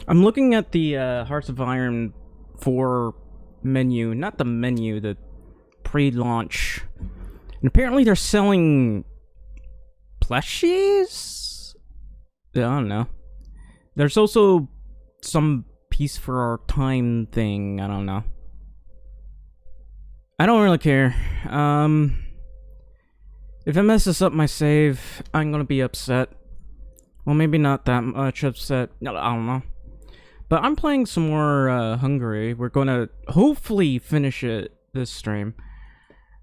I'm looking at the Hearts of Iron 4 menu, not the menu, the pre-launch. And apparently they're selling plushies? I don't know. There's also some piece for our time thing, I don't know. I don't really care. If it messes up my save, I'm gonna be upset. Well, maybe not that much upset. No, I don't know. But I'm playing some more Hungary. We're gonna hopefully finish it this stream.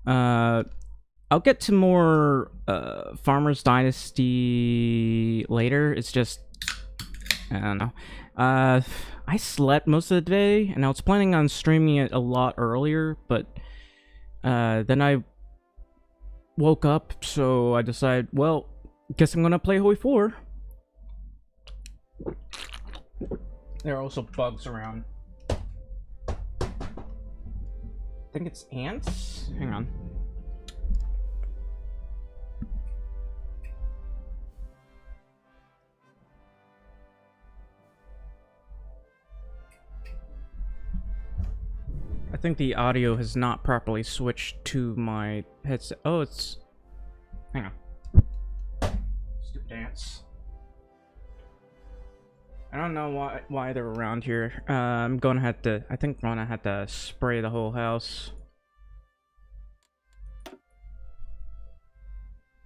I'll get to more Farmers Dynasty later. It's just, I don't know. I slept most of the day, and I was planning on streaming it a lot earlier, but then I woke up, so I decided, well, guess I'm gonna play HOI 4. There are also bugs around. I think it's ants? Hang on. I think the audio has not properly switched to my headset. Oh, it's... Hang on. Stupid ants. I don't know why they're around here. I'm gonna have to... I think I'm gonna have to spray the whole house.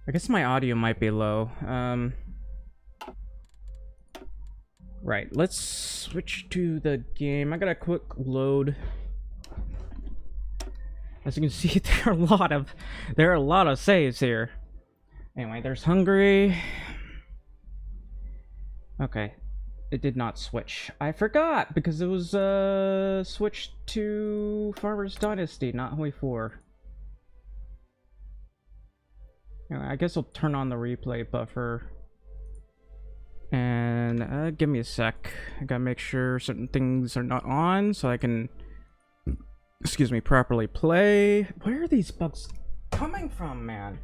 I guess my audio might be low. Right, let's switch to the game. I got a quick load. As you can see, there are a lot of saves here. Anyway, there's Hungary. Okay, it did not switch. I forgot because it was switched to Farmers Dynasty, not HOI 4. Anyway, I guess I'll turn on the replay buffer. And give me a sec. I gotta make sure certain things are not on so I can, excuse me, properly play. Where are these bugs coming from, man?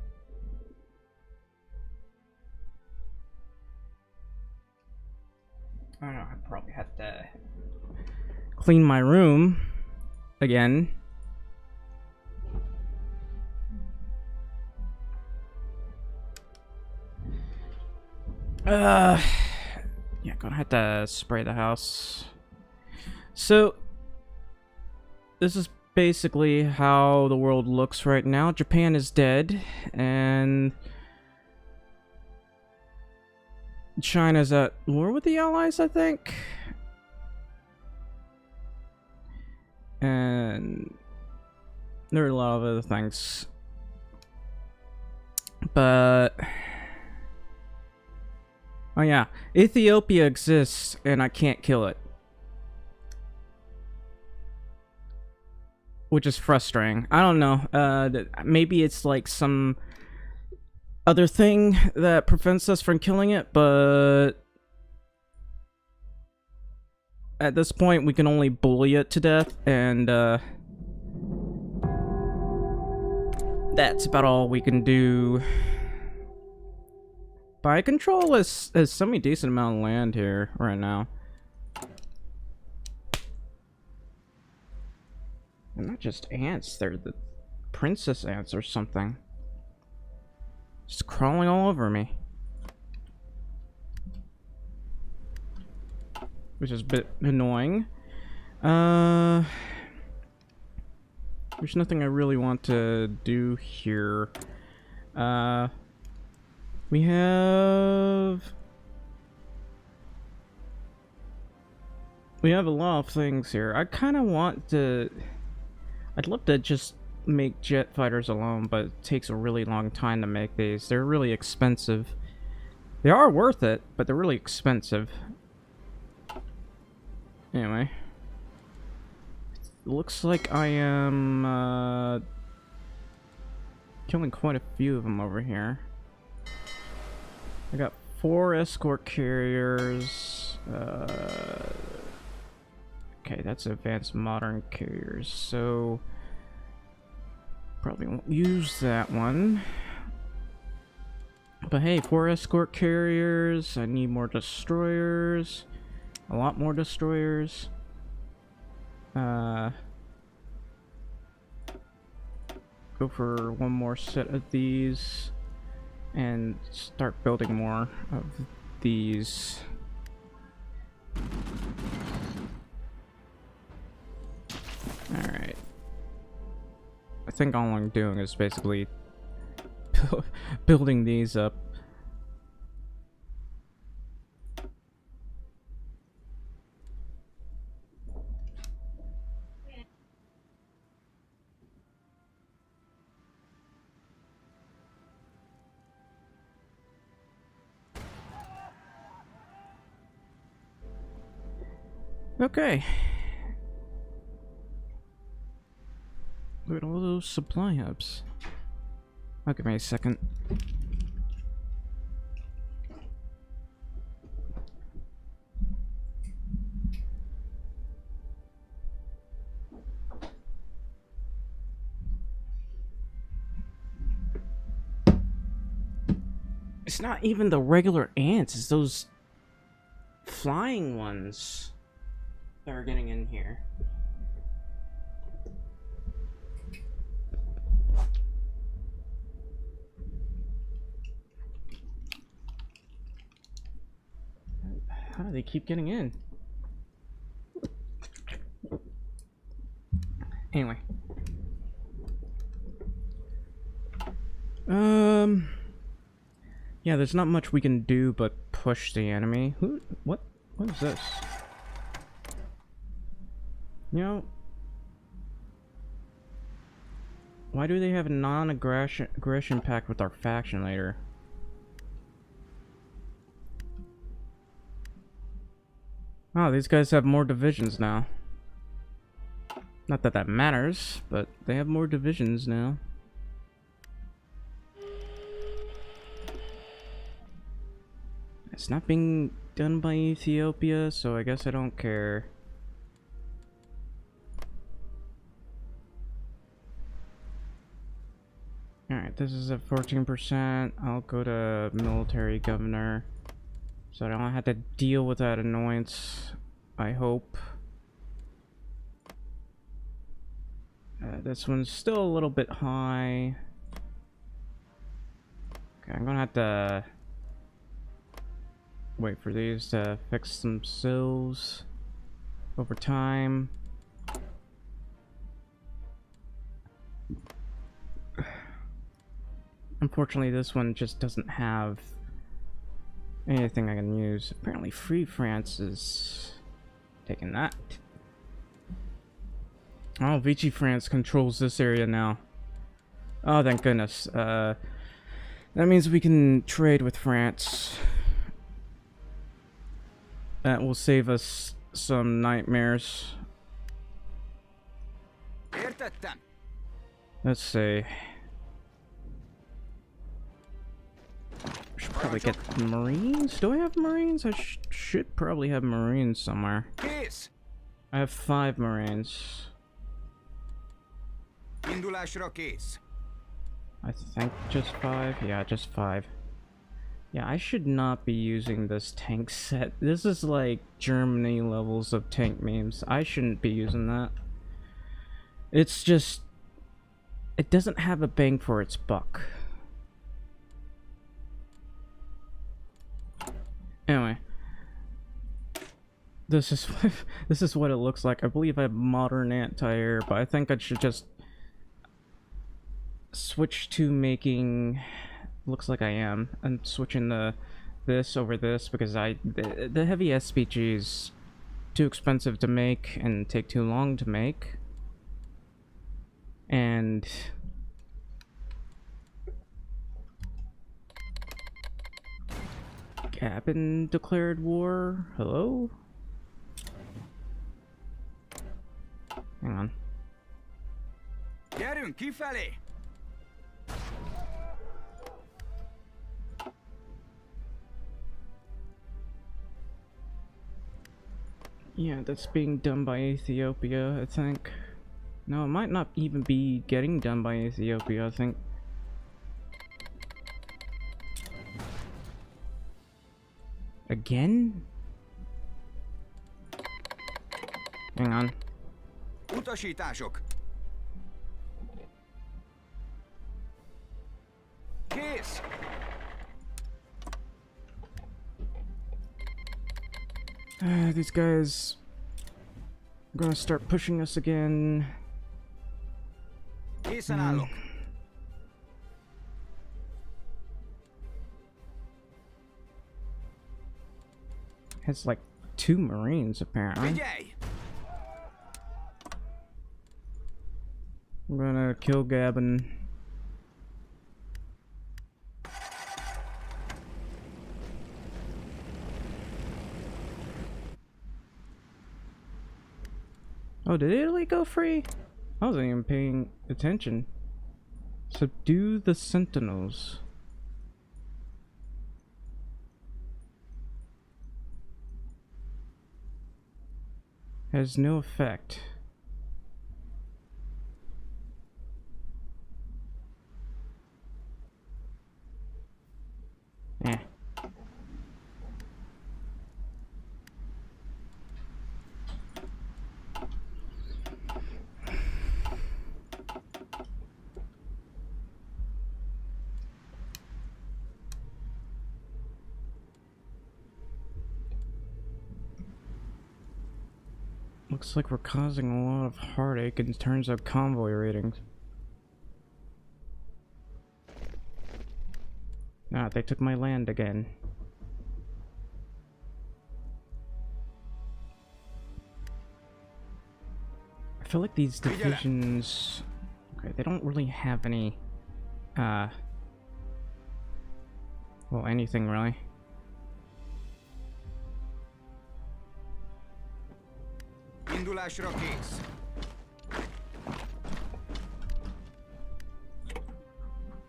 I don't know, I probably have to clean my room again. Yeah, gonna have to spray the house. So, this is basically how the world looks right now. Japan is dead, and China's at war with the Allies, I think. And there are a lot of other things. But... oh yeah, Ethiopia exists, and I can't kill it. Which is frustrating. I don't know. Maybe it's like some other thing that prevents us from killing it, but at this point we can only bully it to death, and that's about all we can do. But I control a semi-decent amount of land here right now. They're not just ants, they're the princess ants or something. Just crawling all over me. Which is a bit annoying. There's nothing I really want to do here. We have a lot of things here. I kind of want to... I'd love to just make jet fighters alone, but it takes a really long time to make these. They're really expensive. They are worth it, but they're really expensive. Anyway. Looks like I am killing quite a few of them over here. I got 4 escort carriers. Okay, that's advanced modern carriers, so probably won't use that one. But hey, 4 escort carriers. I need more destroyers. a lot more destroyers. Go for one more set of these and start building more of these. Alright. I think all I'm doing is basically building these up. Okay. Look at all those supply hubs. Oh, give me a second. It's not even the regular ants, it's those flying ones that are getting in here. How do they keep getting in? Anyway. Yeah, there's not much we can do but push the enemy. What is this? You know, why do they have a non-aggression pact with our faction leader? Oh, these guys have more divisions now. Not that that matters, but they have more divisions now. It's not being done by Ethiopia, so I guess I don't care. Alright, this is at 14%. I'll go to military governor, so I don't have to deal with that annoyance, I hope. This one's still a little bit high. Okay, I'm gonna have to wait for these to fix themselves over time. Unfortunately, this one just doesn't have anything I can use. Apparently, Free France is taking that. Oh, Vichy France controls this area now. Oh, thank goodness. That means we can trade with France. That will save us some nightmares. Let's see. Should probably get Marines. Do I have Marines? I should probably have Marines somewhere. I have 5 Marines. I think just 5. Yeah, just 5. Yeah, I should not be using this tank set. This is like Germany levels of tank memes. I shouldn't be using that. It's just... it doesn't have a bang for its buck. Anyway. This is what it looks like. I believe I have modern anti-air, but I think I should just switch to making... looks like I am. I'm switching this over this because the heavy SPG is too expensive to make and take too long to make. And Gabon declared war. Hello? Hang on. Yeah, that's being done by Ethiopia, I think. No, it might not even be getting done by Ethiopia, I think. Again? Hang on. Utasítások. Kész. These guys are gonna start pushing us again. Készen állok. Has like 2 Marines apparently. Figyelj! I'm gonna kill Gavin. Oh, did Italy go free? I wasn't even paying attention. Subdue the Sentinels. Has no effect. Eh. Looks like we're causing a lot of heartache in terms of convoy ratings. Ah, they took my land again. I feel like these divisions... Okay, they don't really have any... well, anything really. Indulásra kész.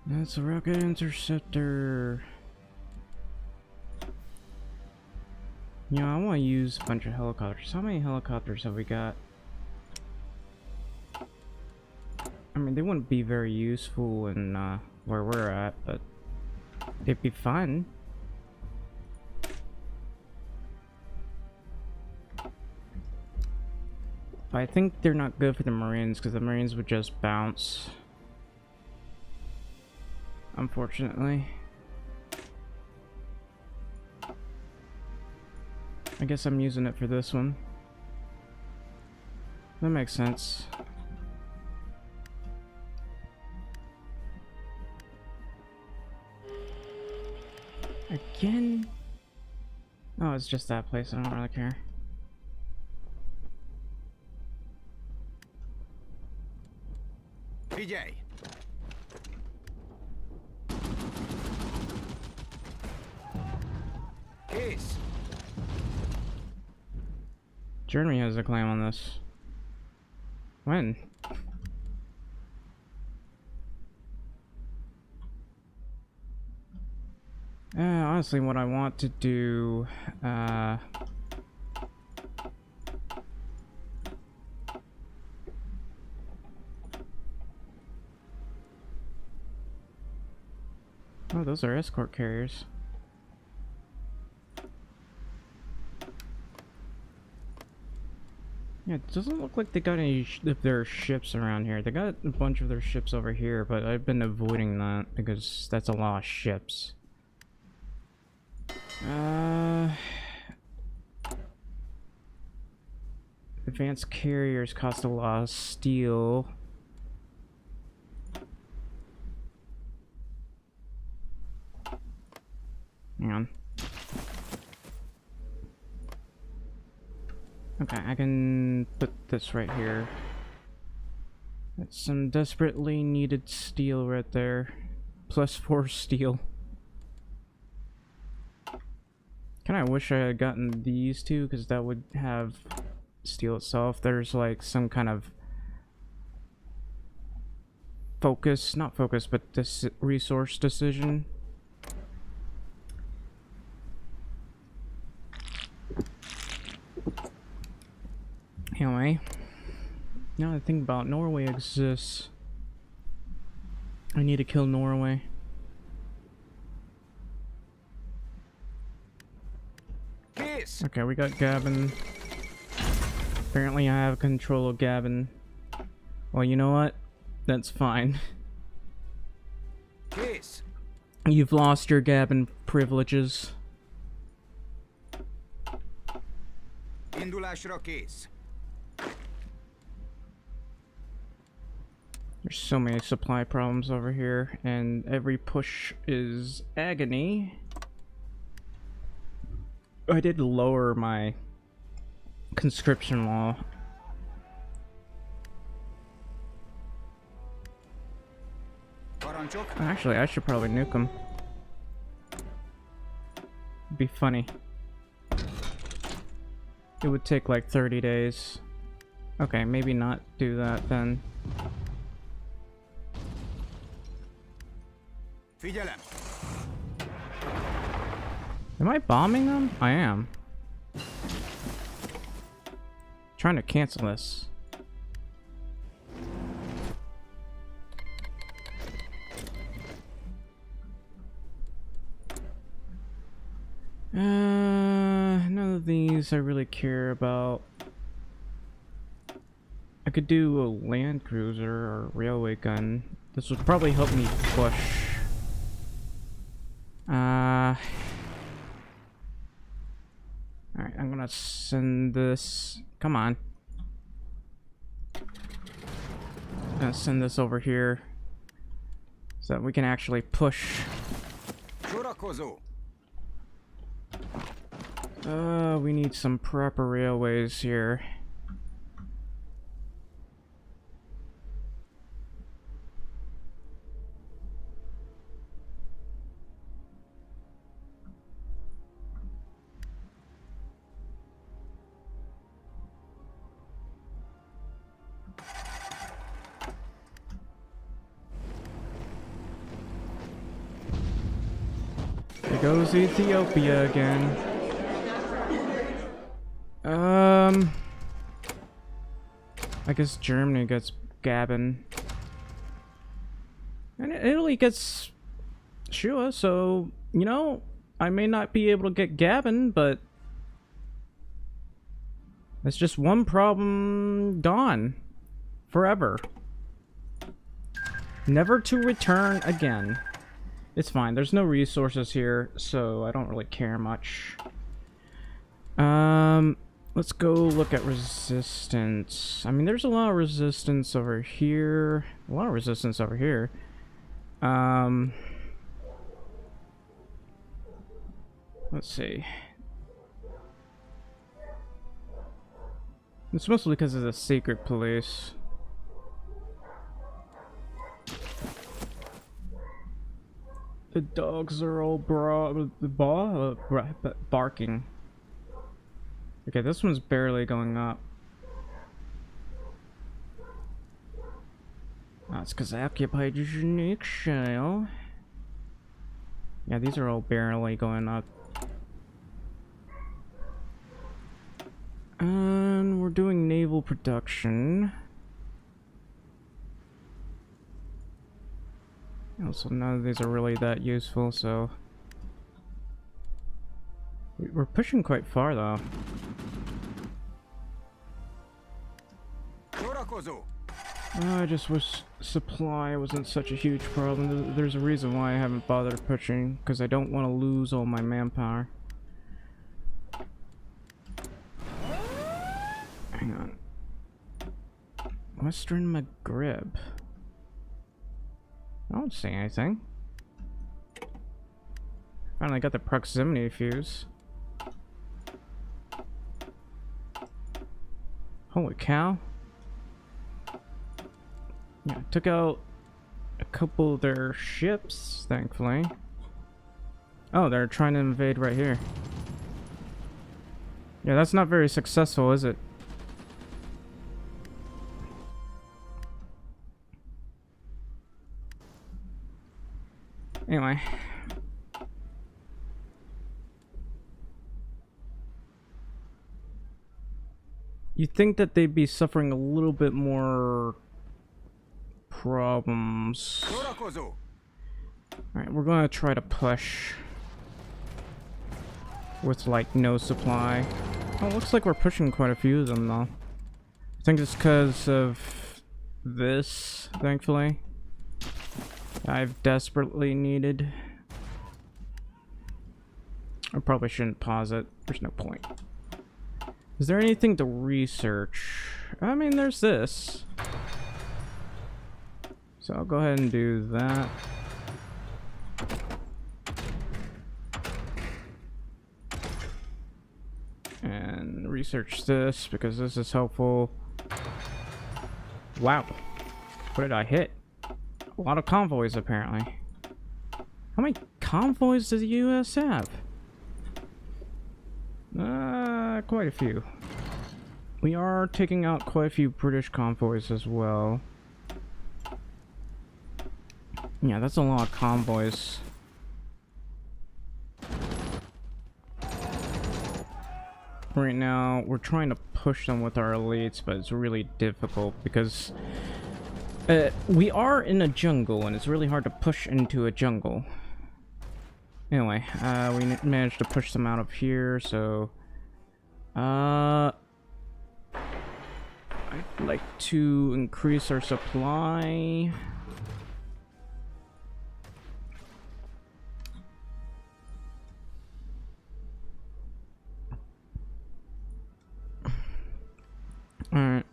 That's a rocket interceptor. You know, I want to use a bunch of helicopters. How many helicopters have we got? I mean, they wouldn't be very useful in where we're at, but it'd be fun. But I think they're not good for the Marines because the Marines would just bounce. Unfortunately. I guess I'm using it for this one. That makes sense. Again? Oh, it's just that place. I don't really care. Figyelj! Kész! Germany has a claim on this. When? Honestly, what I want to do, oh, those are escort carriers. Yeah, it doesn't look like they got any of their ships around here. They got a bunch of their ships over here, but I've been avoiding that because that's a lot of ships. Advanced carriers cost a lot of steel. Hang on. Okay, I can put this right here. That's some desperately needed steel right there. +4 steel. Kinda wish I had gotten these two, because that would have steel itself. There's like some kind of focus, not focus, but this resource decision. Anyway, now that I think about Norway exists, I need to kill Norway. Kész! Okay, we got Gavin. Apparently I have control of Gavin. Well, you know what? That's fine. Kész! You've lost your Gavin privileges. Indulásra kész! There's so many supply problems over here, and every push is agony. I did lower my conscription law. Parancsok! Actually, I should probably nuke them. Be funny. It would take like 30 days. Okay, maybe not do that then. Figyelem! Am I bombing them? I am. Trying to cancel this. None of these I really care about. I could do a land cruiser or railway gun. This would probably help me push. Alright, I'm gonna send this. Come on. I'm gonna send this over here so that we can actually push. Sorakozó! We need some proper railways here. There goes Ethiopia again. I guess Germany gets Gabon. And Italy gets Shua, so, you know, I may not be able to get Gabon, but that's just one problem gone. Forever. Never to return again. It's fine, there's no resources here, so I don't really care much. Let's go look at resistance. I mean, there's a lot of resistance over here. A lot of resistance over here. Let's see. It's mostly because of the secret police. The dogs are all barking. Okay, this one's barely going up. That's because I occupied unique shell. Yeah, these are all barely going up. And we're doing naval production. Also, none of these are really that useful, so... We're pushing quite far, though. I just wish supply wasn't such a huge problem. There's a reason why I haven't bothered pushing, because I don't want to lose all my manpower. Hang on. Western Maghreb. I don't see anything. Finally got the proximity fuse. Holy cow. Yeah, took out a couple of their ships, thankfully. Oh, they're trying to invade right here. Yeah, that's not very successful, is it? Anyway. You'd think that they'd be suffering a little bit more problems. Alright, we're gonna try to push with like no supply. Oh, looks like we're pushing quite a few of them though. I think it's because of this, thankfully. I've desperately needed. I probably shouldn't pause it. There's no point. Is there anything to research? I mean, there's this. So I'll go ahead and do that. And research this because this is helpful. Wow. What did I hit? A lot of convoys, apparently. How many convoys does the US have? Quite a few. We are taking out quite a few British convoys as well. Yeah, that's a lot of convoys. Right now, we're trying to push them with our elites, but it's really difficult because we are in a jungle, and it's really hard to push into a jungle. Anyway, we managed to push them out of here, so I'd like to increase our supply. Alright.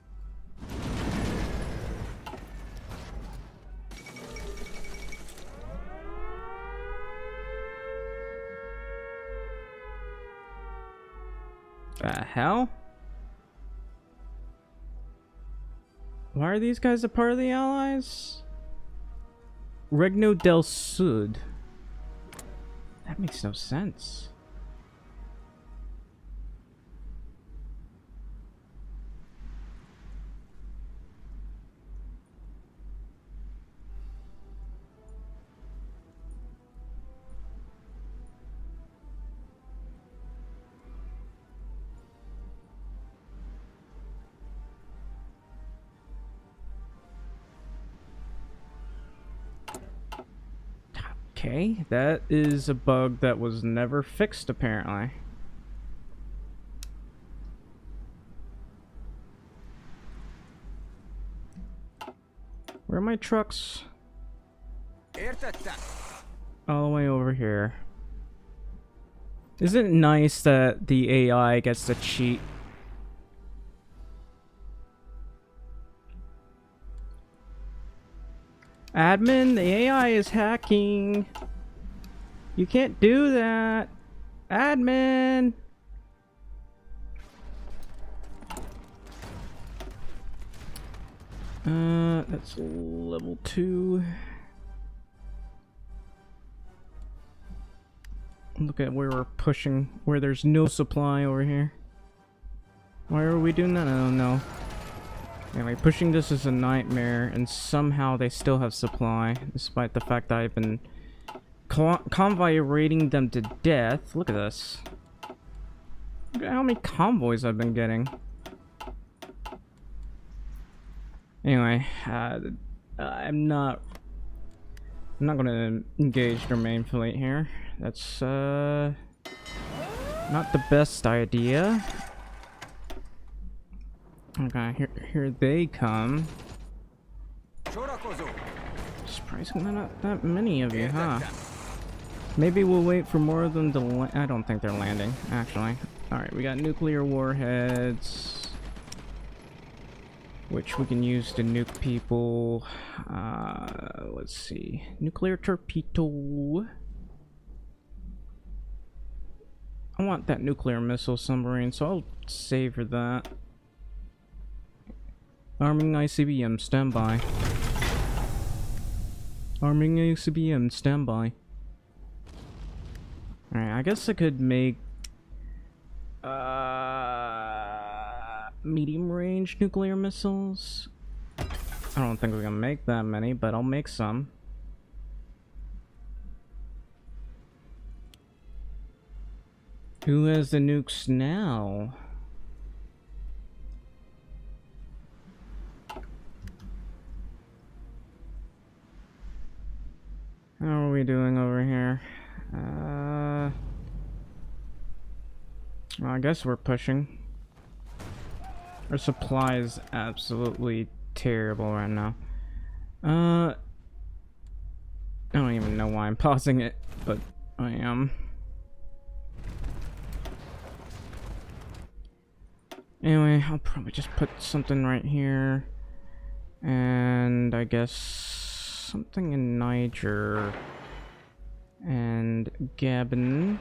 The hell? Why are these guys a part of the Allies? Regno del Sud. That makes no sense. Okay, that is a bug that was never fixed, apparently. Where are my trucks? All the way over here. Isn't it nice that the AI gets to cheat? Admin, the AI is hacking. You can't do that. Admin. That's level 2. Look at where we're pushing, where there's no supply over here. Why are we doing that? I don't know. Anyway, pushing this is a nightmare, and somehow they still have supply, despite the fact that I've been convoy raiding them to death. Look at this. Look at how many convoys I've been getting. Anyway, I'm not gonna engage their main fleet here. That's not the best idea. Okay, here they come. Surprisingly, not that many of you, huh? Maybe we'll wait for more of them to land. I don't think they're landing, actually. Alright, we got nuclear warheads, which we can use to nuke people. Let's see. Nuclear torpedo. I want that nuclear missile submarine, so I'll save for that. Arming ICBM, standby. Arming ICBM, standby. Alright, I guess I could make medium range nuclear missiles. I don't think we can make that many, but I'll make some. Who has the nukes now? How are we doing over here? Well, I guess we're pushing. Our supply is absolutely terrible right now. I don't even know why I'm pausing it, but I am. Anyway, I'll probably just put something right here. And I guess something in Niger. And Gabon.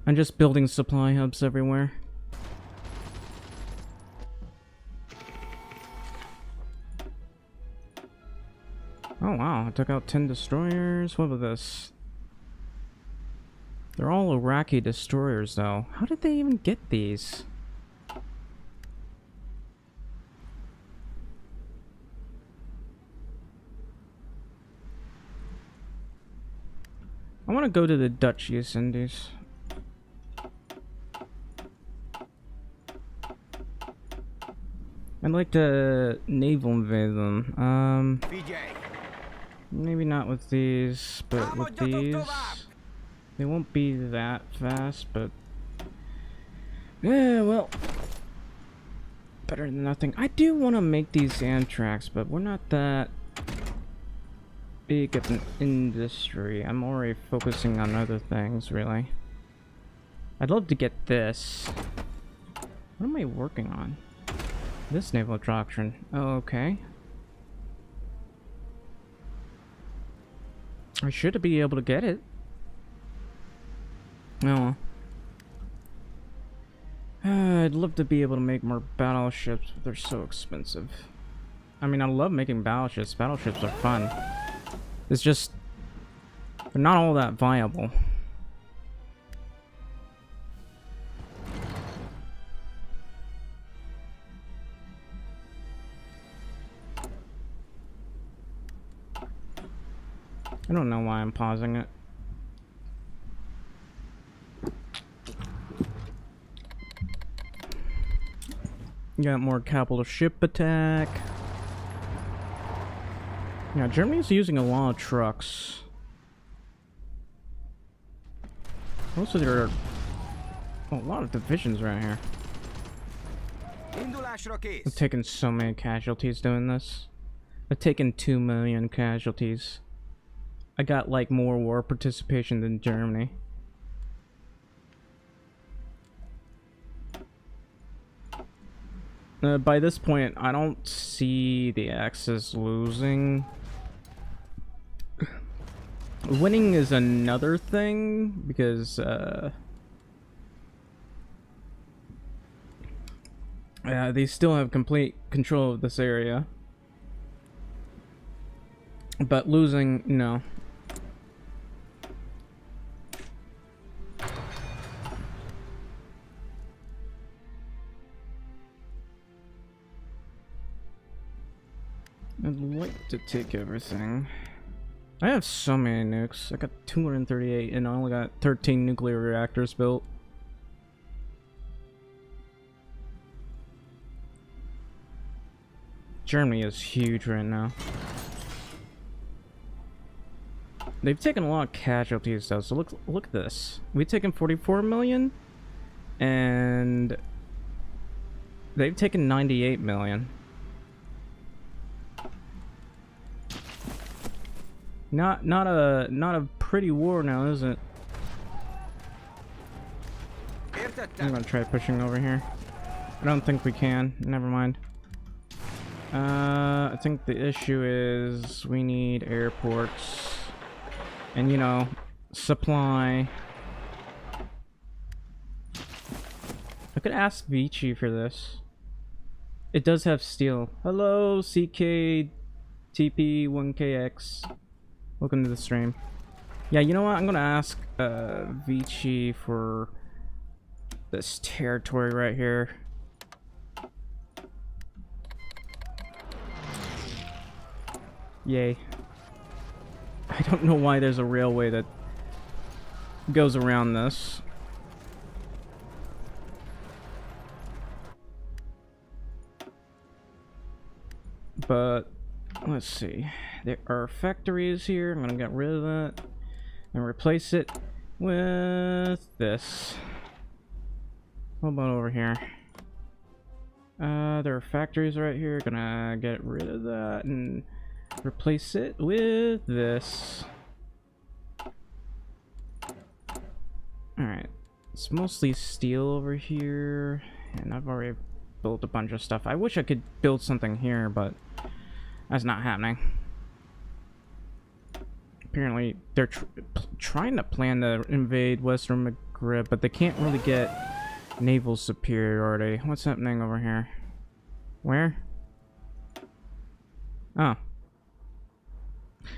I'm just building supply hubs everywhere. Oh wow, I took out 10 destroyers. What was this? They're all Iraqi destroyers though. How did they even get these? I want to go to the Dutch East Indies. I'd like to naval invade them. Maybe not with these, but with these. They won't be that fast, but yeah, well, better than nothing. I do want to make these sand tracks, but we're not that big of an industry. I'm already focusing on other things, really. I'd love to get this. What am I working on? This naval doctrine. Oh, okay. I should be able to get it. Oh. I'd love to be able to make more battleships, but they're so expensive. I mean, I love making battleships. Battleships are fun. It's just, they're not all that viable. I don't know why I'm pausing it. Got more capital ship attack. Yeah, Germany's using a lot of trucks. Also, there are a lot of divisions right here. I've taken so many casualties doing this. I've taken 2 million casualties. I got like more war participation than Germany. By this point, I don't see the Axis losing. Winning is another thing, because they still have complete control of this area. But losing, no. I'd like to take everything. I have so many nukes. I got 238 and I only got 13 nuclear reactors built. Germany is huge right now. They've taken a lot of casualties though, so look at this. We've taken 44 million and they've taken 98 million. Not a pretty war now, is it? I'm gonna try pushing over here. I don't think we can. Never mind. I think the issue is we need airports and, you know, supply. I could ask Vichy for this. It does have steel. Hello, CKTP1KX. Welcome to the stream. Yeah, you know what? I'm gonna ask Vichy for this territory right here. Yay. I don't know why there's a railway that goes around this. But let's see. There are factories here. I'm gonna get rid of that and replace it with this. What about over here? There are factories right here. Gonna get rid of that and replace it with this. Alright. It's mostly steel over here. And I've already built a bunch of stuff. I wish I could build something here, but that's not happening. Apparently, they're trying to plan to invade Western Maghreb, but they can't really get naval superiority. What's happening over here? Where? Oh.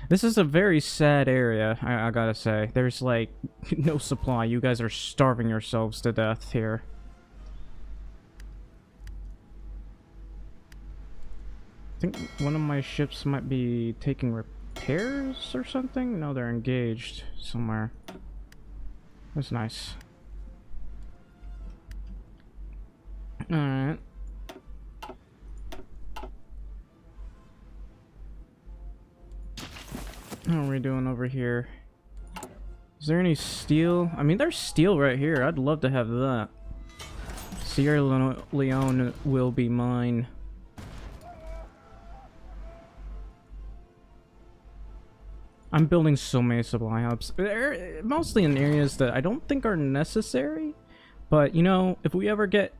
This is a very sad area, I gotta say. There's, like, no supply. You guys are starving yourselves to death here. I think one of my ships might be taking repairs or something? No, they're engaged somewhere. That's nice. Alright. How are we doing over here? Is there any steel? I mean, there's steel right here. I'd love to have that. Sierra Leone will be mine. I'm building so many supply hubs. They're mostly in areas that I don't think are necessary. But, you know, if we ever get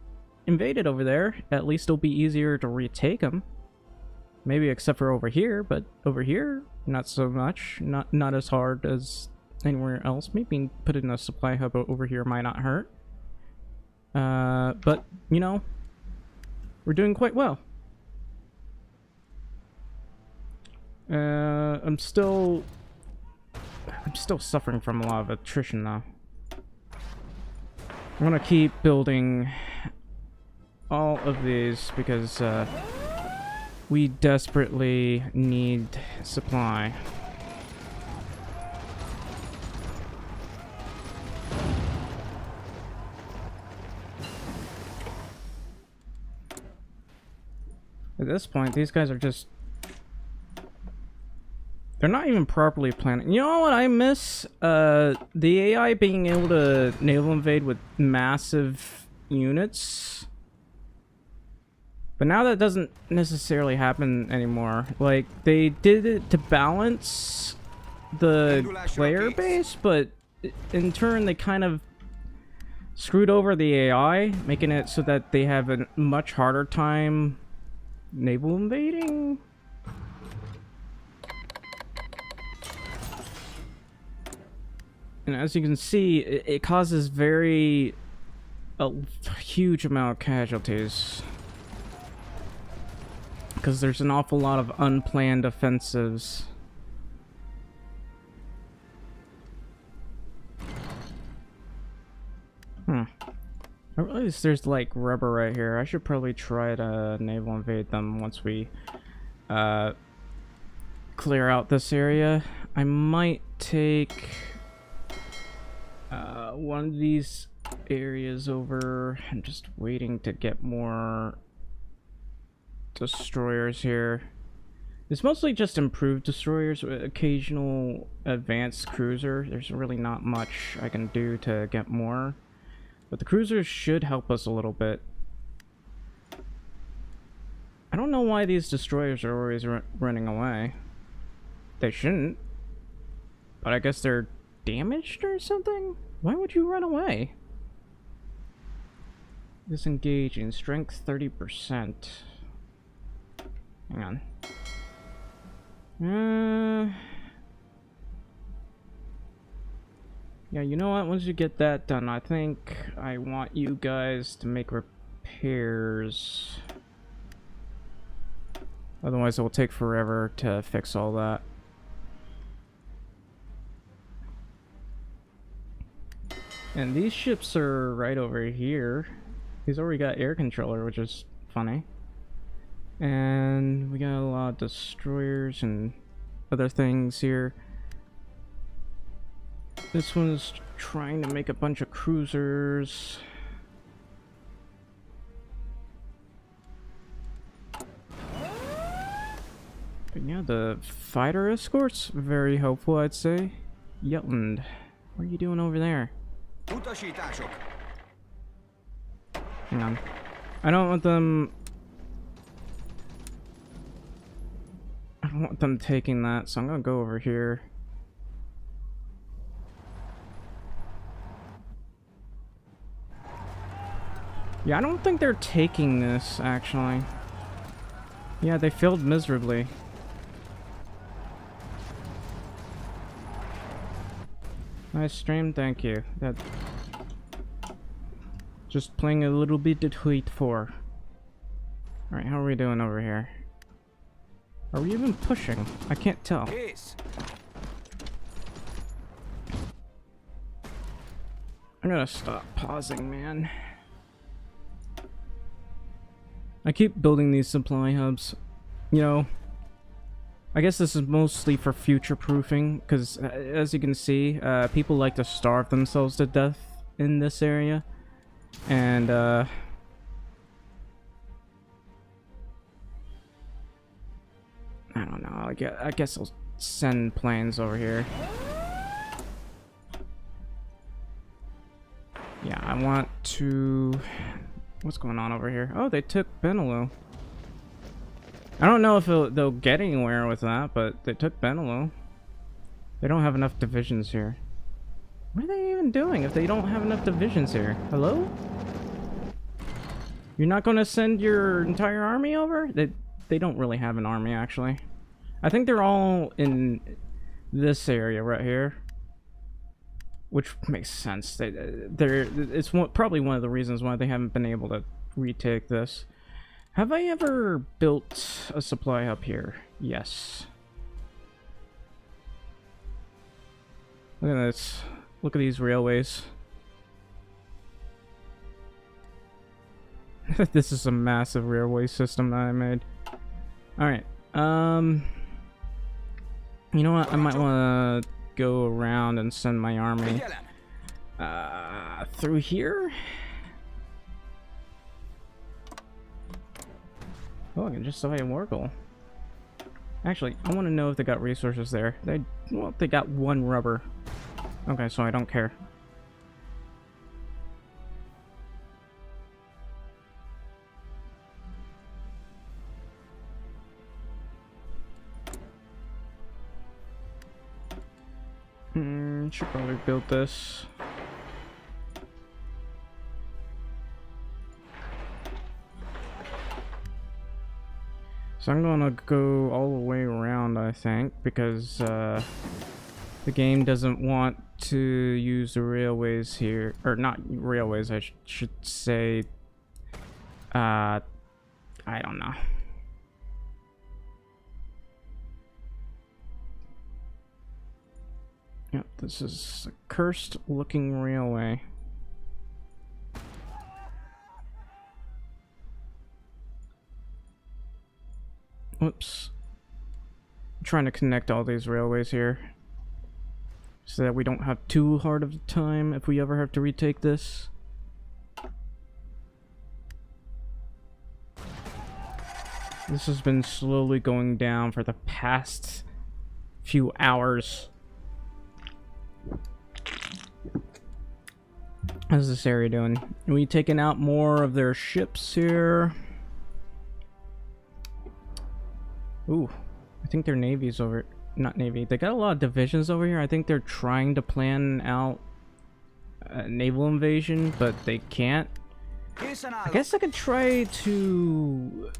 invaded over there, at least it'll be easier to retake them. Maybe except for over here, but over here, not so much. Not as hard as anywhere else. Maybe putting a supply hub over here might not hurt. But, you know, we're doing quite well. I'm still suffering from a lot of attrition though. I'm gonna keep building all of these because we desperately need supply. At this point, these guys are just... they're not even properly planning. You know what I miss? The AI being able to naval invade with massive units. But now that doesn't necessarily happen anymore. Like, they did it to balance the player base, but in turn they kind of screwed over the AI, making it so that they have a much harder time naval invading. And as you can see, it causes a huge amount of casualties. Because there's an awful lot of unplanned offensives. I realize there's like rubber right here. I should probably try to naval invade them once we clear out this area. I might take one of these areas over. I'm just waiting to get more destroyers here. It's mostly just improved destroyers with occasional advanced cruiser. There's really not much I can do to get more. But the cruisers should help us a little bit. I don't know why these destroyers are always running away. They shouldn't. But I guess they're damaged or something? Why would you run away? Disengaging. Strength 30%. Hang on. Yeah, you know what? Once you get that done, I think I want you guys to make repairs. Otherwise, it will take forever to fix all that. And these ships are right over here. He's already got air controller, which is funny. And we got a lot of destroyers and other things here. This one's trying to make a bunch of cruisers. But yeah, the fighter escort's very helpful, I'd say. Jutland, what are you doing over there? Utasítások. Hang on. I don't want them... I don't want them taking that, so I'm gonna go over here. Yeah, I don't think they're taking this, actually. Yeah, they failed miserably. Nice stream, thank you. That... Just playing a little bit to tweet for. Alright, how are we doing over here? Are we even pushing? I can't tell. Kész. I'm gonna stop pausing, man. I keep building these supply hubs. You know, I guess this is mostly for future proofing, because as you can see, people like to starve themselves to death in this area. And, I don't know, I guess I'll send planes over here. Yeah, I want to... What's going on over here? Oh, they took Benelux. I don't know if they'll get anywhere with that, but they took Benelux. They don't have enough divisions here. What are they even doing if they don't have enough divisions here? Hello? You're not going to send your entire army over? They don't really have an army, actually. I think they're all in this area right here. Which makes sense. It's probably one of the reasons why they haven't been able to retake this. Have I ever built a supply hub here? Yes. Look at this. Look at these railways. This is a massive railway system that I made. Alright. You know what? I might want to go around and send my army through here. Oh, I can just survey Wargle. Actually, I want to know if they got resources there. Well, they got one rubber. Okay, so I don't care. Should probably build this. So I'm gonna go all the way around, I think, because the game doesn't want to use the railways here, or not railways, I should say. I don't know. Yep, this is a cursed looking railway. Whoops. I'm trying to connect all these railways here so that we don't have too hard of a time if we ever have to retake this. This has been slowly going down for the past few hours. How's this area doing? Are we taking out more of their ships here? Ooh, I think their navy's over. Not navy. They got a lot of divisions over here. I think they're trying to plan out a naval invasion, but they can't. I guess I could try to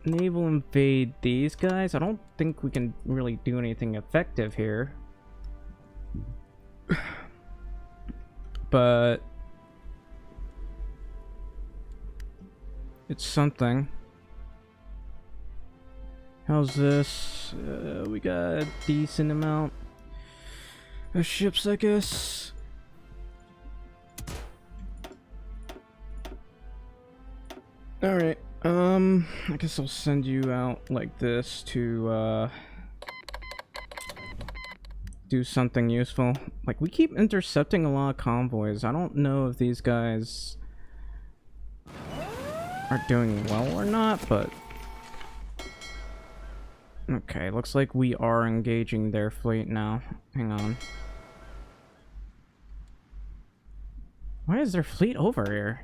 naval invade these guys. I don't think we can really do anything effective here. But it's something. How's this? We got a decent amount of ships, I guess. Alright, I guess I'll send you out like this to, do something useful. Like, we keep intercepting a lot of convoys. I don't know if these guys are doing well or not, but Okay, looks like we are engaging their fleet now. Hang on. Why is their fleet over here?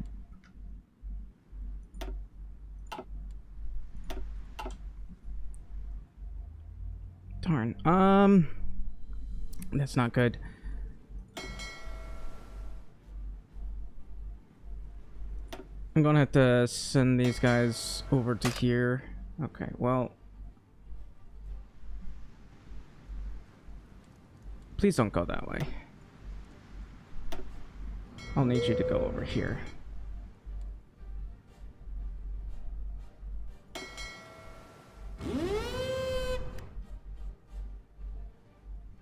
Darn. That's not good. I'm gonna have to send these guys over to here. Okay, well. Please don't go that way. I'll need you to go over here.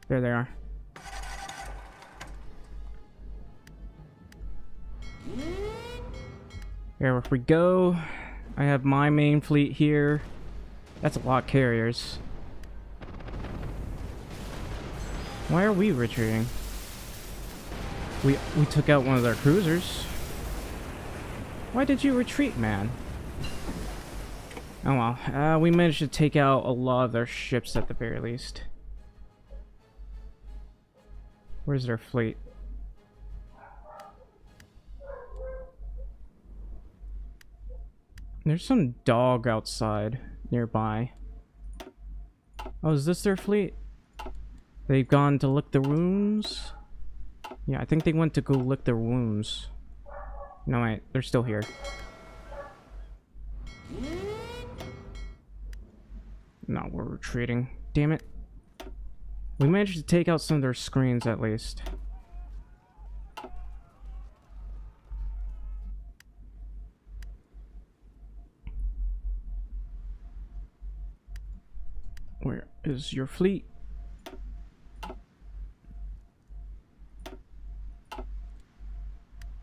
There they are. There we go. I have my main fleet here. That's a lot of carriers. Why are we retreating? We took out one of their cruisers. Why did you retreat, man? Oh well. We managed to take out a lot of their ships at the very least. Where's their fleet? There's some dog outside nearby. Oh, is this their fleet? They've gone to lick the wounds? Yeah, I think they went to go lick their wounds. No, wait, they're still here. No, we're retreating. Damn it. We managed to take out some of their screens at least. Where is your fleet?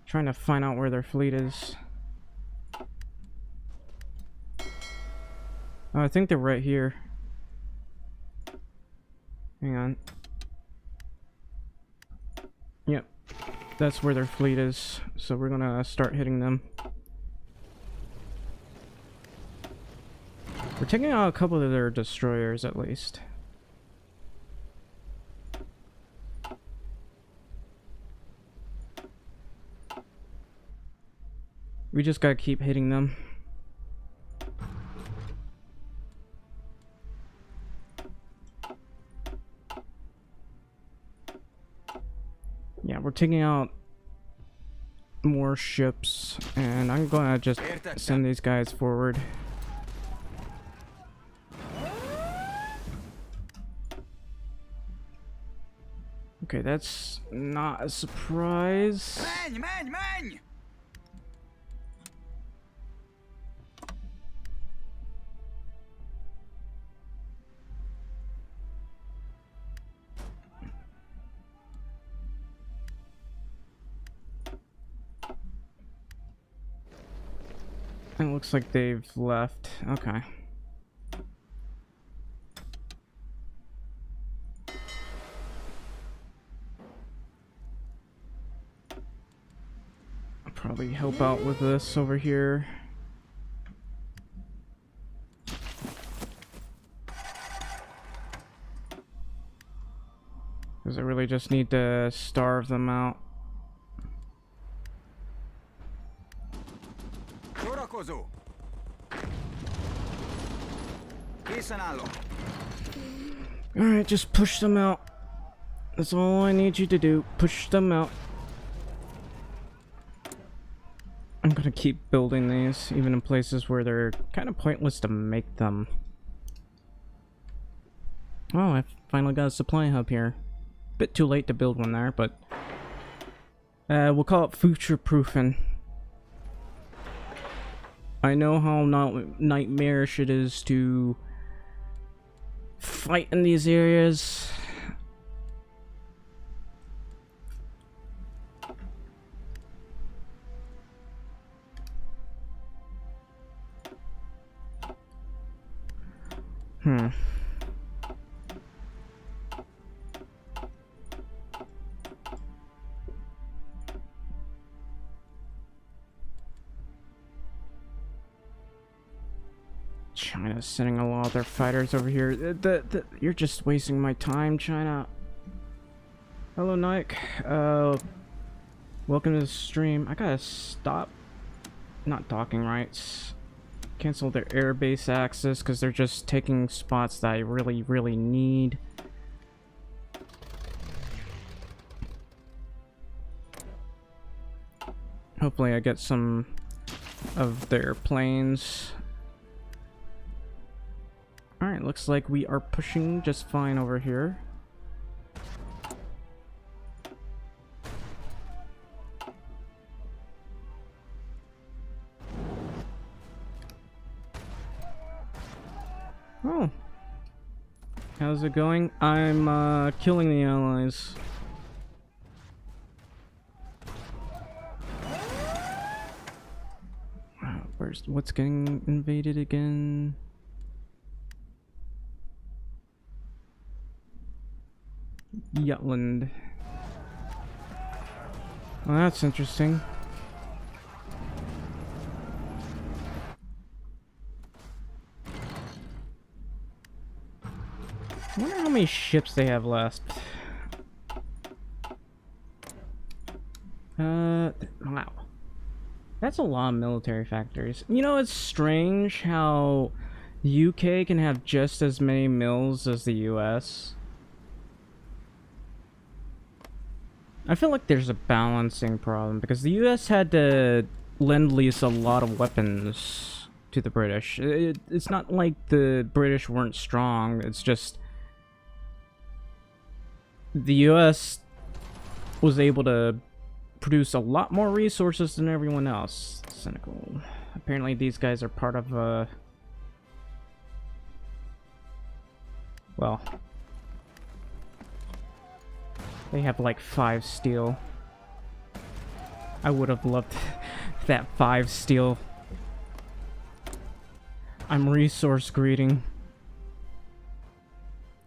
Trying to find out where their fleet is. Oh, I think they're right here. Hang on. Yep. That's where their fleet is. So we're gonna start hitting them. We're taking out a couple of their destroyers at least. We just gotta keep hitting them. Yeah, we're taking out more ships, and I'm gonna just send these guys forward. Okay, that's not a surprise. It looks like they've left. Okay. I'll probably help out with this over here. Because I really just need to starve them out. Alright, just push them out. That's all I need you to do. Push them out. I'm gonna keep building these, even in places where they're kind of pointless to make them. Oh, I finally got a supply hub here. Bit too late to build one there, but we'll call it future proofing. I know how nightmarish it is to fight in these areas. China's sending a lot of their fighters over here. You're just wasting my time, China. Hello, Nike. Welcome to the stream. I gotta stop. Not docking rights. Cancel their airbase access because they're just taking spots that I really need. Hopefully I get some of their planes. Alright, looks like we are pushing just fine over here. Oh. How's it going? I'm killing the allies. What's getting invaded again? Jutland. Well, that's interesting. I wonder how many ships they have left. Wow. That's a lot of military factories. You know, it's strange how the UK can have just as many mills as the US. I feel like there's a balancing problem because the US had to lend-lease a lot of weapons to the British. It's not like the British weren't strong, it's just the US was able to produce a lot more resources than everyone else. Cynical. Apparently these guys are part of well, they have like 5 steel. I would have loved that 5 steel. I'm resource greeting.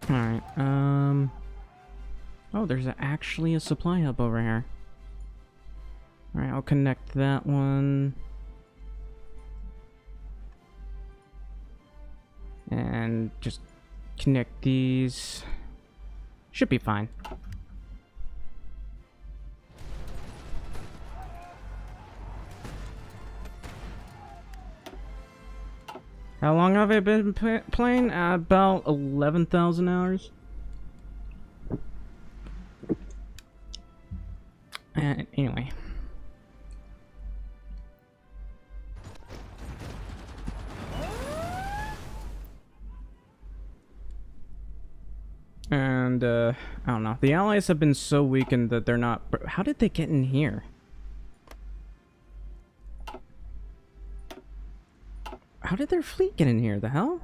Alright, oh, there's actually a supply hub over here. Alright, I'll connect that one. And just connect these. Should be fine. How long have I been playing? About 11,000 hours. Anyway. And, I don't know. The allies have been so weakened that they're not... How did they get in here? How did their fleet get in here? The hell?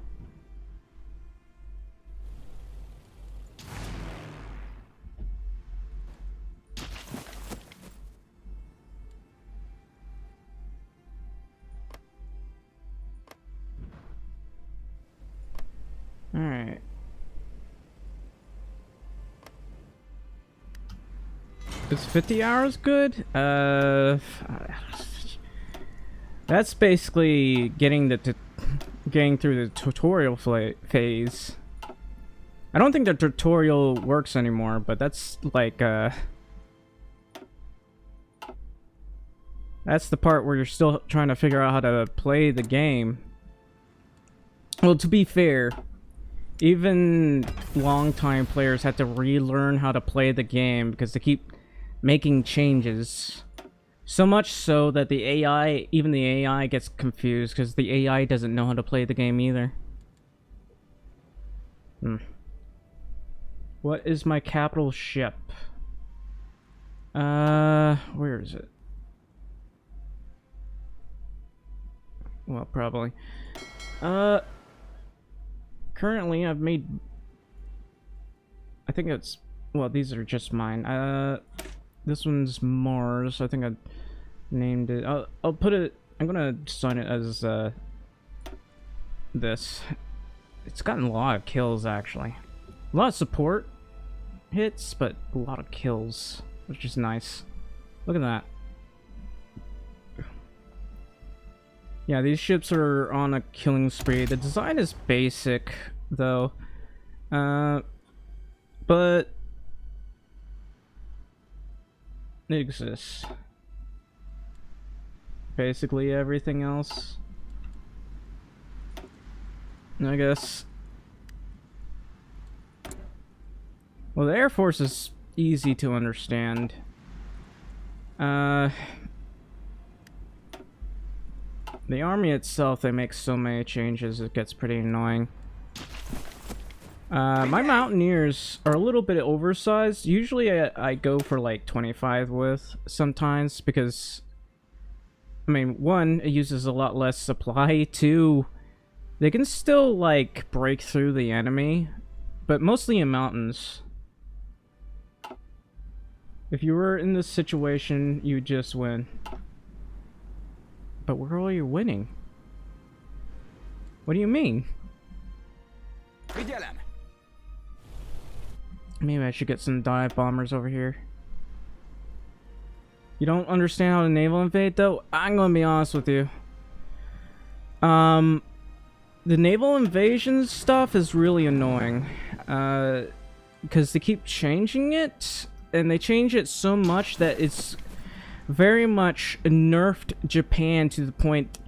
Alright. Is 50 hours good? That's basically getting getting through the tutorial phase. I don't think the tutorial works anymore, but that's like that's the part where you're still trying to figure out how to play the game. Well, to be fair, even long-time players had to relearn how to play the game because they keep making changes. So much so that the AI, even the AI gets confused because the AI doesn't know how to play the game either. What is my capital ship? Where is it? Well, probably. Currently I've made... I think it's... Well, these are just mine. This one's Mars. I think I named it. I'll put it... I'm gonna design it as, this. It's gotten a lot of kills, actually. A lot of support hits, but a lot of kills, which is nice. Look at that. Yeah, these ships are on a killing spree. The design is basic, though. But it exists. Basically everything else, I guess. Well, the Air Force is easy to understand. The Army itself, they make so many changes, it gets pretty annoying. My Mountaineers are a little bit oversized. Usually I go for like 25 width sometimes because, I mean, one, it uses a lot less supply. Two, they can still like break through the enemy, but mostly in mountains. If you were in this situation, you would just win. But where are you winning? What do you mean? Figyelem! Maybe I should get some dive bombers over here. You don't understand how to naval invade, though? I'm gonna be honest with you. The naval invasion stuff is really annoying. Because they keep changing it, and they change it so much that it's very much nerfed Japan to the point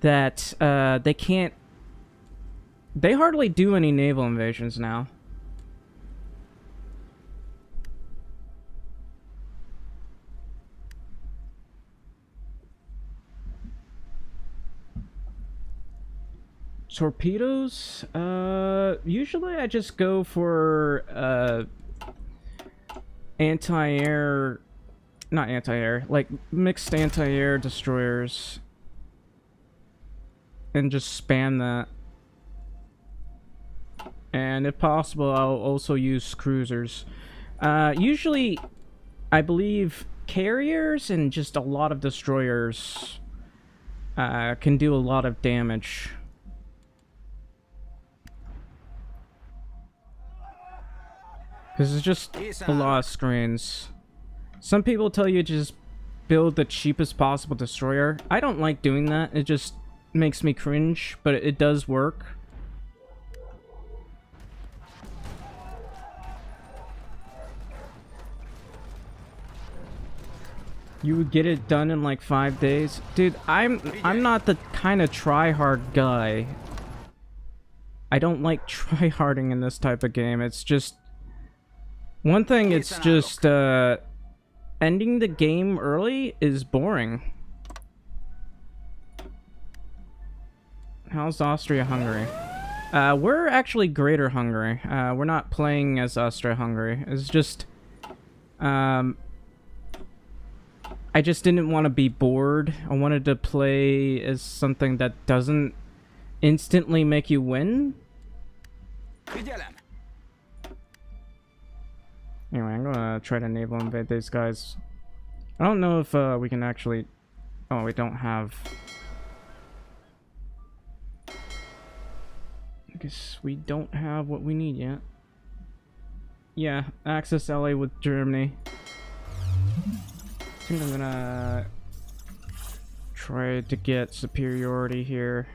that they can't... They hardly do any naval invasions now. Torpedoes? Usually I just go for anti-air... Not anti-air, like mixed anti-air destroyers. And just spam that. And if possible, I'll also use cruisers. Usually, I believe carriers and just a lot of destroyers can do a lot of damage. Because it's just a lot of screens. Some people tell you to just build the cheapest possible destroyer. I don't like doing that. It just makes me cringe, but it does work. You would get it done in like 5 days? Dude, I'm not the kind of try-hard guy. I don't like try-harding in this type of game. It's just... One thing, it's just, ending the game early is boring. How's Austria-Hungary? We're actually Greater Hungary. We're not playing as Austria-Hungary. It's just... I just didn't want to be bored. I wanted to play as something that doesn't instantly make you win. Anyway, I'm gonna try to naval invade these guys. I don't know if we can actually... Oh, we don't have... I guess we don't have what we need yet. Yeah, Axis LA with Germany. I think I'm gonna try to get superiority here.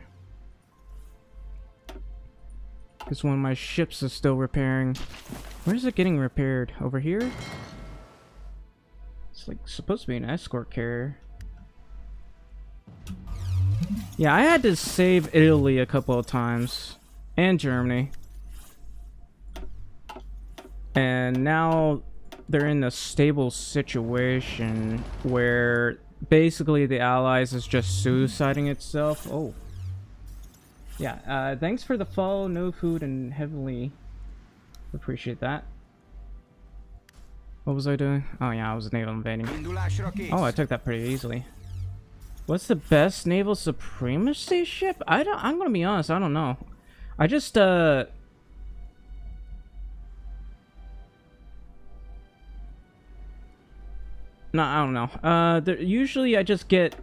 Because one of my ships is still repairing. Where's it getting repaired? Over here? It's like supposed to be an escort carrier. Yeah, I had to save Italy a couple of times. And Germany. And now they're in a stable situation where basically the Allies is just suiciding itself. Oh. Yeah, thanks for the follow, no food, and heavily appreciate that. What was I doing? Oh yeah, I was naval invading. Oh, I took that pretty easily. What's the best naval supremacy ship? I'm gonna be honest, I don't know. I just, No, I don't know. Usually I just get,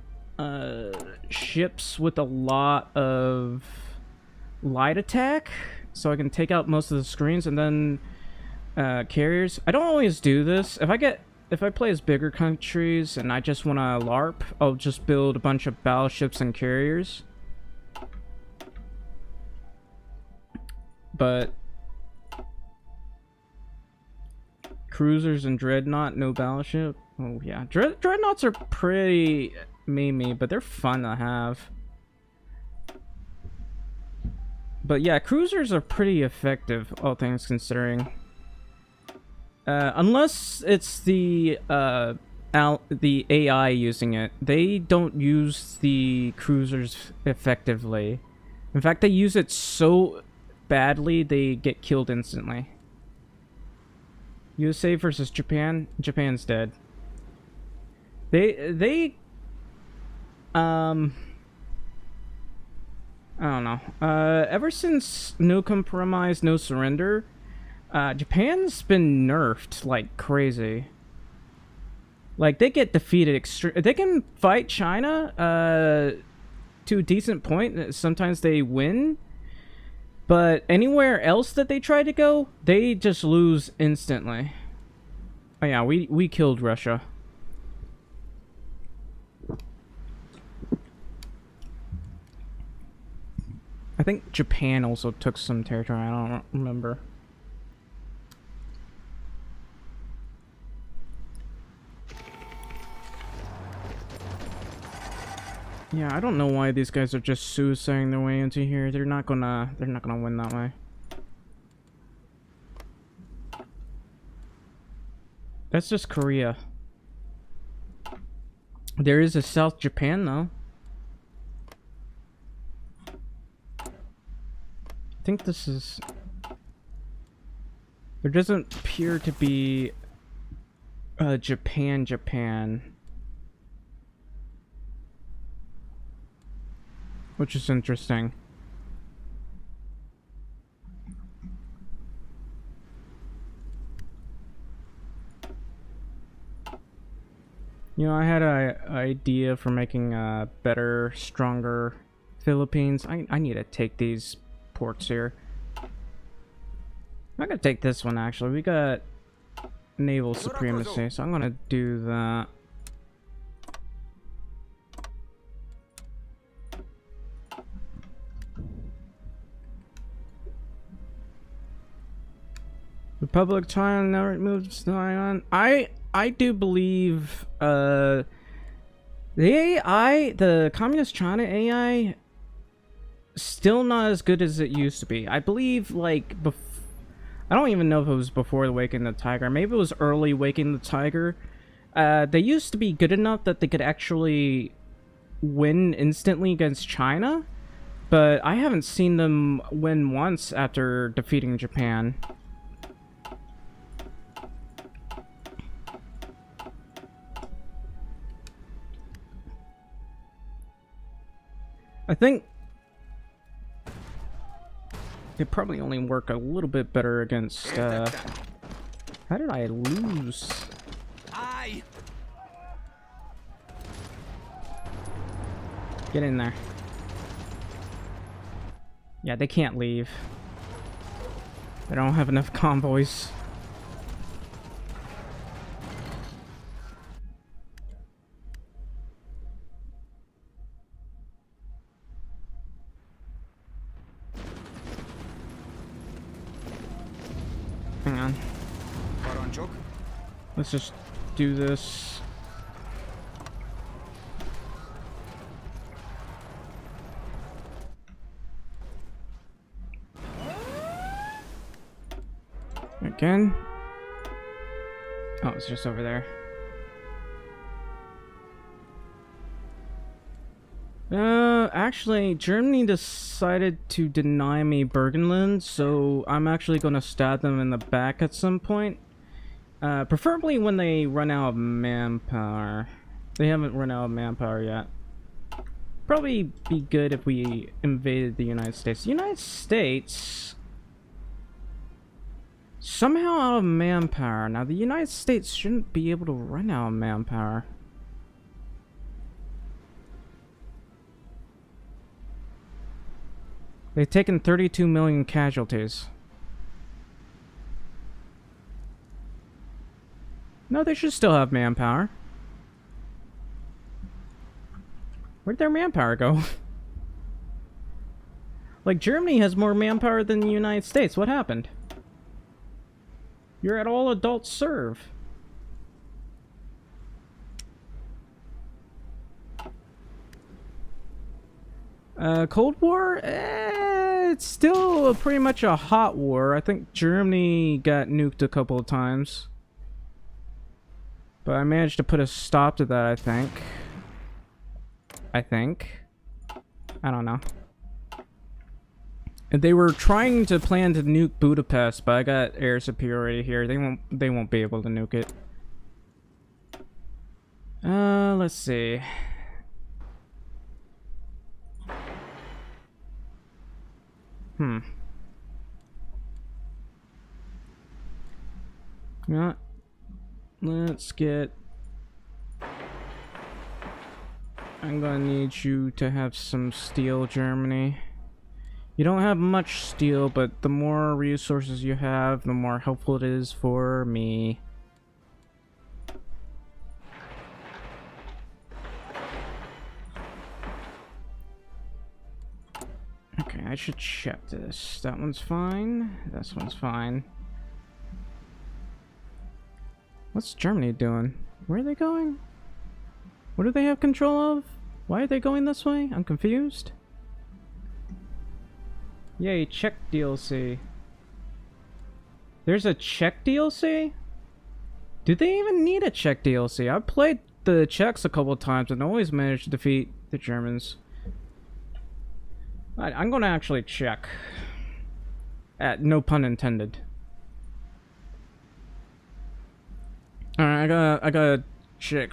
ships with a lot of light attack, so I can take out most of the screens, and then, carriers. I don't always do this. If I get if I play as bigger countries and I just want to LARP, I'll just build a bunch of battleships and carriers. But cruisers and dreadnought, no battleship. Oh yeah, dreadnoughts are pretty memey, but they're fun to have. But yeah, cruisers are pretty effective, all things considering. Unless it's the AI using it, they don't use the cruisers effectively. In fact, they use it so badly they get killed instantly. USA versus Japan. Japan's dead. I don't know. Ever since No Compromise, No Surrender, Japan's been nerfed like crazy. Like, they get defeated they can fight China to a decent point. Sometimes they win. But anywhere else that they try to go, they just lose instantly. Oh yeah, we killed Russia. I think Japan also took some territory. I don't remember. Yeah, I don't know why these guys are just suiciding their way into here. They're not gonna win that way. That's just Korea. There is a South Japan though. I think this is... There doesn't appear to be Japan. Which is interesting. You know, I had an idea for making a better, stronger Philippines. I need to take these ports here. I'm gonna take this one actually. We got naval supremacy, so I'm gonna do that. Republic of China never moves Taiwan. I do believe the AI, the Communist China AI, still not as good as it used to be. I believe like I don't even know if it was before the Waking the Tiger. Maybe it was early Waking the Tiger. They used to be good enough that they could actually win instantly against China, but I haven't seen them win once after defeating Japan. I think they probably only work a little bit better against, how did I lose? Get in there. Yeah, they can't leave. They don't have enough convoys. Hang on. Let's just do this. Again? Oh, it's just over there. Actually, Germany decided to deny me Burgenland, so I'm actually gonna stab them in the back at some point. Preferably when they run out of manpower. They haven't run out of manpower yet. Probably be good if we invaded the United States. The United States... somehow out of manpower. Now, the United States shouldn't be able to run out of manpower. They've taken 32 million casualties. No, they should still have manpower. Where'd their manpower go? Like, Germany has more manpower than the United States. What happened? You're at all adults serve. Cold War? It's still pretty much a hot war. I think Germany got nuked a couple of times. But I managed to put a stop to that, I think. I don't know. And they were trying to plan to nuke Budapest, but I got air superiority here. They won't be able to nuke it. Let's see. Yeah. Let's get... I'm gonna need you to have some steel, Germany. You don't have much steel, but the more resources you have, the more helpful it is for me. Okay, I should check this. That one's fine. This one's fine. What's Germany doing? Where are they going? What do they have control of? Why are they going this way? I'm confused. Yay, Czech DLC. There's a Czech DLC? Do they even need a Czech DLC? I've played the Czechs a couple of times and always managed to defeat the Germans. I'm gonna actually check. No pun intended. Alright, I gotta check.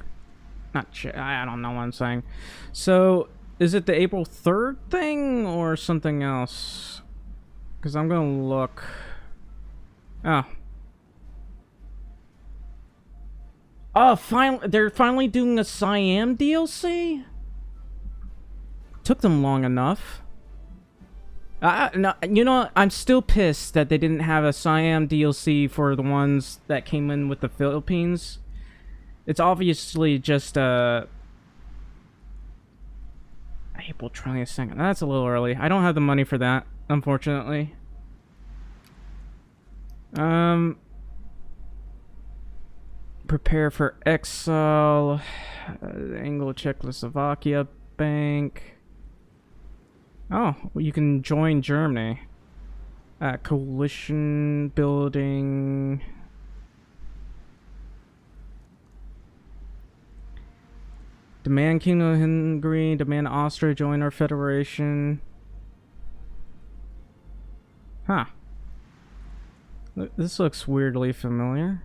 Not check. I don't know what I'm saying. So, is it the April 3rd thing or something else? Because I'm gonna look. Oh. Oh, they're finally doing a Siam DLC? Took them long enough. No, you know, I'm still pissed that they didn't have a Siam DLC for the ones that came in with the Philippines. It's obviously just April 22nd. That's a little early. I don't have the money for that, unfortunately. Prepare for exile. Anglo-Czechoslovakia Bank. Oh, well, you can join Germany. Coalition building. Demand Kingdom of Hungary. Demand Austria join our federation. Huh. This looks weirdly familiar.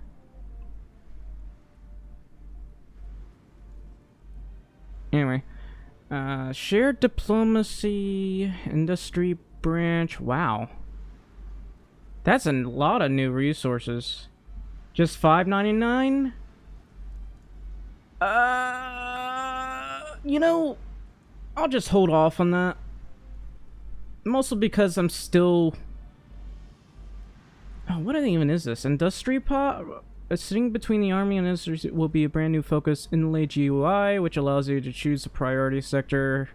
Anyway. Shared diplomacy, industry branch. Wow. That's a lot of new resources. Just $5.99? You know, I'll just hold off on that. Mostly because I'm still... Oh, what even is this? Industry pot? Sitting between the army and industry will be a brand new focus inlay GUI, which allows you to choose the priority sector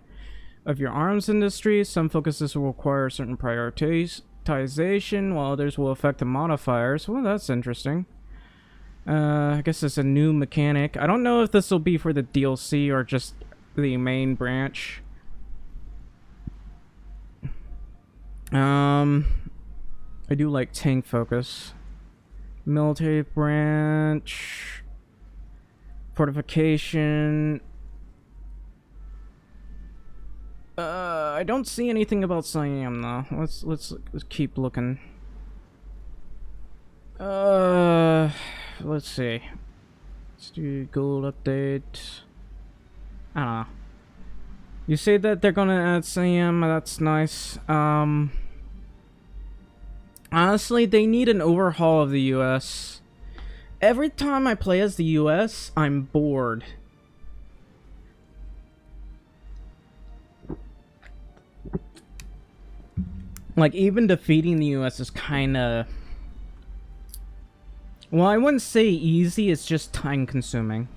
of your arms industry. Some focuses will require certain prioritization, while others will affect the modifiers. Well, that's interesting. I guess it's a new mechanic. I don't know if this will be for the DLC or just the main branch. I do like tank focus. Military branch, fortification. I don't see anything about Siam though. Let's keep looking. Let's see. Let's do gold update. I don't know. You say that they're gonna add Siam. That's nice. Honestly, they need an overhaul of the US. Every time I play as the US, I'm bored. Like, even defeating the US is kinda Well, I wouldn't say easy, it's just time consuming.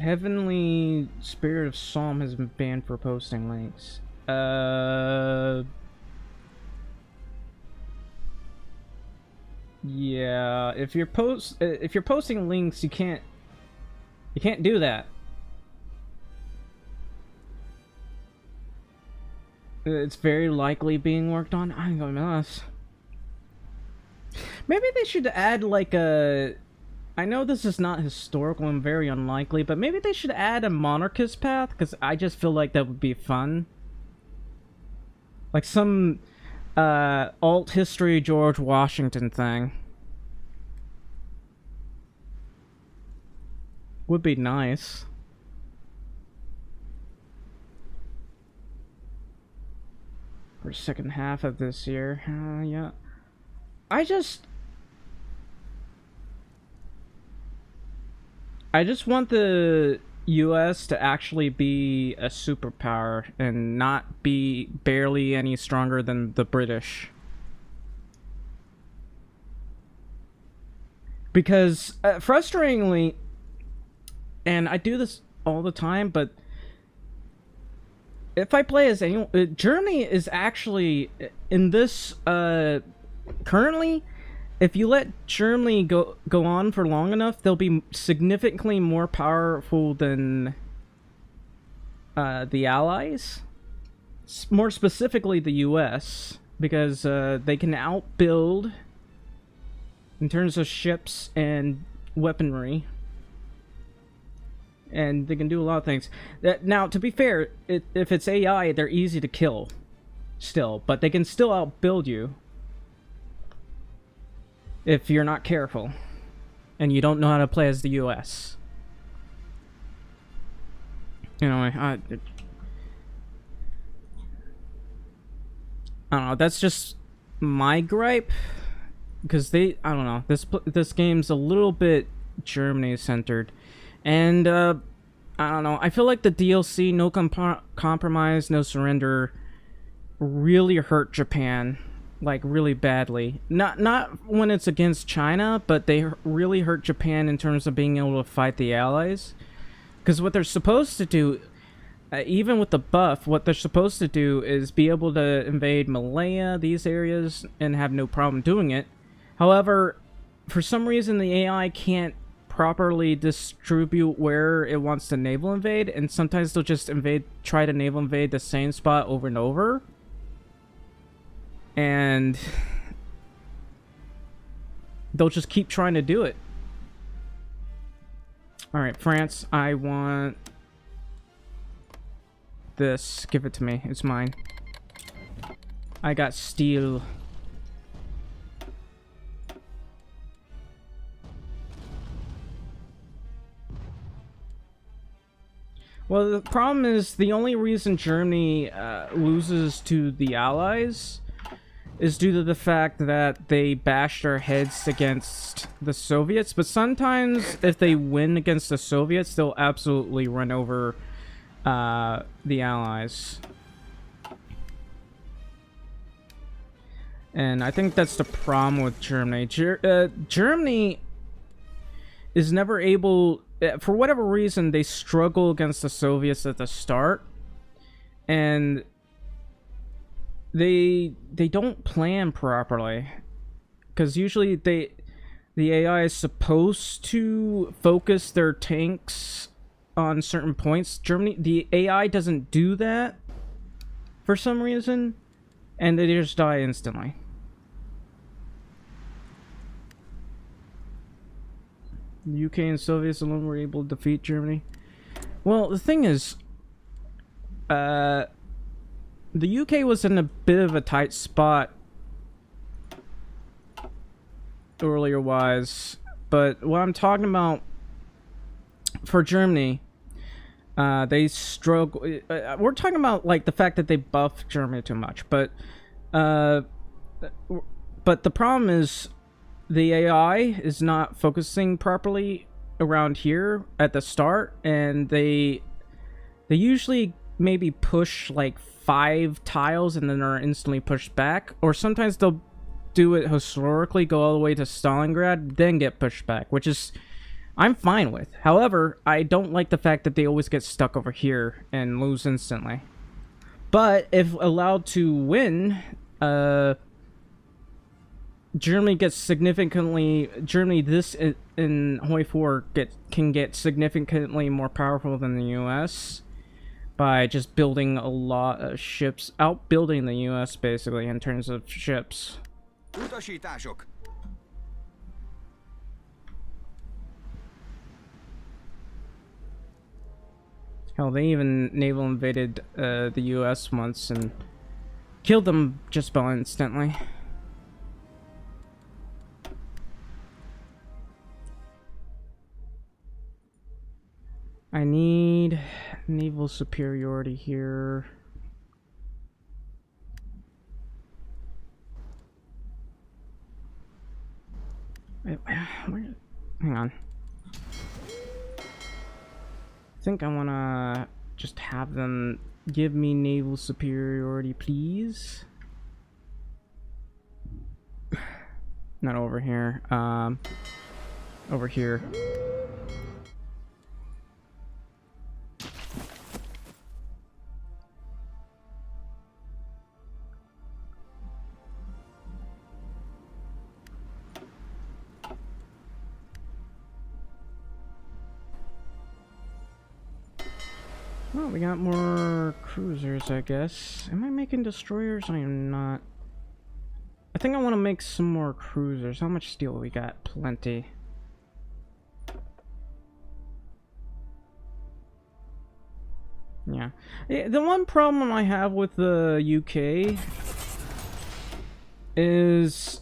Heavenly Spirit of Psalm has been banned for posting links. Yeah, if you're posting links, you can't do that. It's very likely being worked on. I'm going nuts. Maybe they should add like a... I know this is not historical and very unlikely, but maybe they should add a monarchist path, because I just feel like that would be fun. Like some alt history George Washington thing. Would be nice. For second half of this year. Yeah. I just want the US to actually be a superpower and not be barely any stronger than the British. Because, frustratingly, and I do this all the time, but if I play as anyone, Germany is actually, in this, currently, if you let Germany go on for long enough, they'll be significantly more powerful than the Allies. More specifically, the US, because they can outbuild in terms of ships and weaponry. And they can do a lot of things. Now, to be fair, if it's AI, they're easy to kill still, but they can still outbuild you if you're not careful and you don't know how to play as the US. Anyway, I don't know, that's just my gripe, because I don't know, this game's a little bit Germany centered, and I don't know, I feel like the DLC No Compromise, No Surrender really hurt Japan, like really badly. Not when it's against China, but they really hurt Japan in terms of being able to fight the Allies. Because what they're supposed to do, even with the buff, what they're supposed to do is be able to invade Malaya, these areas, and have no problem doing it. However, for some reason the AI can't properly distribute where it wants to naval invade, and sometimes they'll just try to naval invade the same spot over and over. And they'll just keep trying to do it. Alright, France, I want this. Give it to me. It's mine. I got steel. Well, the problem is the only reason Germany loses to the Allies is due to the fact that they bashed their heads against the Soviets. But sometimes, if they win against the Soviets, they'll absolutely run over the Allies. And I think that's the problem with Germany. Germany is never able... For whatever reason, they struggle against the Soviets at the start. And they don't plan properly. Because usually the AI is supposed to focus their tanks on certain points. The AI doesn't do that for some reason. And they just die instantly. The UK and Soviets alone were able to defeat Germany. Well, the thing is, the UK was in a bit of a tight spot earlier-wise, but what I'm talking about for Germany, they struggle. We're talking about like the fact that they buffed Germany too much, but the problem is, the AI is not focusing properly around here at the start, and they usually maybe push like 5 tiles and then are instantly pushed back, or sometimes they'll do it historically, go all the way to Stalingrad, then get pushed back, which is I'm fine with. However, I don't like the fact that they always get stuck over here and lose instantly. But if allowed to win, Germany gets significantly... Germany, this in HOI 4 can get significantly more powerful than the US by just building a lot of ships, outbuilding the US basically in terms of ships. Utasítások. Hell, they even naval invaded the US once and killed them just about instantly. I need naval superiority here. Wait, where, hang on. I think I wanna just have them give me naval superiority, please. Not over here. Over here. Well, we got more cruisers, I guess. Am I making destroyers? I am not. I think I want to make some more cruisers. How much steel we got? Plenty. Yeah. The one problem I have with the UK is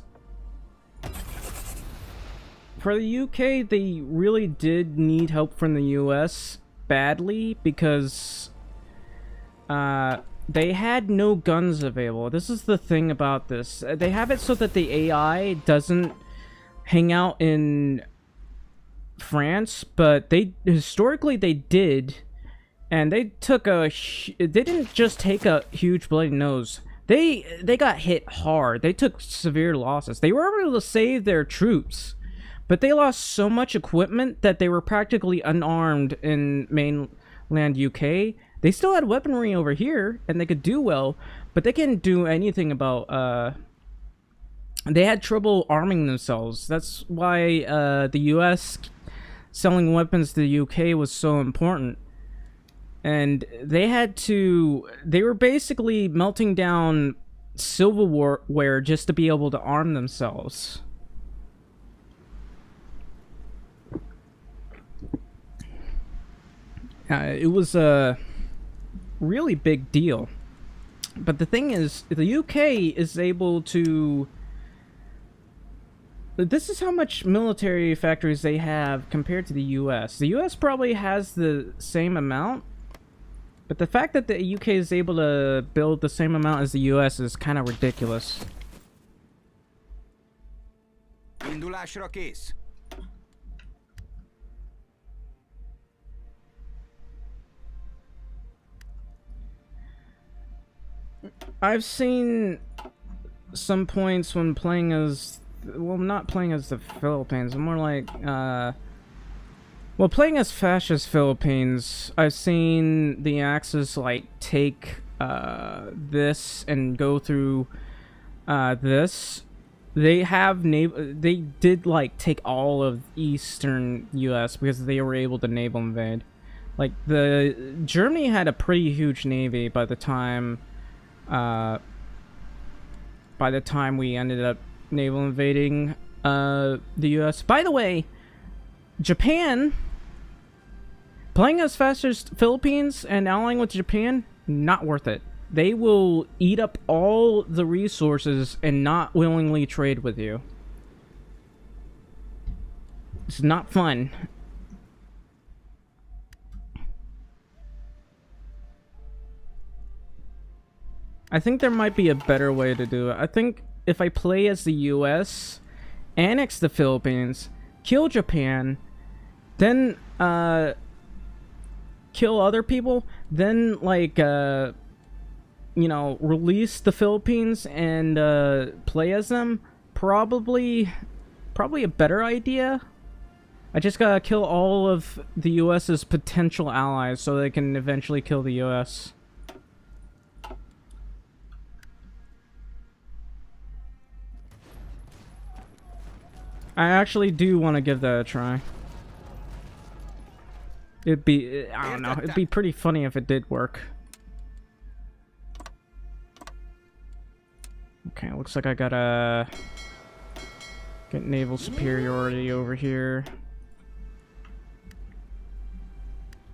for the UK, they really did need help from the US badly because they had no guns available. This is the thing about this. They have it so that the AI doesn't hang out in France, but they historically they did, and they took a they didn't just take a huge bloody nose. They got hit hard. They took severe losses. They were able to save their troops, but they lost so much equipment that they were practically unarmed in mainland UK. They still had weaponry over here, and they could do well, but they couldn't do anything about... They had trouble arming themselves. That's why the US selling weapons to the UK was so important. And they had to... They were basically melting down silverware just to be able to arm themselves. It was a really big deal. But the thing is, the UK is able to... This is how much military factories they have compared to the US. The US probably has the same amount, but the fact that the UK is able to build the same amount as the US is kind of ridiculous. Indulásra kész. I've seen some points when playing as... Well, not playing as the Philippines, more like, well, playing as fascist Philippines, I've seen the Axis, like, take, this and go through, this. They have they did, like, take all of eastern US because they were able to naval invade. Like, Germany had a pretty huge navy by the time we ended up naval invading the US. By the way, Japan, playing as fast as Philippines and allying with Japan, not worth it. They will eat up all the resources and not willingly trade with you. It's not fun. I think there might be a better way to do it. I think if I play as the US, annex the Philippines, kill Japan, then kill other people, then like you know, release the Philippines and play as them, probably a better idea. I just gotta kill all of the US's potential allies so they can eventually kill the US. I actually do want to give that a try. It'd be, I don't know, it'd be pretty funny if it did work. Okay, looks like I gotta get naval superiority over here.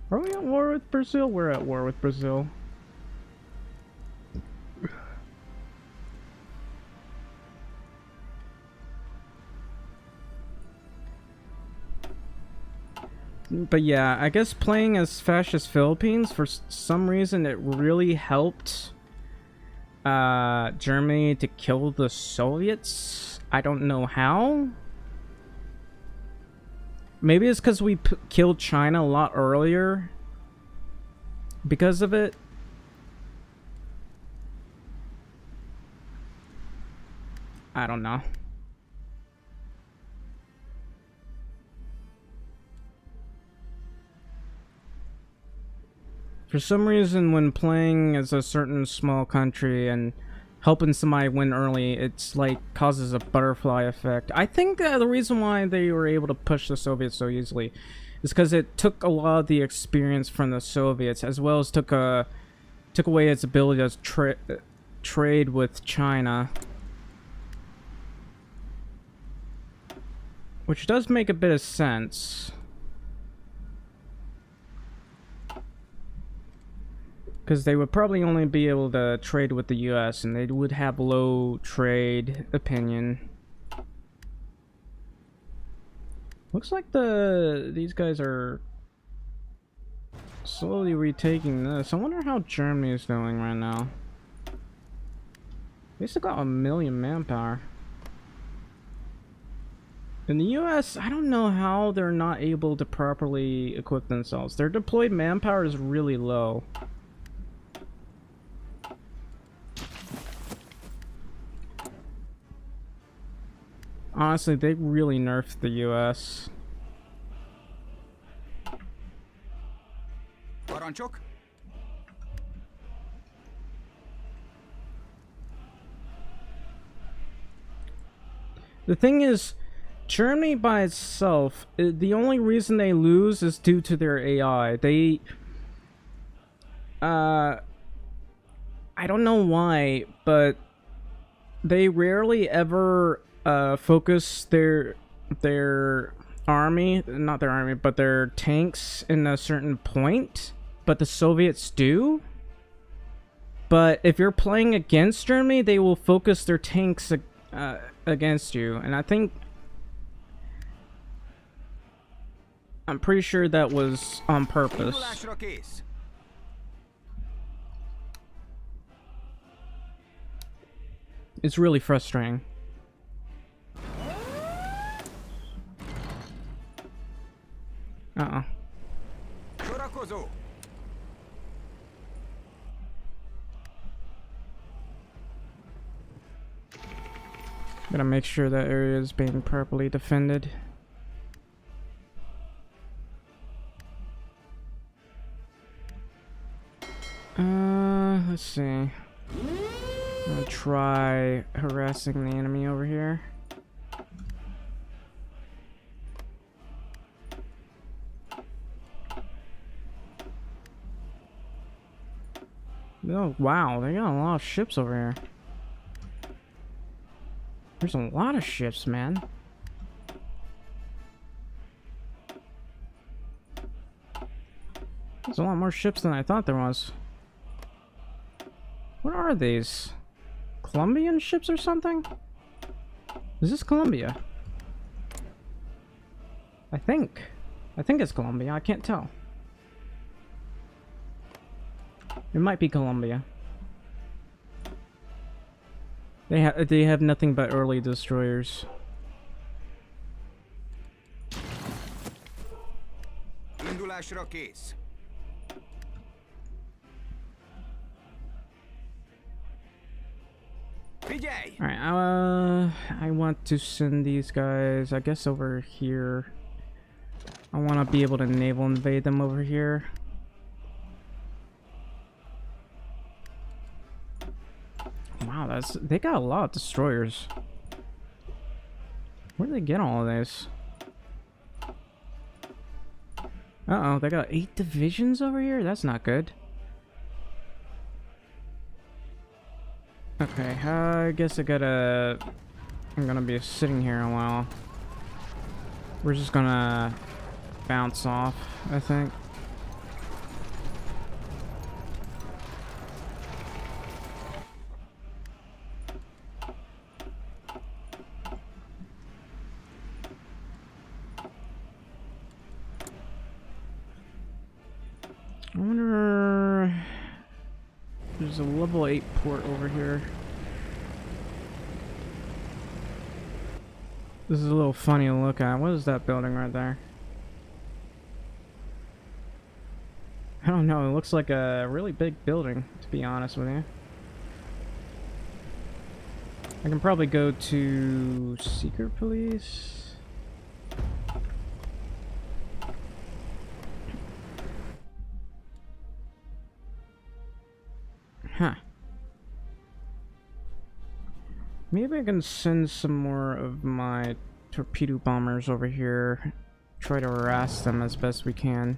Are we at war with Brazil? We're at war with Brazil. But yeah, I guess playing as Fascist Philippines, for some reason, it really helped Germany to kill the Soviets. I don't know how. Maybe it's because we killed China a lot earlier because of it. I don't know. For some reason, when playing as a certain small country and helping somebody win early, it's like causes a butterfly effect. I think the reason why they were able to push the Soviets so easily is because it took a lot of the experience from the Soviets, as well as took away its ability to trade with China, which does make a bit of sense. Because they would probably only be able to trade with the US, and they would have low trade opinion. Looks like these guys are slowly retaking this. I wonder how Germany is doing right now. They still got 1 million manpower. In the US, I don't know how they're not able to properly equip themselves. Their deployed manpower is really low. Honestly, they really nerfed the US. Parancsok? The thing is, Germany by itself, the only reason they lose is due to their AI. They, I don't know why, but they rarely ever focus their army, not their army, but their tanks in a certain point, but the Soviets do. But if you're playing against Germany, they will focus their tanks against you, and I'm pretty sure that was on purpose. Indulásra kész. It's really frustrating. Sorakozó. Gotta make sure that area is being properly defended. Let's see. I'm gonna try harassing the enemy over here. Oh, wow, they got a lot of ships over here. There's a lot of ships, man. There's a lot more ships than I thought there was. What are these? Colombian ships or something? Is this Colombia? I think it's Colombia. I can't tell. It might be Colombia. They have nothing but early destroyers. Indulásra kész. PJ. Alright, I want to send these guys, I guess, over here. I want to be able to naval invade them over here. Wow, they got a lot of destroyers. Where did they get all of this? Uh-oh, they got 8 divisions over here? That's not good. Okay, I guess I'm gonna be sitting here a while. We're just gonna bounce off, I think. I wonder... There's a level 8 port over here. This is a little funny to look at. What is that building right there? I don't know. It looks like a really big building, to be honest with you. I can probably go to Secret Police. Huh. Maybe I can send some more of my torpedo bombers over here. Try to harass them as best we can.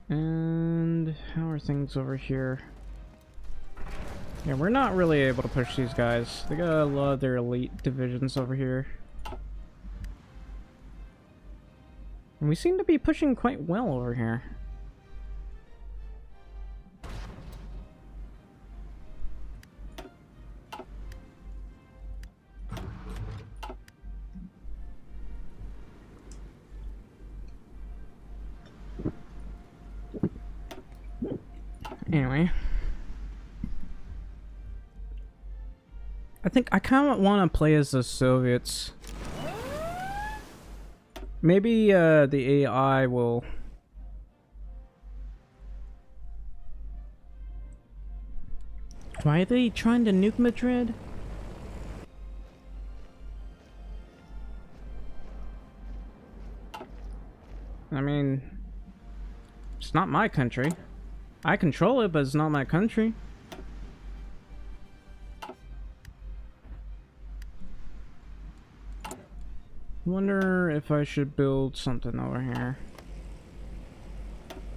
And how are things over here? Yeah, we're not really able to push these guys. They got a lot of their elite divisions over here. And we seem to be pushing quite well over here. Anyway, I think I kind of want to play as the Soviets. Maybe the AI will... Why are they trying to nuke Madrid? I mean, it's not my country. I control it, but it's not my country. Wonder if I should build something over here.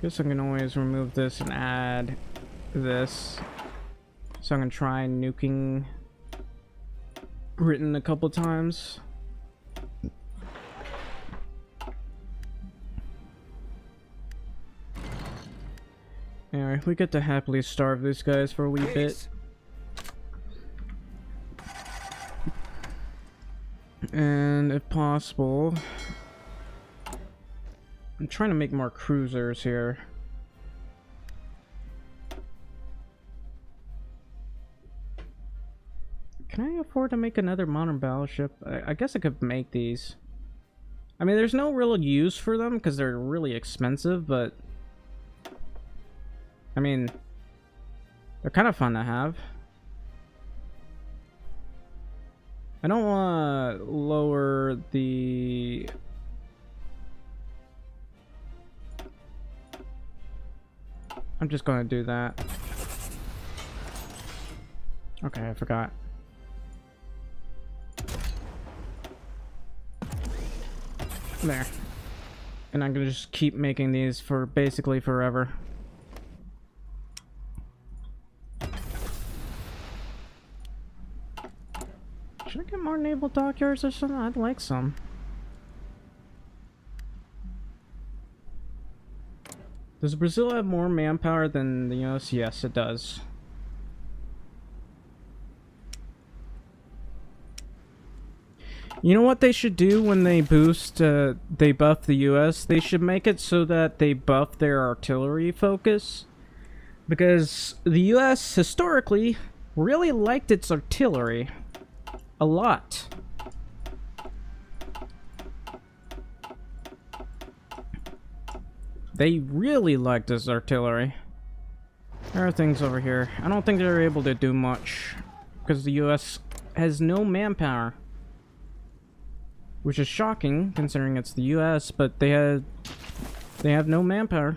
Guess I can always remove this and add this. So I can try nuking Britain a couple times. Anyway, we get to happily starve these guys for a wee bit. And if possible, I'm trying to make more cruisers here. Can I afford to make another modern battleship? I guess I could make these. I mean, there's no real use for them because they're really expensive, but I mean, they're kind of fun to have. I don't want to lower the... I'm just going to do that. Okay, I forgot. There. And I'm going to just keep making these for basically forever. Should I get more naval dockyards or something? I'd like some. Does Brazil have more manpower than the US? Yes, it does. You know what they should do when they boost, they buff the US? They should make it so that they buff their artillery focus. Because the US, historically, really liked its artillery. A lot. They really liked this artillery. There are things over here. I don't think they're able to do much because the US has no manpower. Which is shocking considering it's the US, but they have no manpower.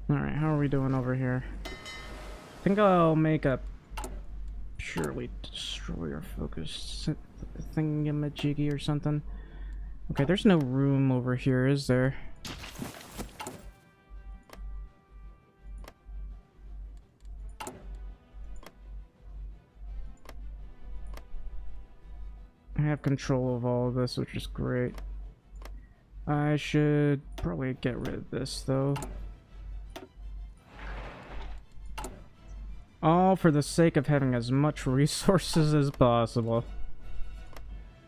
Alright, how are we doing over here? I think I'll make a purely destroyer focused thingamajiggy or something. Okay, there's no room over here, is there? I have control of all of this, which is great. I should probably get rid of this, though. All for the sake of having as much resources as possible.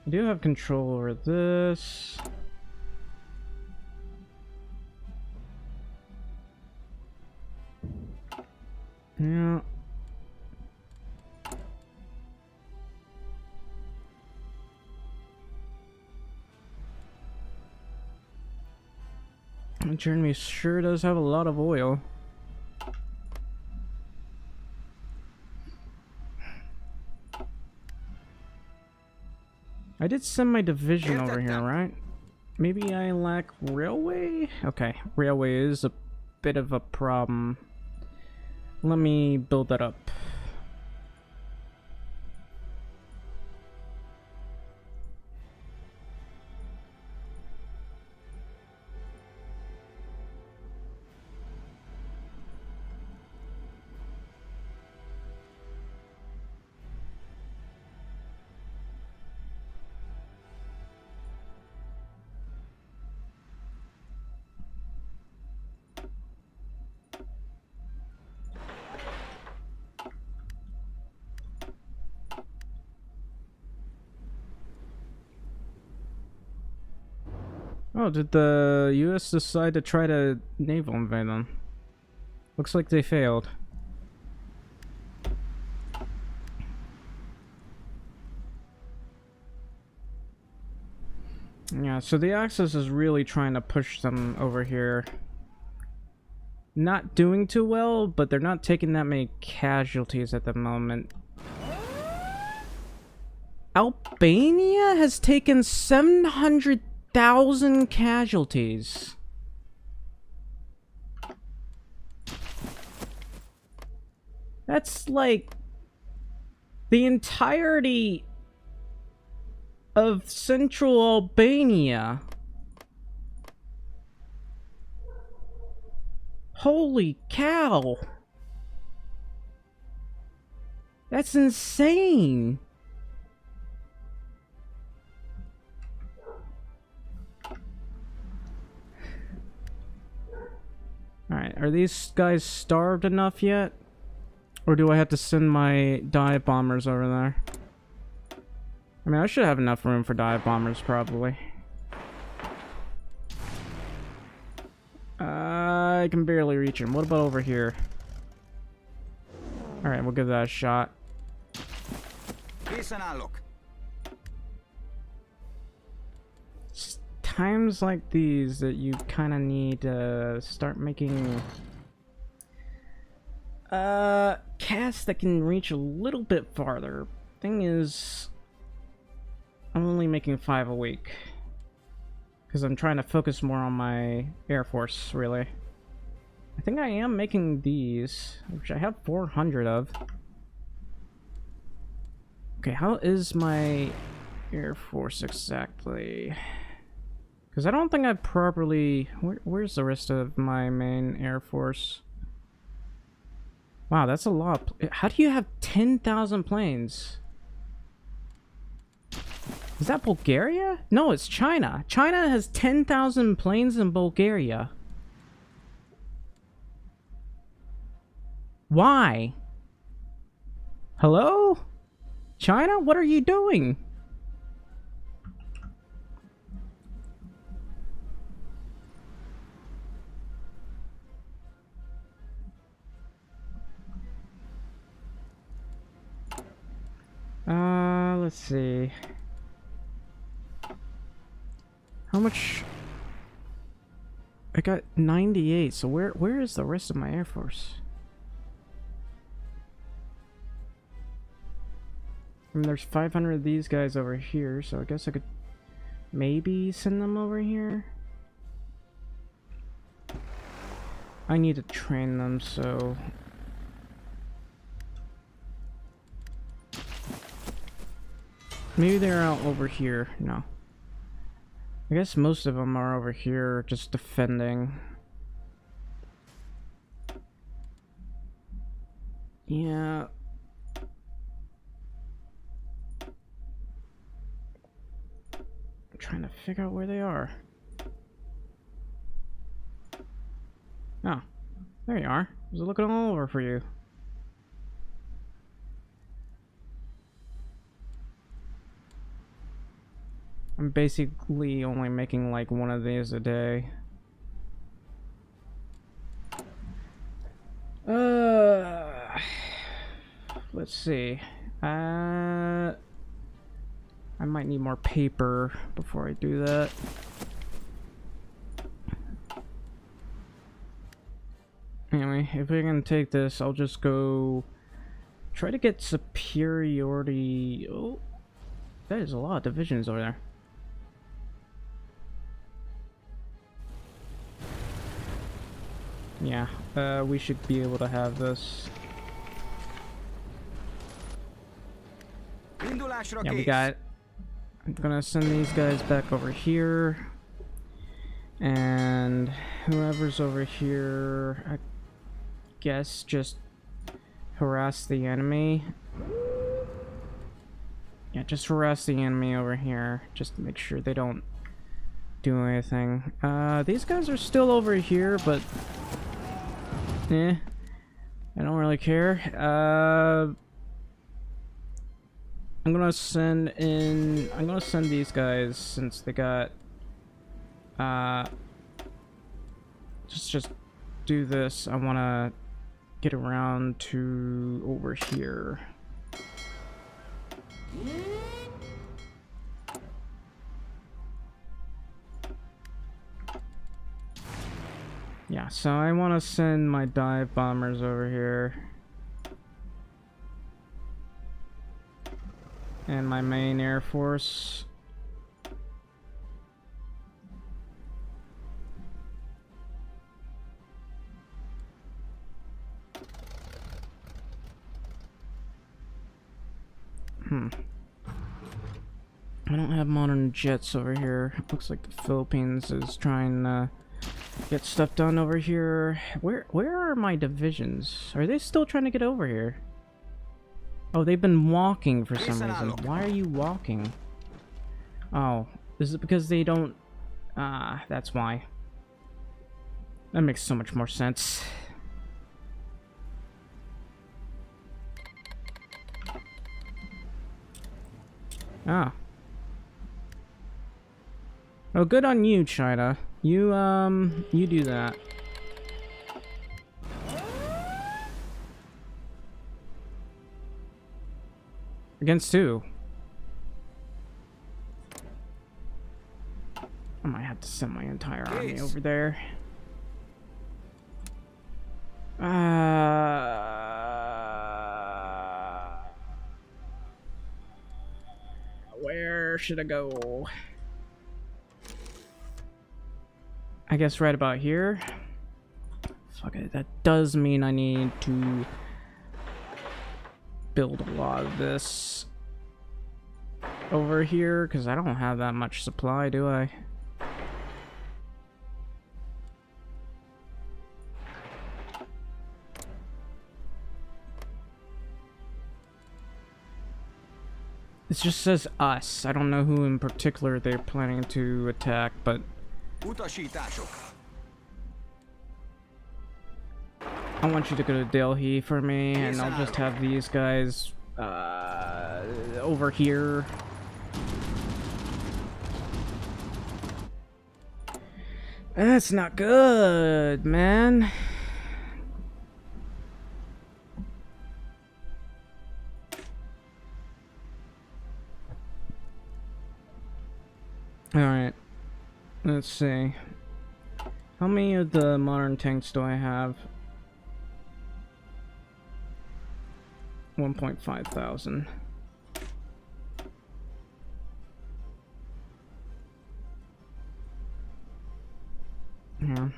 I do have control over this. Yeah. Jeremy sure does have a lot of oil. I did send my division over here, right? Maybe I lack railway? Okay, railway is a bit of a problem. Let me build that up. Oh, did the US decide to try to naval invade them? Looks like they failed. Yeah, so the Axis is really trying to push them over here. Not doing too well, but they're not taking that many casualties at the moment. Albania has taken 700,000 casualties. That's like the entirety of central Albania. Holy cow. That's insane. Alright, are these guys starved enough yet? Or do I have to send my dive bombers over there? I mean, I should have enough room for dive bombers, probably. I can barely reach him. What about over here? Alright, we'll give that a shot. It's times like these that you kind of need to start making casts that can reach a little bit farther. Thing is, I'm only making 5 a week because I'm trying to focus more on my Air Force, really. I think I am making these, which I have 400 of. Okay, how is my Air Force exactly? Because I don't think I properly... Where's the rest of my main Air Force? Wow, that's a lot. How do you have 10,000 planes? Is that Bulgaria? No, it's China. China has 10,000 planes in Bulgaria. Why? Hello? China? What are you doing? Let's see. How much? I got 98, so where is the rest of my Air Force? I mean, there's 500 of these guys over here, so I guess I could maybe send them over here. I need to train them, so... Maybe they're out over here. No. I guess most of them are over here, just defending. Yeah. I'm trying to figure out where they are. Oh, there you are. I was looking all over for you. I'm basically only making like one of these a day. Let's see. I might need more paper before I do that. Anyway, if I can take this, I'll just go try to get superiority. Oh, that is a lot of divisions over there. Yeah, we should be able to have this. Yeah, we got it. I'm gonna send these guys back over here. And whoever's over here, I guess just harass the enemy. Yeah, just harass the enemy over here. Just to make sure they don't do anything. These guys are still over here, but... I don't really care. I'm gonna send these guys since they got just do this. I wanna get around to over here. Yeah, so I want to send my dive bombers over here. And my main air force. I don't have modern jets over here. Looks like the Philippines is trying to get stuff done over here. Where are my divisions? Are they still trying to get over here? Oh, they've been walking for some reason. Why are you walking? Oh, is it because they don't... that's why. That makes so much more sense. Ah. Oh, good on you, China. You do that. Against who? I might have to send my entire army over there. Where should I go? I guess right about here. Fuck it, that does mean I need to build a lot of this over here, because I don't have that much supply, do I? It just says us. I don't know who in particular they're planning to attack, but I want you to go to Delhi for me, and I'll just have these guys over here. That's not good, man. Alright. Let's see. How many of the modern tanks do I have? 1.5 thousand. Yeah.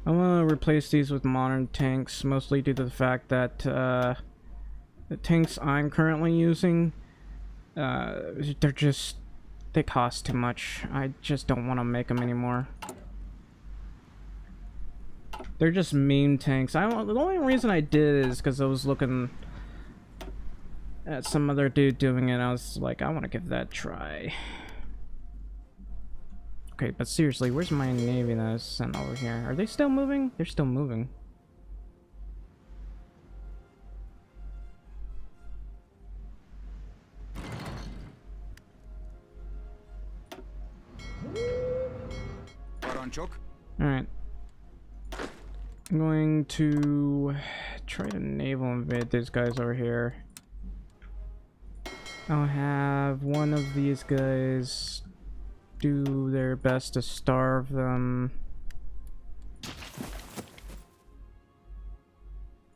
I want to replace these with modern tanks, mostly due to the fact that the tanks I'm currently using, they cost too much. I just don't want to make them anymore. They're just meme tanks. The only reason I did is because I was looking at some other dude doing it. I was like, I want to give that a try. Okay, but seriously, where's my navy that I sent over here? Are they still moving? They're still moving. Parancsok. Alright. I'm going to try to naval invade these guys over here. I'll have one of these guys do their best to starve them.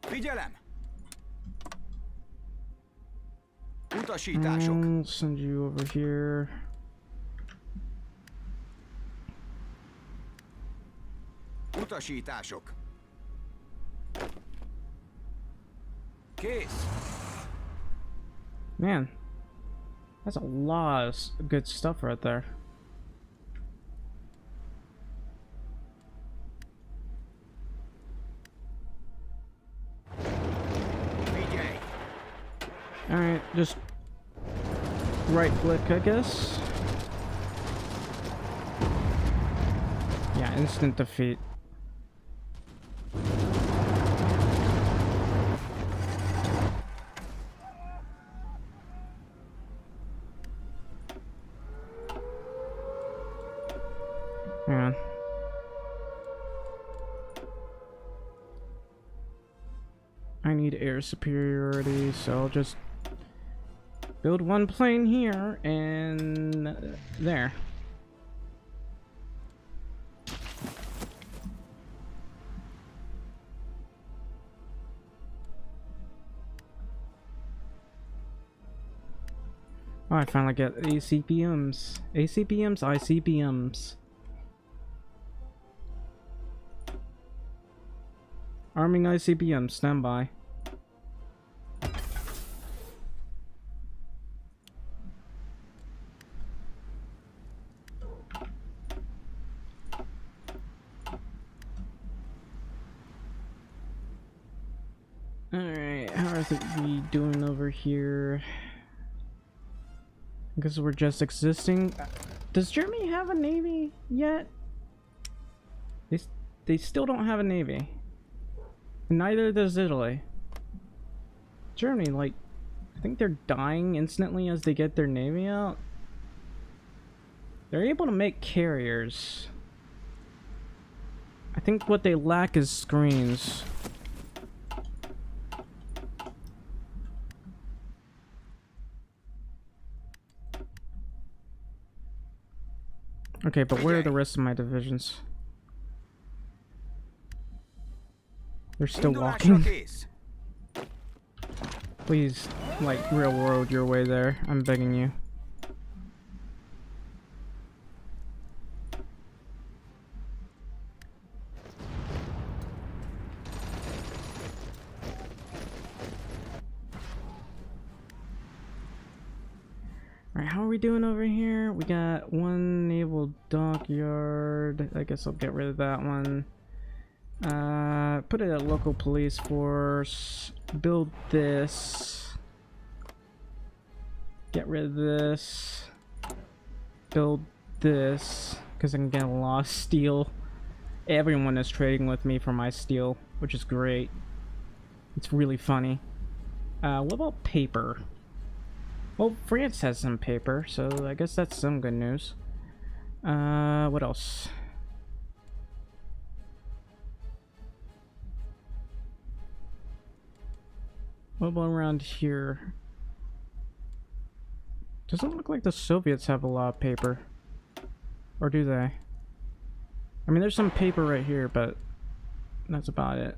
Figyelem! Utasítások. I'll send you over here. Utasítások. Kész. Man, that's a lot of good stuff right there. Figyelj! Alright, just right click, I guess. Yeah, instant defeat. Yeah. I need air superiority, so I'll just build one plane here and there. Oh, I finally get ACPMs. ACPMs, ICPMs. Arming ICBM, stand by. Alright, how are we doing over here? I guess we're just existing. Does Germany have a navy yet? They still don't have a navy. Neither does Italy. Germany, like, I think they're dying instantly as they get their navy out. They're able to make carriers. I think what they lack is screens. Okay, but where are the rest of my divisions? They're still walking. Please, like, railroad your way there. I'm begging you. Alright, how are we doing over here? We got one naval dockyard. I guess I'll get rid of that one. Put it at local police force. Build this. Get rid of this. Build this. Because I can get a lot of steel. Everyone is trading with me for my steel, which is great. It's really funny. What about paper? Well, France has some paper, so I guess that's some good news. What else? What about around here? Doesn't look like the Soviets have a lot of paper. Or do they? I mean, there's some paper right here, but that's about it.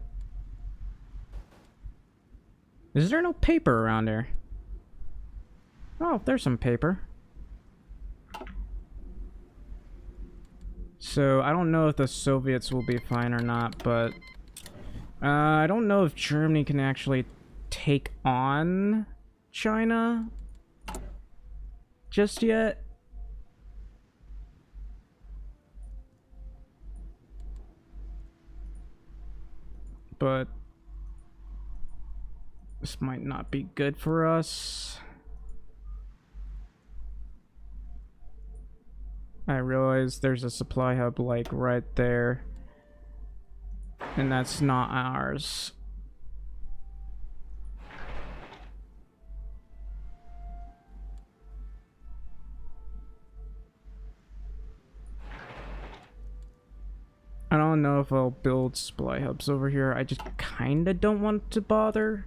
Is there no paper around here? Oh, there's some paper. So, I don't know if the Soviets will be fine or not, but... I don't know if Germany can actually take on China just yet. But this might not be good for us. I realize there's a supply hub like right there, and that's not ours. I don't know if I'll build supply hubs over here. I just kinda don't want to bother.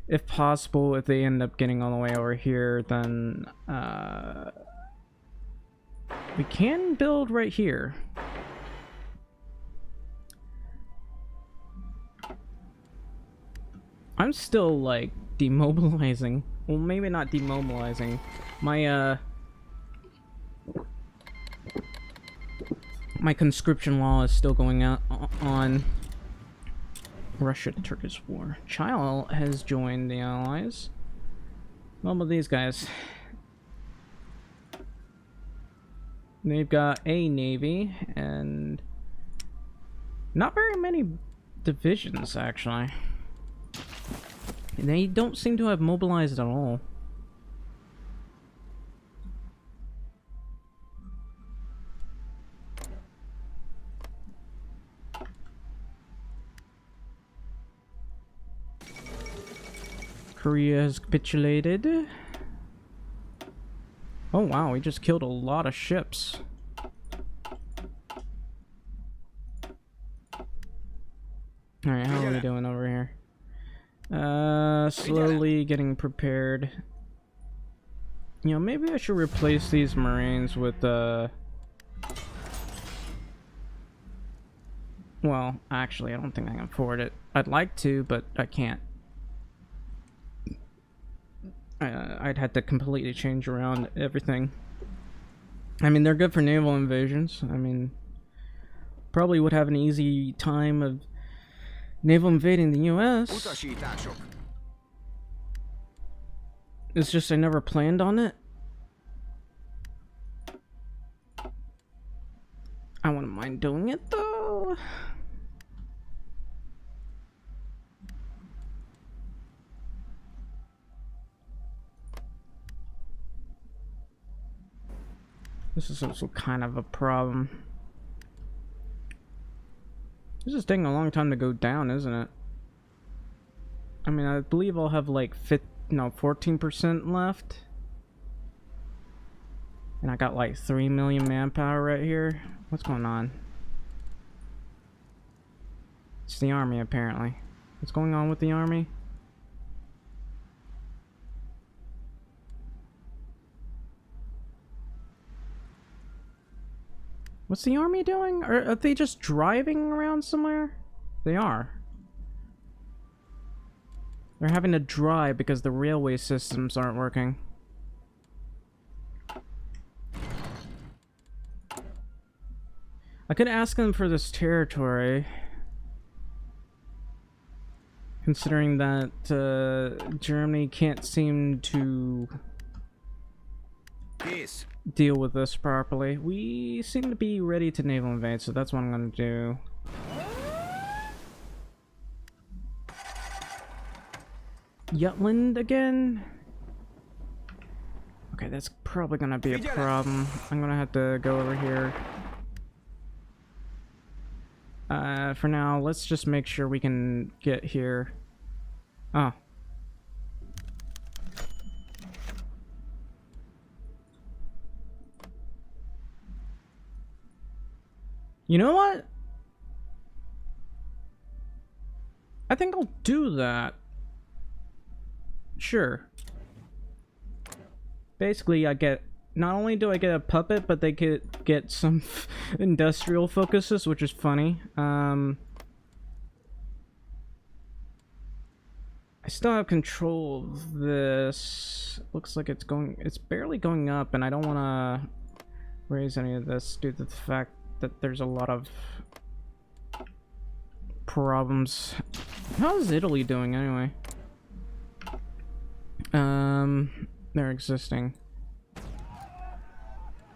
If possible, if they end up getting all the way over here, then we can build right here. I'm still like demobilizing. Well, maybe not demobilizing. My conscription law is still going out on. Russia-Turkish war. Chile has joined the Allies. What about these guys? They've got a navy and not very many divisions, actually. They don't seem to have mobilized at all. Korea has capitulated. Oh wow, we just killed a lot of ships. Alright, how are we doing over here? Slowly getting prepared. You know, maybe I should replace these Marines with, well, actually, I don't think I can afford it. I'd like to, but I can't. I'd have to completely change around everything. I mean, they're good for naval invasions. I mean, probably would have an easy time of naval invading the US. It's just I never planned on it. I wouldn't mind doing it though. This is also kind of a problem. This is taking a long time to go down, isn't it? I mean, I believe I'll have like 14% left. And I got like 3 million manpower right here. What's going on? It's the army, apparently. What's going on with the army? What's the army doing? Are they just driving around somewhere? They are. They're having to drive because the railway systems aren't working. I could ask them for this territory, considering that Germany can't seem to deal with this properly. We seem to be ready to naval invade, so that's what I'm gonna do. Jutland again? Okay, that's probably gonna be a problem. I'm gonna have to go over here. For now, let's just make sure we can get here. Oh. You know what? I think I'll do that. Sure. Basically, I get not only do I get a puppet, but they could get some industrial focuses, which is funny. I still have control of this. Looks like it's barely going up, and I don't want to raise any of this due to the fact that there's a lot of problems. How's Italy doing anyway? They're existing.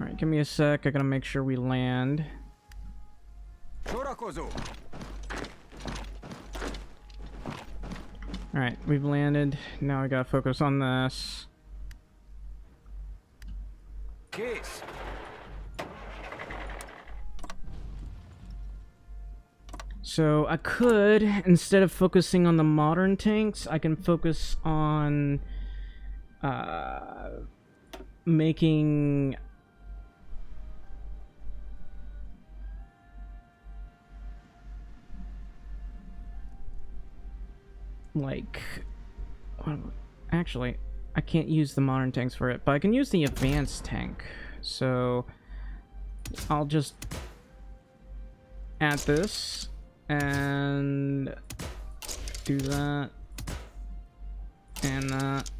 Alright, give me a sec. I gotta make sure we land. Alright, we've landed. Now I gotta focus on this. Case. So I could, instead of focusing on the modern tanks, I can focus on making like, actually, I can't use the modern tanks for it, but I can use the advanced tank. So I'll just add this and do that and that.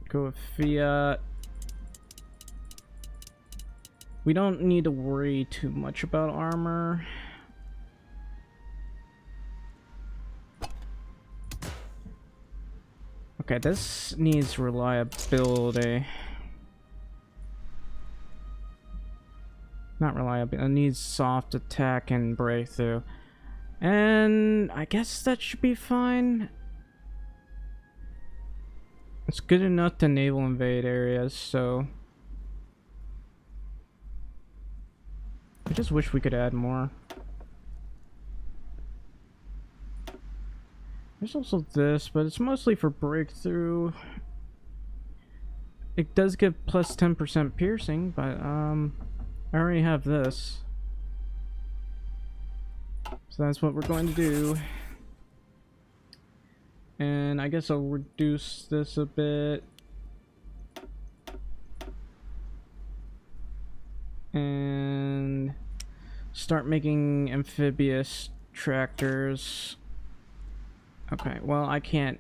Go with Fiat. We don't need to worry too much about armor. Okay, this needs reliability. Not reliability, it needs soft attack and breakthrough. And I guess that should be fine. It's good enough to naval invade areas, so I just wish we could add more. There's also this, but it's mostly for breakthrough. It does give plus 10% piercing, but I already have this. So that's what we're going to do. And I guess I'll reduce this a bit. And start making amphibious tractors. Okay, well, I can't,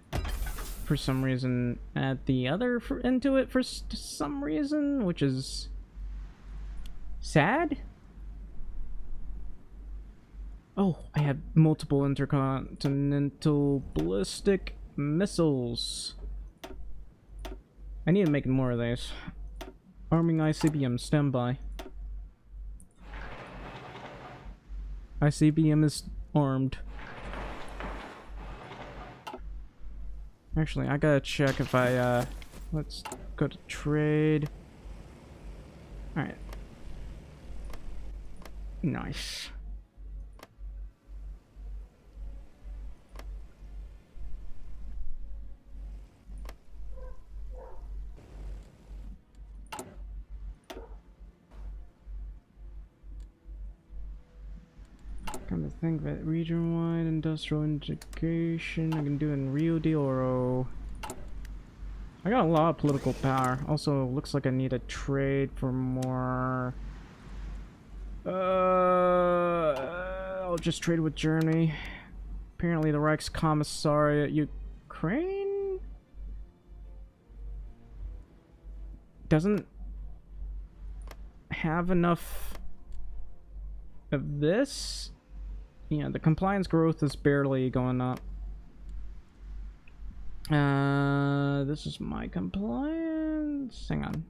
for some reason, add the other into it for some reason, which is sad. Oh, I have multiple intercontinental ballistic missiles. I need to make more of these. Arming ICBM, stand by. ICBM is armed. Actually, I gotta check if I, let's go to trade. Alright. Nice. Come to think that region-wide industrial integration I can do in Rio de Oro. I got a lot of political power. Also, looks like I need a trade for more. I'll just trade with Germany. Apparently, the Reichskommissariat Ukraine doesn't have enough of this. Yeah, the compliance growth is barely going up. This is my compliance. Hang on.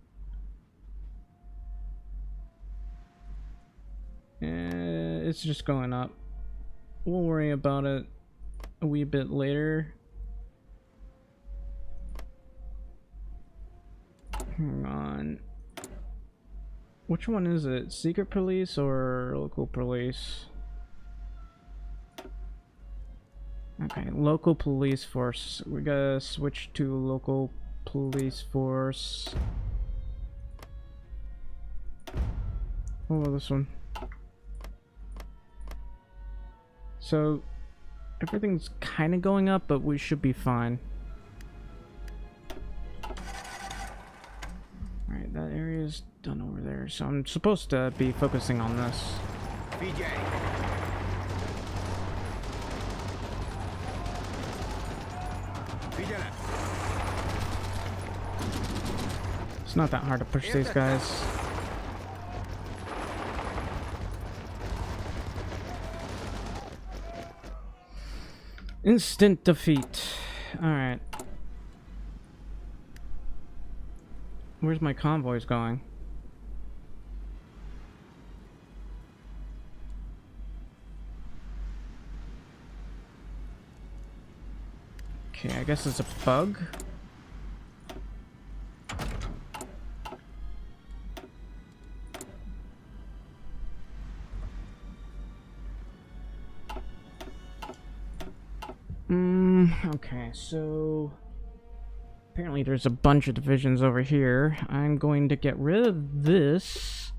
It's just going up. We'll worry about it a wee bit later. Hang on. Which one is it? Secret police or local police? Okay, local police force. We gotta switch to local police force. Oh, this one. So, everything's kind of going up, but we should be fine. Alright, that area is done over there, so I'm supposed to be focusing on this. PJ. Figyelem. It's not that hard to push these guys. Instant defeat. Alright. Where's my convoys going? Okay, I guess it's a bug. Okay, so apparently there's a bunch of divisions over here. I'm going to get rid of this.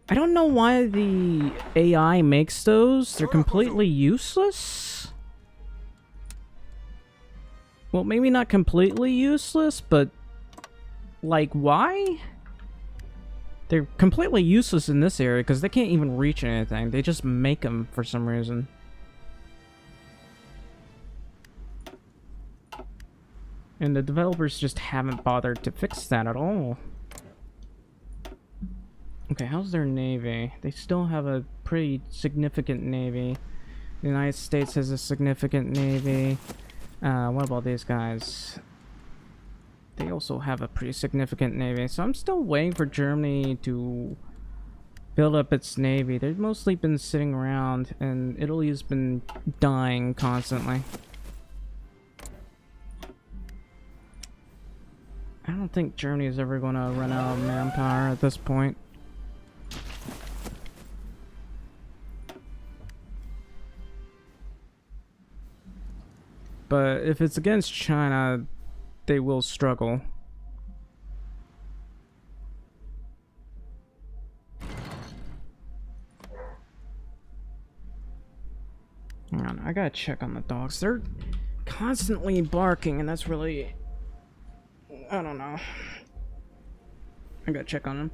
I don't know why the AI makes those. They're completely useless. Well, maybe not completely useless, but like, why? They're completely useless in this area because they can't even reach anything. They just make them for some reason. And the developers just haven't bothered to fix that at all. Okay, how's their navy? They still have a pretty significant navy. The United States has a significant navy. What about these guys? They also have a pretty significant navy. So I'm still waiting for Germany to build up its navy. They've mostly been sitting around, and Italy's been dying constantly. I don't think Germany is ever going to run out of manpower at this point. But if it's against China, they will struggle. Hang on, I gotta check on the dogs. They're constantly barking, and that's really... I don't know. I gotta check on them.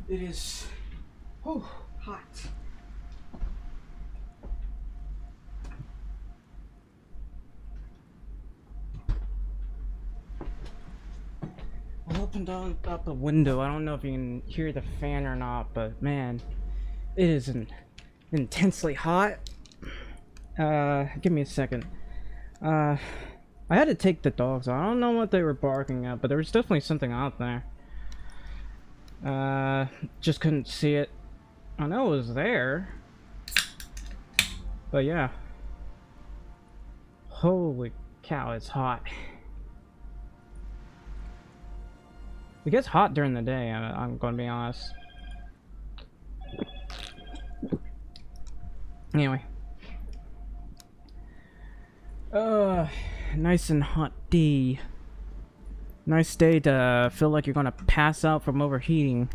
It is hot. I opened up the window. I don't know if you can hear the fan or not, but man, it is intensely hot. Give me a second. I had to take the dogs out. I don't know what they were barking at, but there was definitely something out there. Just couldn't see it. I know it was there. But yeah. Holy cow, it's hot. It gets hot during the day, I'm gonna be honest. Anyway. Nice and hot day. Nice day to feel like you're gonna pass out from overheating.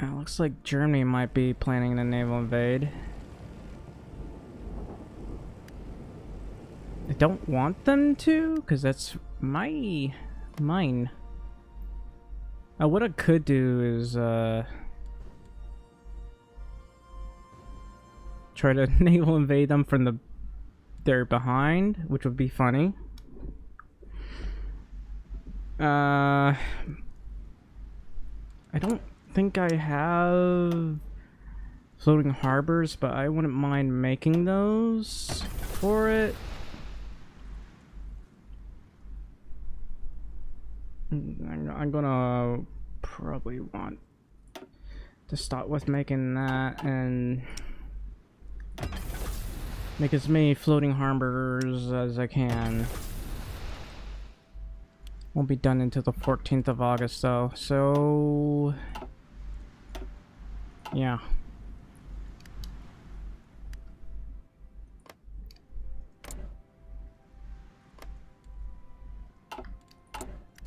Looks like Germany might be planning a naval invade. I don't want them to, because that's mine. What I could do is, try to naval invade them from their behind, which would be funny. I don't think I have floating harbors, but I wouldn't mind making those for it. I'm gonna probably want to start with making that and make as many floating harbors as I can. Won't be done until the 14th of August though, so yeah.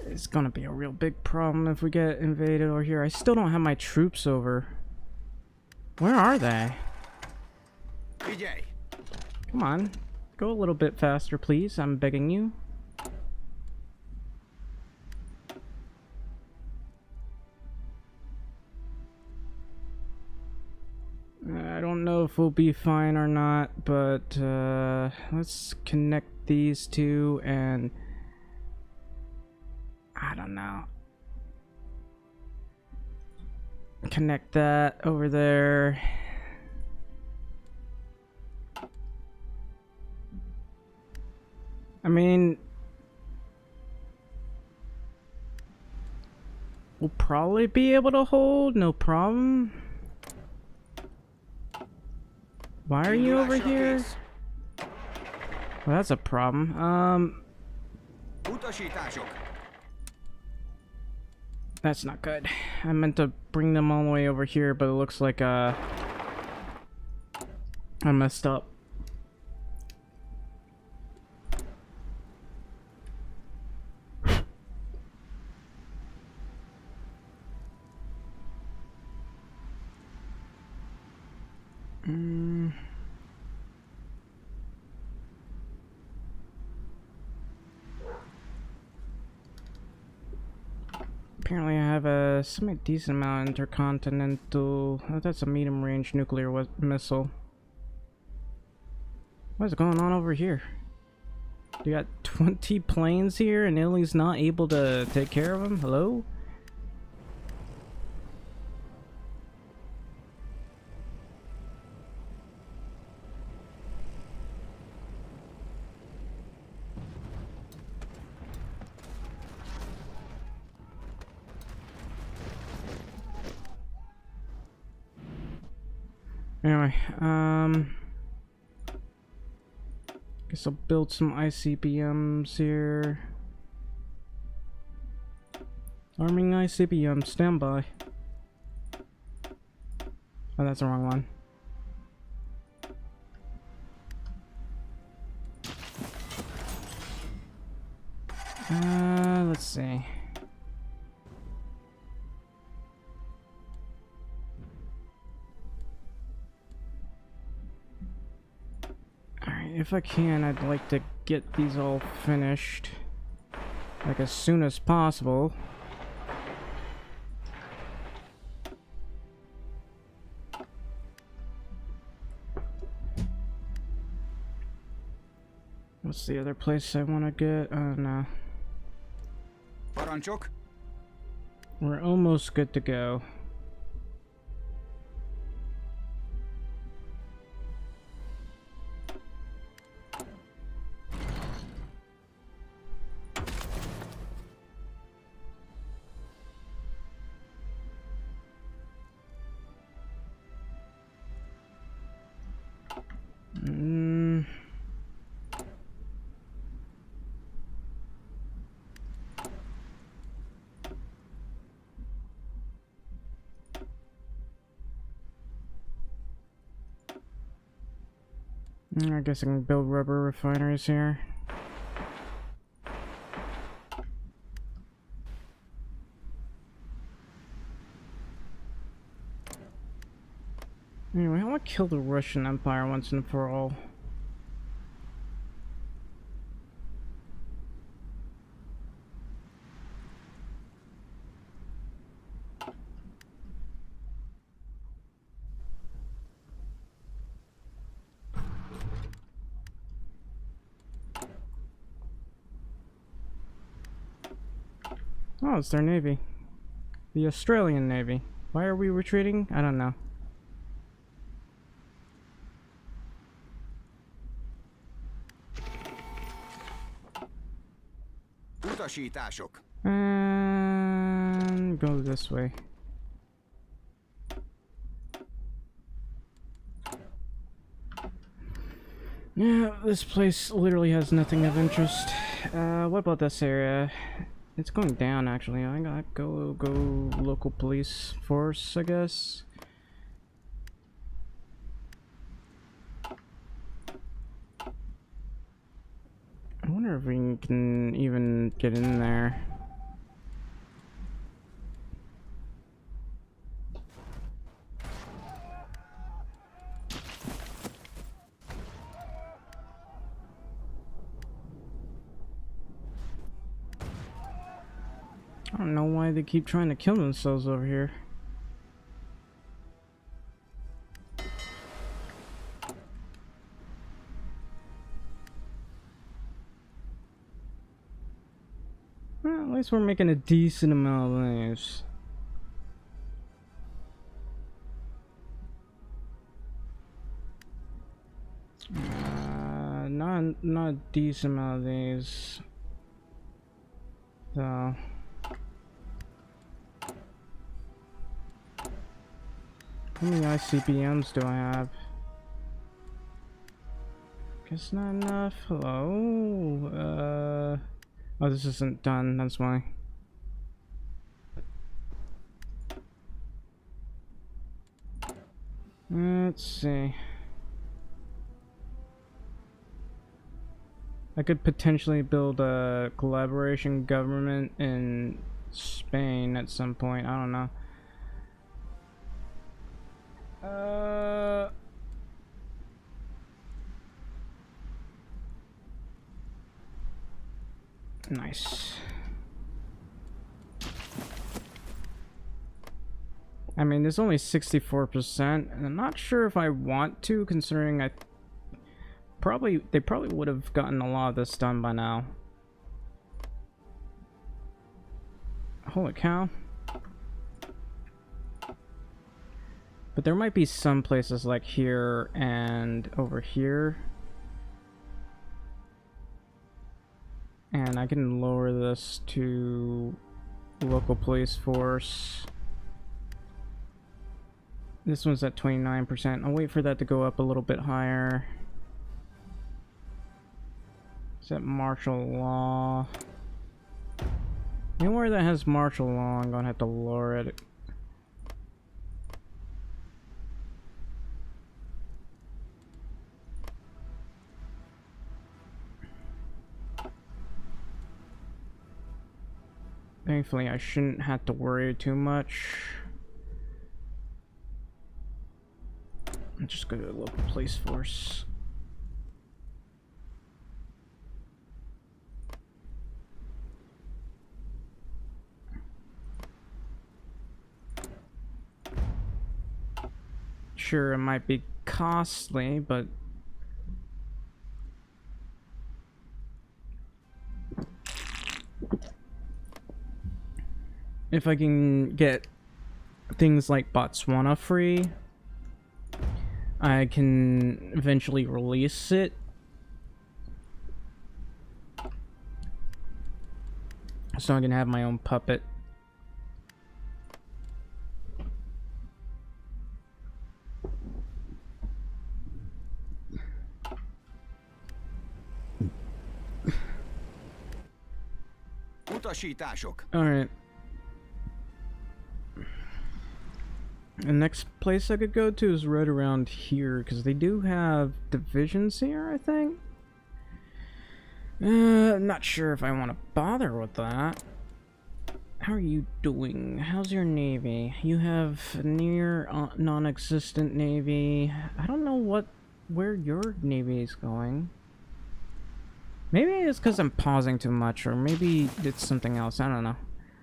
It's gonna be a real big problem if we get invaded over here. I still don't have my troops over. Where are they? Figyelj! Come on. Go a little bit faster, please. I'm begging you. I don't know if we'll be fine or not, but let's connect these two and I don't know. Connect that over there. I mean, we'll probably be able to hold, no problem. Why are you over here? Well, that's a problem. Utasítások! That's not good. I meant to bring them all the way over here, but it looks like I messed up. Apparently I have a semi-decent amount of intercontinental... Oh, that's a medium-range nuclear missile. What's going on over here? You got 20 planes here and Italy's not able to take care of them? Hello? Anyway, guess I'll build some ICBMs here. Arming ICBM, standby. Oh, that's the wrong one. Let's see. If I can, I'd like to get these all finished. like as soon as possible. What's the other place I want to get? Oh no. Parancsok? We're almost good to go. I guess I can build rubber refineries here. Anyway, I want to kill the Russian Empire once and for all. Oh, it's their navy. The Australian Navy. Why are we retreating? I don't know. Utasítások. And go this way. Yeah, this place literally has nothing of interest. What about this area? It's going down, actually. I gotta go local police force, I guess. I wonder if we can even get in there. I don't know why they keep trying to kill themselves over here. Well, at least we're making a decent amount of waves. Not a decent amount of these. So how many ICBMs do I have? Guess not enough. Hello? Oh, this isn't done, that's why. Let's see. I could potentially build a collaboration government in Spain at some point. I don't know. Nice. I mean, there's only 64%, and I'm not sure if I want to, considering they probably would have gotten a lot of this done by now. Holy cow. But there might be some places like here and over here. And I can lower this to local police force. This one's at 29%. I'll wait for that to go up a little bit higher. Is that martial law? Anywhere that has martial law, I'm gonna have to lower it. Thankfully, I shouldn't have to worry too much. I'll just go to the local police force. Sure, it might be costly, but if I can get things like Botswana free, I can eventually release it. So I can have my own puppet. Utasítások. Alright. The next place I could go to is right around here, because they do have divisions here, I think. Not sure if I want to bother with that. How are you doing? How's your navy? You have a near non-existent navy. I don't know where your navy is going. Maybe it's because I'm pausing too much, or maybe it's something else. I don't know.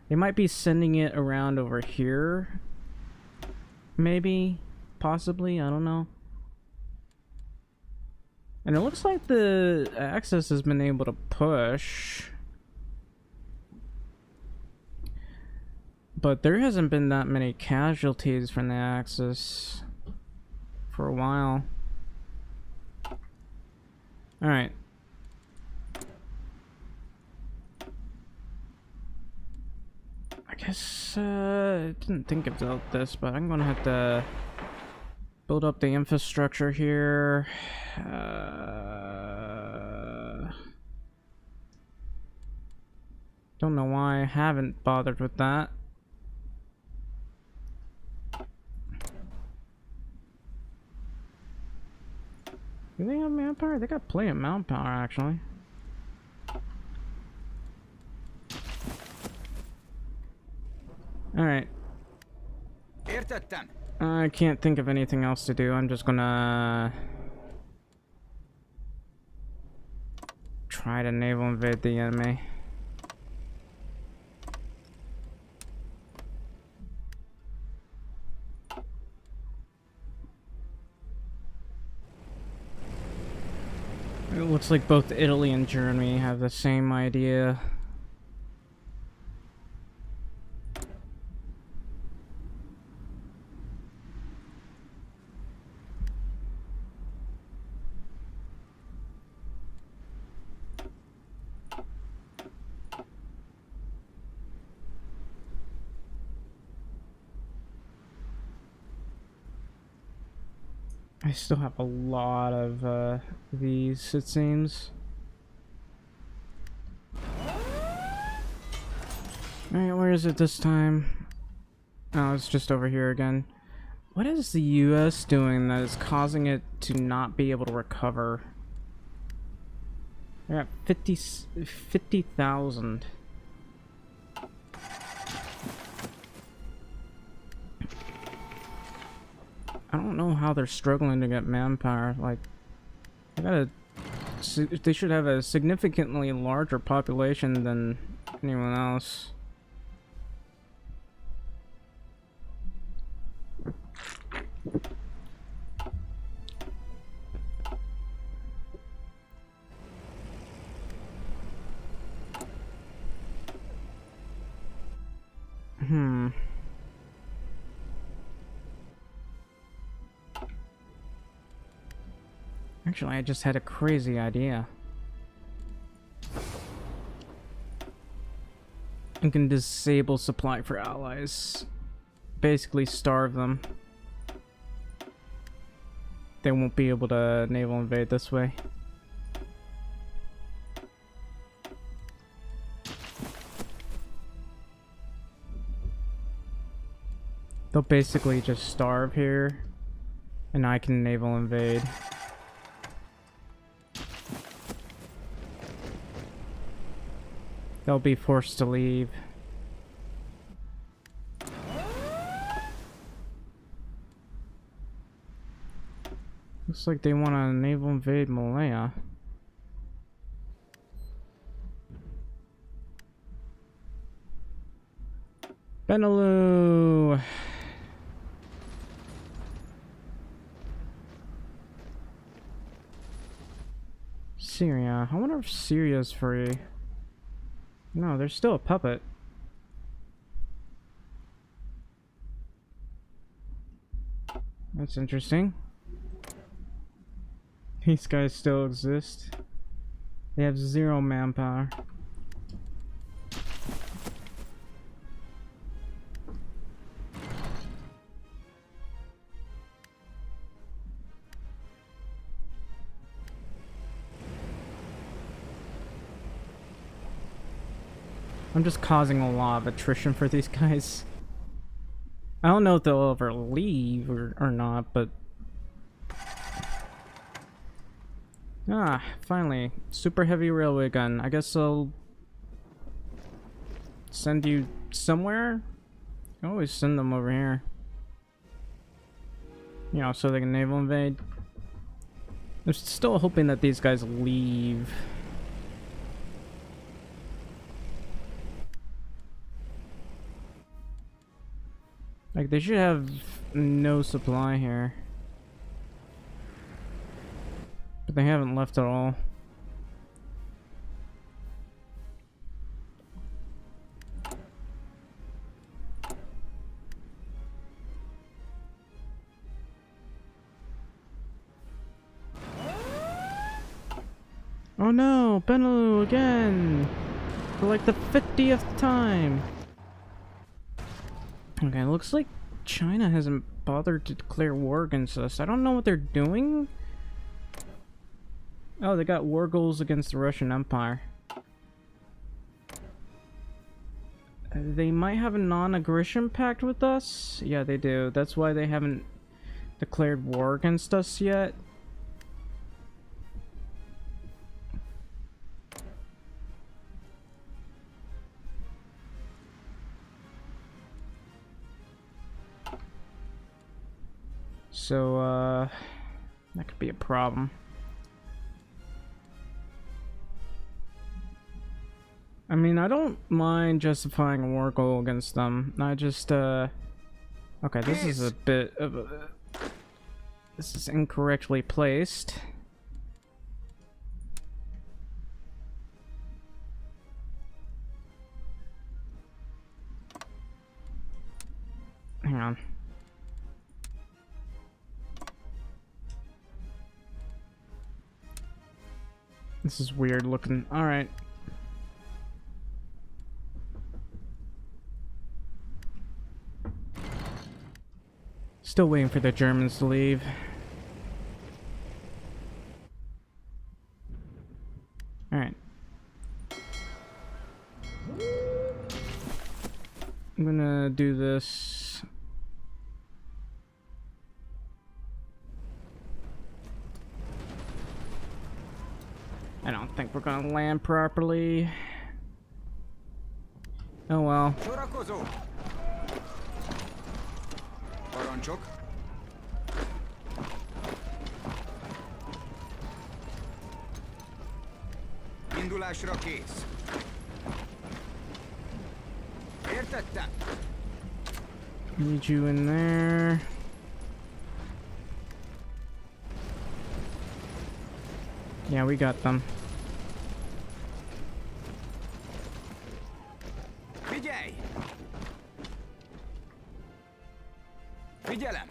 They might be sending it around over here. Maybe. Possibly. I don't know. And it looks like the Axis has been able to push. But there hasn't been that many casualties from the Axis for a while. Alright. I guess, I didn't think about this, but I'm gonna have to build up the infrastructure here. Don't know why I haven't bothered with that. Do they have manpower? They got plenty of manpower, actually. Alright. Értettem. I can't think of anything else to do. I'm just gonna try to naval invade the enemy. It looks like both Italy and Germany have the same idea. I still have a lot of these, it seems. Alright, where is it this time? Oh, it's just over here again. What is the US doing that is causing it to not be able to recover? They're at 50,000. I don't know how they're struggling to get manpower. Like, they should have a significantly larger population than anyone else. Actually, I just had a crazy idea. I can disable supply for allies. Basically starve them. They won't be able to naval invade this way. They'll basically just starve here, and I can naval invade. They'll be forced to leave. Looks like they want to naval invade Malaya. Benelux! Syria. I wonder if Syria's free. No, there's still a puppet. That's interesting. These guys still exist. They have 0 manpower. I'm just causing a lot of attrition for these guys. I don't know if they'll ever leave or not, but... Ah, finally. Super heavy railway gun. I guess I'll... send you somewhere? I can always send them over here. You know, so they can naval invade. I'm still hoping that these guys leave. Like, they should have no supply here. But they haven't left at all. Oh no, Benelux again! For like the 50th time! Okay, it looks like China hasn't bothered to declare war against us. I don't know what they're doing. Oh, they got war goals against the Russian Empire. They might have a non-aggression pact with us? Yeah, they do. That's why they haven't declared war against us yet. So, that could be a problem. I mean, I don't mind justifying a war goal against them. I just, okay, this is a bit of a... This is incorrectly placed. Hang on. This is weird looking. Alright. Still waiting for the Germans to leave. Alright. I'm gonna do this. I don't think we're gonna land properly. Oh well. Indulásra kész. Értettem. Need you in there. Yeah, we got them. Figyelj! Figyelem!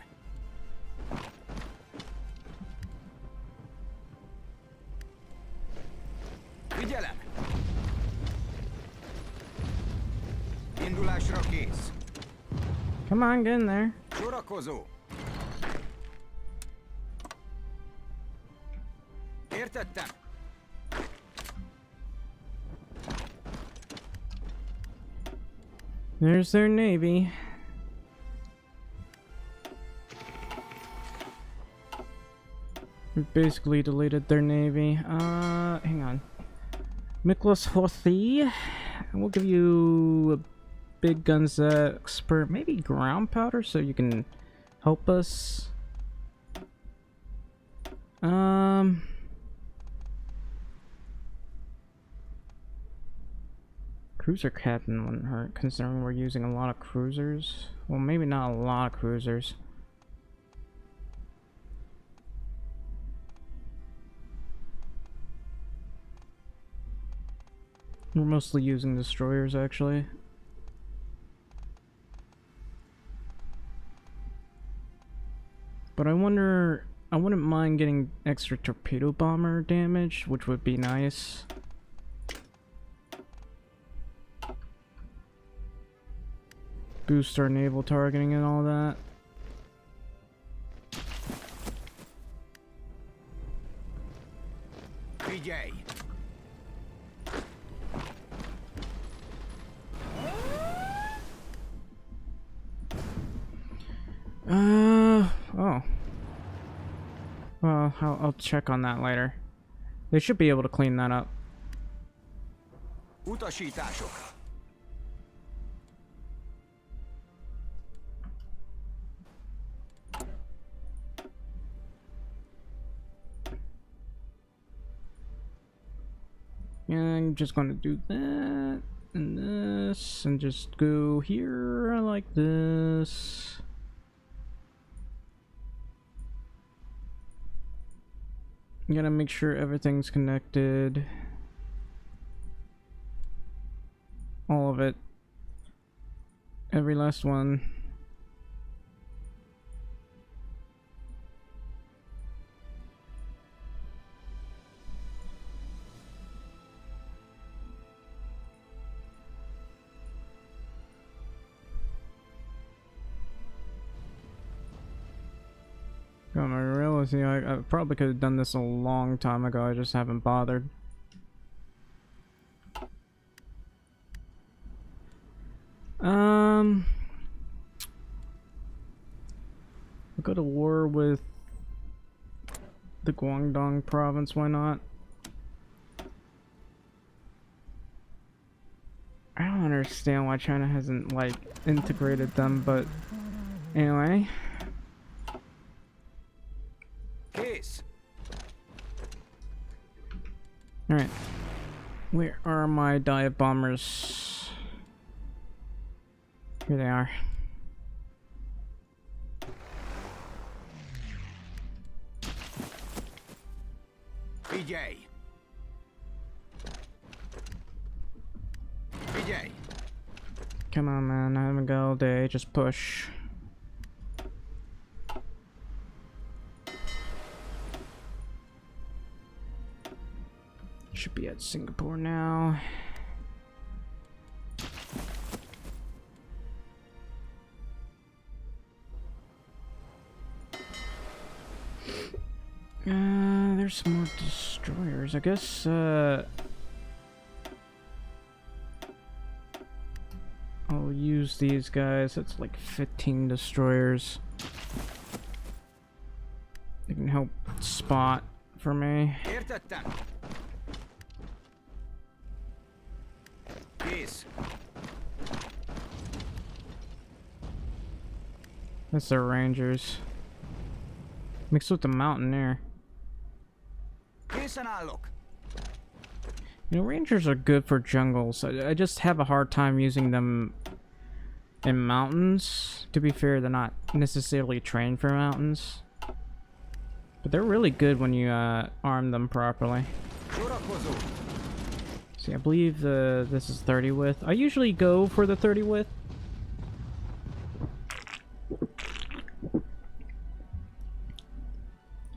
Figyelem! Indulásra kész. Come on, get in there. Sorakozó. Értettem. There's their navy. We basically deleted their navy. Hang on. Miklos Hothi. We'll give you a big guns expert, maybe ground powder, so you can help us. Cruiser captain wouldn't hurt, considering we're using a lot of cruisers. Well, maybe not a lot of cruisers. We're mostly using destroyers, actually. But I wonder... I wouldn't mind getting extra torpedo bomber damage, which would be nice. Boost our naval targeting and all that. Figyelj! Oh. Well, I'll check on that later. They should be able to clean that up. Utasítások! And I'm just gonna do that and this and just go here like this. You gotta make sure everything's connected. All of it. Every last one. God, I realize, I probably could have done this a long time ago. I just haven't bothered. We'll go to war with the Guangdong province. Why not? I don't understand why China hasn't like integrated them, but anyway. Kész! Alright. Where are my dive bombers? Here they are. Figyelj! Figyelj! Come on, man. I haven't got all day. Just push. Should be at Singapore now. There's some more destroyers. I guess, I'll use these guys. That's like 15 destroyers. They can help spot for me. Értettem! Kész! That's their rangers. Mixed with the mountaineer. Készen állok! You know, rangers are good for jungles. I just have a hard time using them in mountains. To be fair, they're not necessarily trained for mountains. But they're really good when you arm them properly. Sorakozó! See, I believe this is 30 width. I usually go for the 30 width.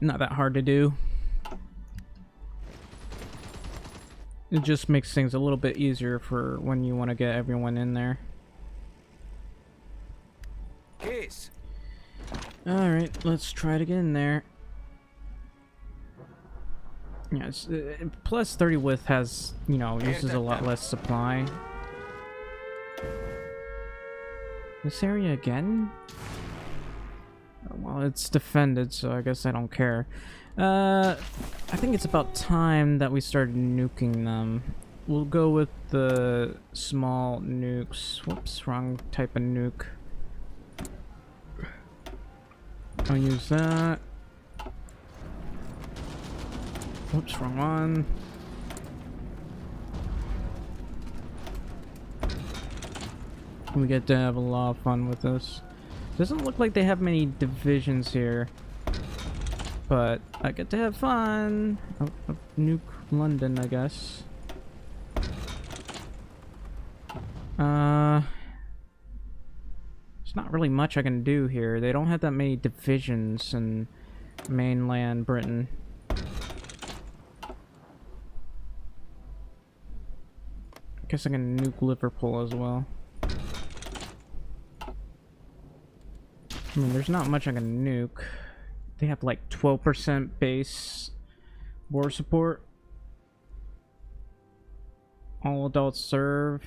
Not that hard to do. It just makes things a little bit easier for when you want to get everyone in there. Kész! Alright, let's try to get in there. Yeah, plus 30 width has, you know, uses a lot less supply. This area again? Well, it's defended, so I guess I don't care. I think it's about time that we started nuking them. We'll go with the small nukes. Whoops, wrong type of nuke. I'll use that. Whoops, wrong one. We get to have a lot of fun with this. Doesn't look like they have many divisions here, but I get to have fun. Oh, nuke London, I guess. There's not really much I can do here. They don't have that many divisions in mainland Britain. Guess I can nuke Liverpool as well. I mean, there's not much I can nuke. They have like 12% base war support. All adults serve.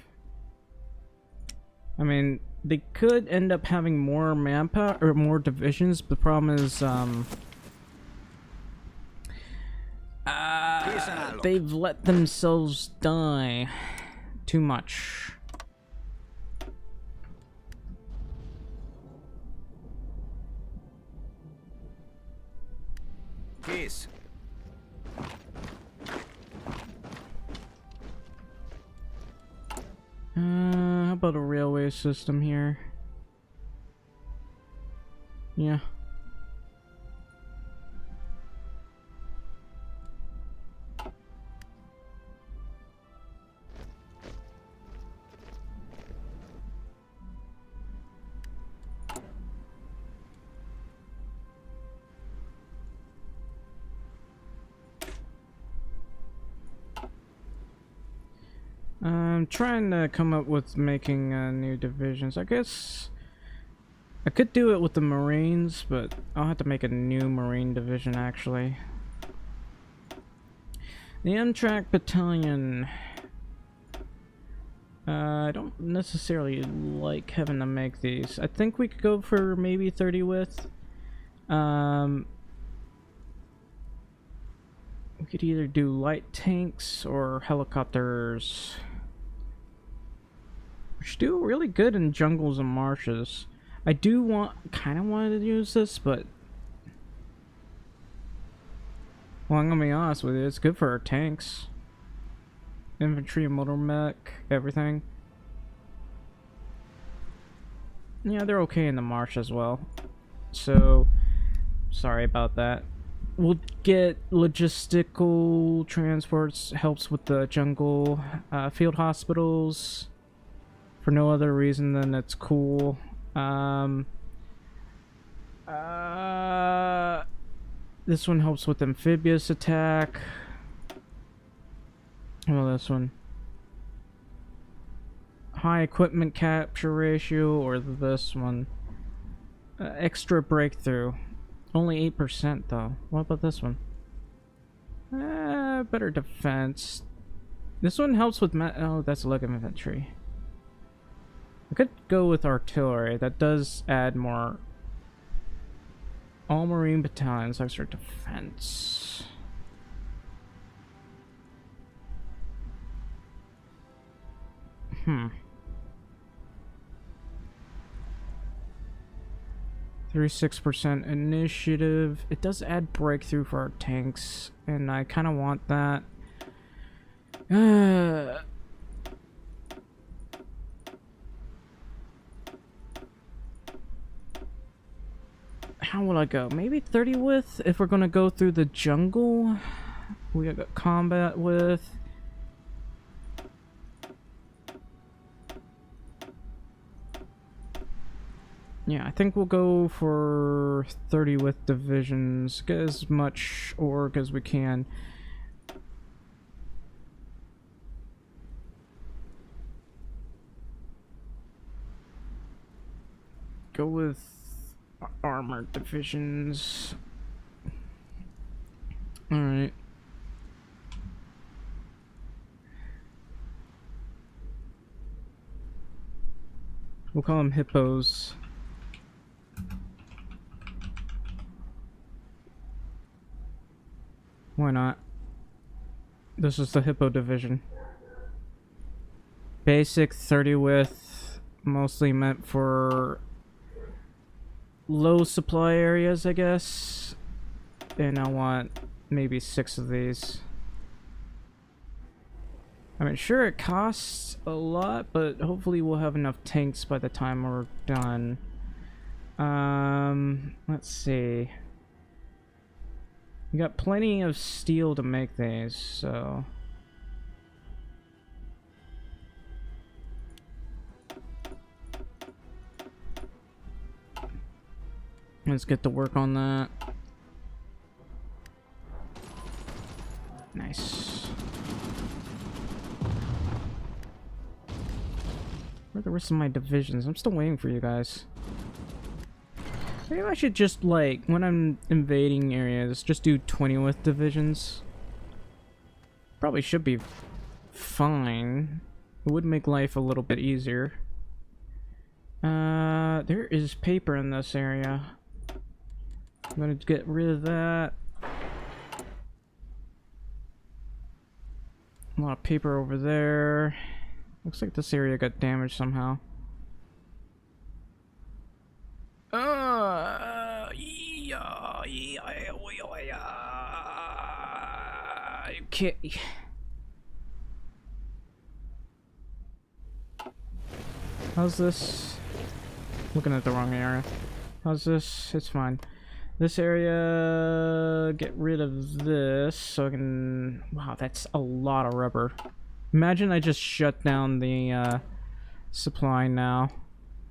I mean, they could end up having more manpower or more divisions, but the problem is they've let themselves die too much. Case. How about a railway system here? Yeah. I'm trying to come up with making new divisions. I guess I could do it with the Marines, but I'll have to make a new Marine division actually. The Amtrak Battalion. I don't necessarily like having to make these. I think we could go for maybe 30 width. We could either do light tanks or helicopters. Which do really good in jungles and marshes. I do kind of wanted to use this, but well, I'm gonna be honest with you, it's good for our tanks. Infantry, motor mech, everything. Yeah, they're okay in the marsh as well. So, sorry about that. We'll get logistical transports, helps with the jungle, field hospitals. For no other reason than it's cool. This one helps with amphibious attack. Well, this one. High equipment capture ratio, or this one. Extra breakthrough. Only 8% though. What about this one? Better defense. This one helps with oh, that's leg infantry. I could go with artillery. That does add more. All Marine battalions, extra defense. Hmm. 36% initiative. It does add breakthrough for our tanks, and I kind of want that. How will I go? Maybe 30 width if we're gonna go through the jungle. We got combat with. Yeah, I think we'll go for 30 width divisions. Get as much org as we can. Go with armored divisions. Alright. We'll call them hippos. Why not? This is the hippo division. Basic 30 width, mostly meant for low supply areas, I guess. And I want maybe 6 of these. I mean, sure, it costs a lot, but hopefully we'll have enough tanks by the time we're done. Let's see. We got plenty of steel to make these, so. Let's get to work on that. Nice. Where are the rest of my divisions? I'm still waiting for you guys. Maybe I should just, like, when I'm invading areas, just do 20 with divisions. Probably should be fine. It would make life a little bit easier. There is paper in this area. I'm gonna get rid of that. A lot of paper over there. Looks like this area got damaged somehow. Okay. How's this? Looking at the wrong area. How's this? It's fine. This area, get rid of this so I can... Wow, that's a lot of rubber. Imagine I just shut down the supply now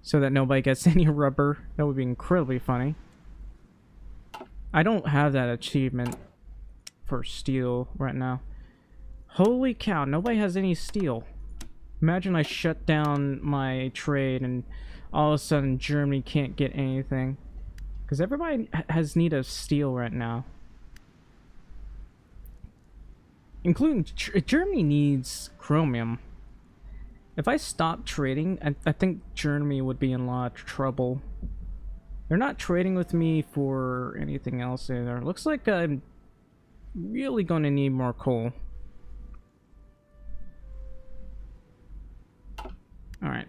so that nobody gets any rubber. That would be incredibly funny. I don't have that achievement for steel right now. Holy cow, nobody has any steel. Imagine I shut down my trade and all of a sudden Germany can't get anything. Because everybody has need of steel right now. Including Germany needs chromium. If I stop trading, I think Germany would be in a lot of trouble. They're not trading with me for anything else either. Looks like I'm really going to need more coal. Alright.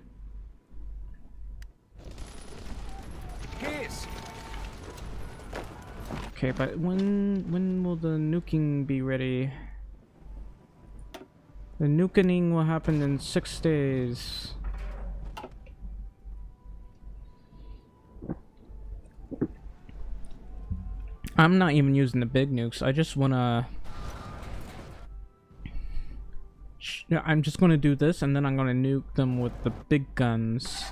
Case. Okay, but when will the nuking be ready? The nukening will happen in 6 days. I'm not even using the big nukes. I just wanna... I'm just gonna do this and then I'm gonna nuke them with the big guns.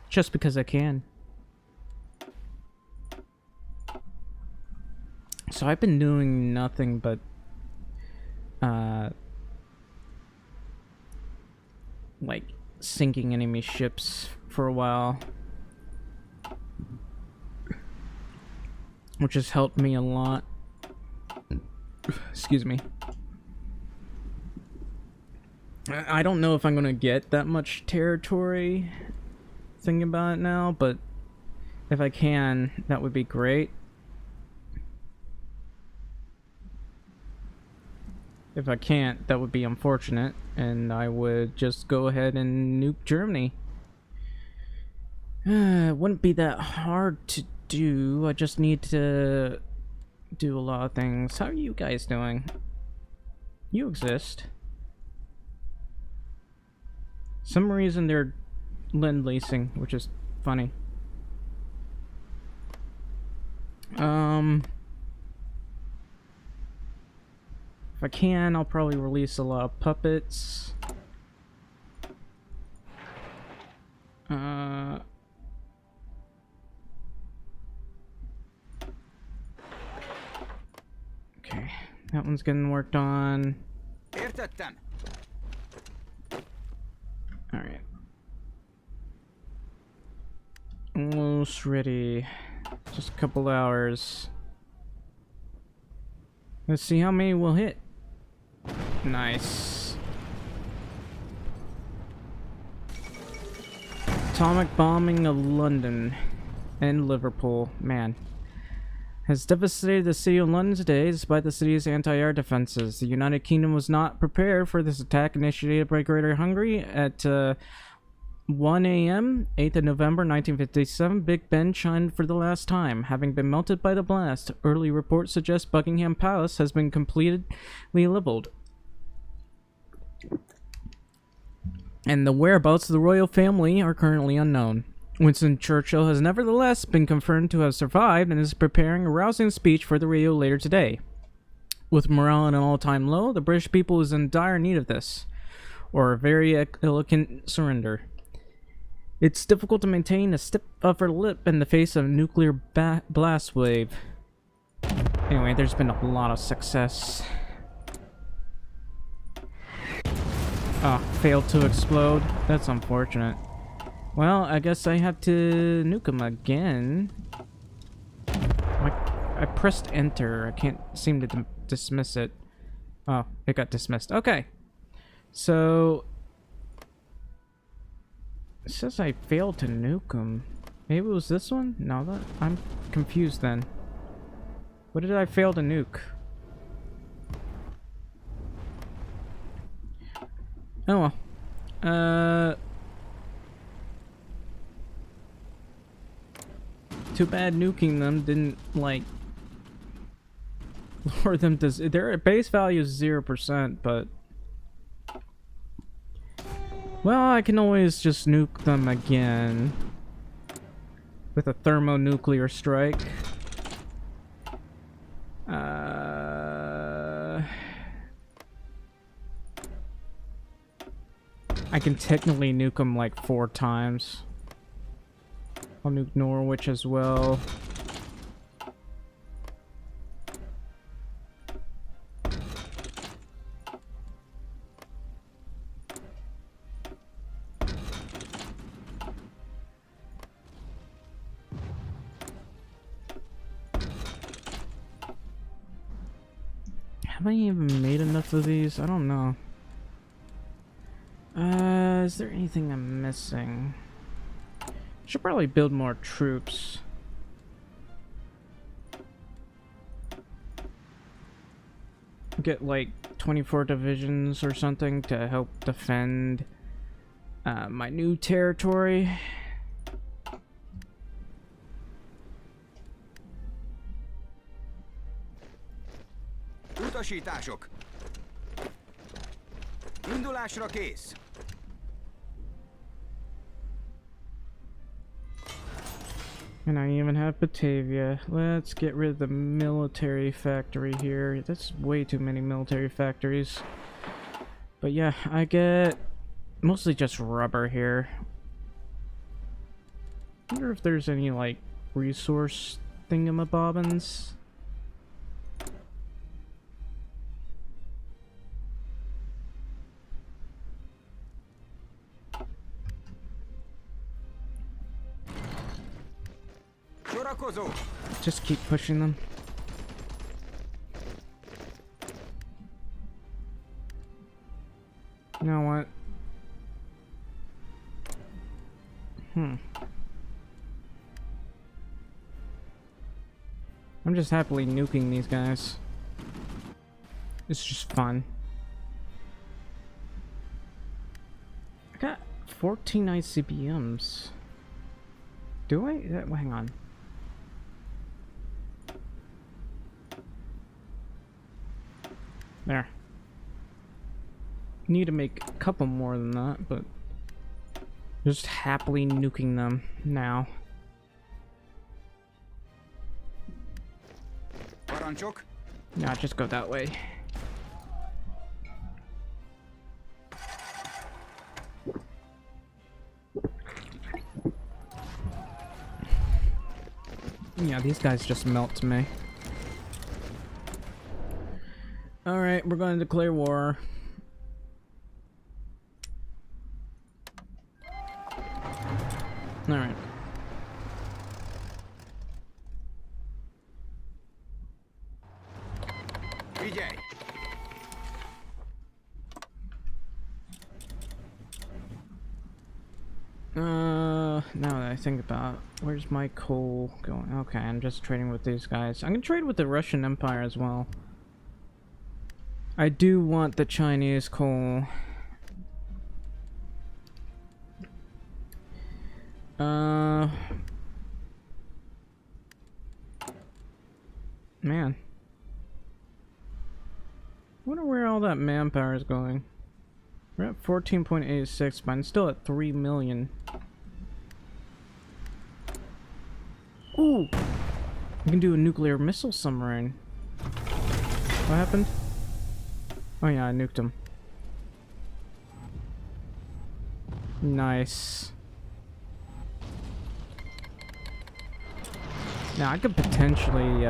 Just because I can. So I've been doing nothing but like sinking enemy ships for a while, which has helped me a lot. Excuse me. I don't know if I'm gonna get that much territory thinking about it now, but if I can, that would be great. If I can't, that would be unfortunate, and I would just go ahead and nuke Germany. It wouldn't be that hard to do. I just need to do a lot of things. How are you guys doing? You exist. Some reason they're lend-leasing, which is funny. If I can, I'll probably release a lot of puppets. Okay, that one's getting worked on. Alright. Almost ready. Just a couple hours. Let's see how many we'll hit. Nice. Atomic bombing of London and Liverpool. Man. Has devastated the city of London today despite the city's anti-air defenses. The United Kingdom was not prepared for this attack initiated by Greater Hungary at 1 a.m. 8th of November 1957. Big Ben chimed for the last time, having been melted by the blast. Early reports suggest Buckingham Palace has been completely leveled, and the whereabouts of the royal family are currently unknown. Winston Churchill has nevertheless been confirmed to have survived and is preparing a rousing speech for the radio later today. With morale at an all-time low, the British people is in dire need of this, or a very elegant surrender. It's difficult to maintain a stiff upper lip in the face of a nuclear blast wave. Anyway, there's been a lot of success. Oh, failed to explode. That's unfortunate. Well, I guess I have to nuke him again. I pressed enter. I can't seem to dismiss it. Oh, it got dismissed. Okay. So it says I failed to nuke him. Maybe it was this one? No, I'm confused then. What did I fail to nuke? Oh well. Too bad nuking them didn't, like, lower them to... Their base value is 0%, but... Well, I can always just nuke them again. With a thermonuclear strike. I can technically nuke them like 4 times. I'll nuke Norwich as well. Have I even made enough of these? I don't know. Is there anything I'm missing? Should probably build more troops. Get like 24 divisions or something to help defend my new territory. Utasítások! Indulásra kész! And I even have Batavia. Let's get rid of the military factory here. That's way too many military factories. But yeah, I get mostly just rubber here. I wonder if there's any like resource thingamabobbins. Just keep pushing them. You know what? I'm just happily nuking these guys. It's just fun. I got 14 ICBMs. Do I? Hang on. There. Need to make a couple more than that, but just happily nuking them now. Nah, just go that way. Yeah, these guys just melt to me. Alright, we're going to declare war. Alright. Now that I think about it, where's my coal going? Okay, I'm just trading with these guys. I'm gonna trade with the Russian Empire as well. I do want the Chinese coal. Man. I wonder where all that manpower is going. We're at 14.86, but I'm still at 3 million. Ooh! We can do a nuclear missile submarine. What happened? Oh yeah, I nuked him. Nice. Now I could potentially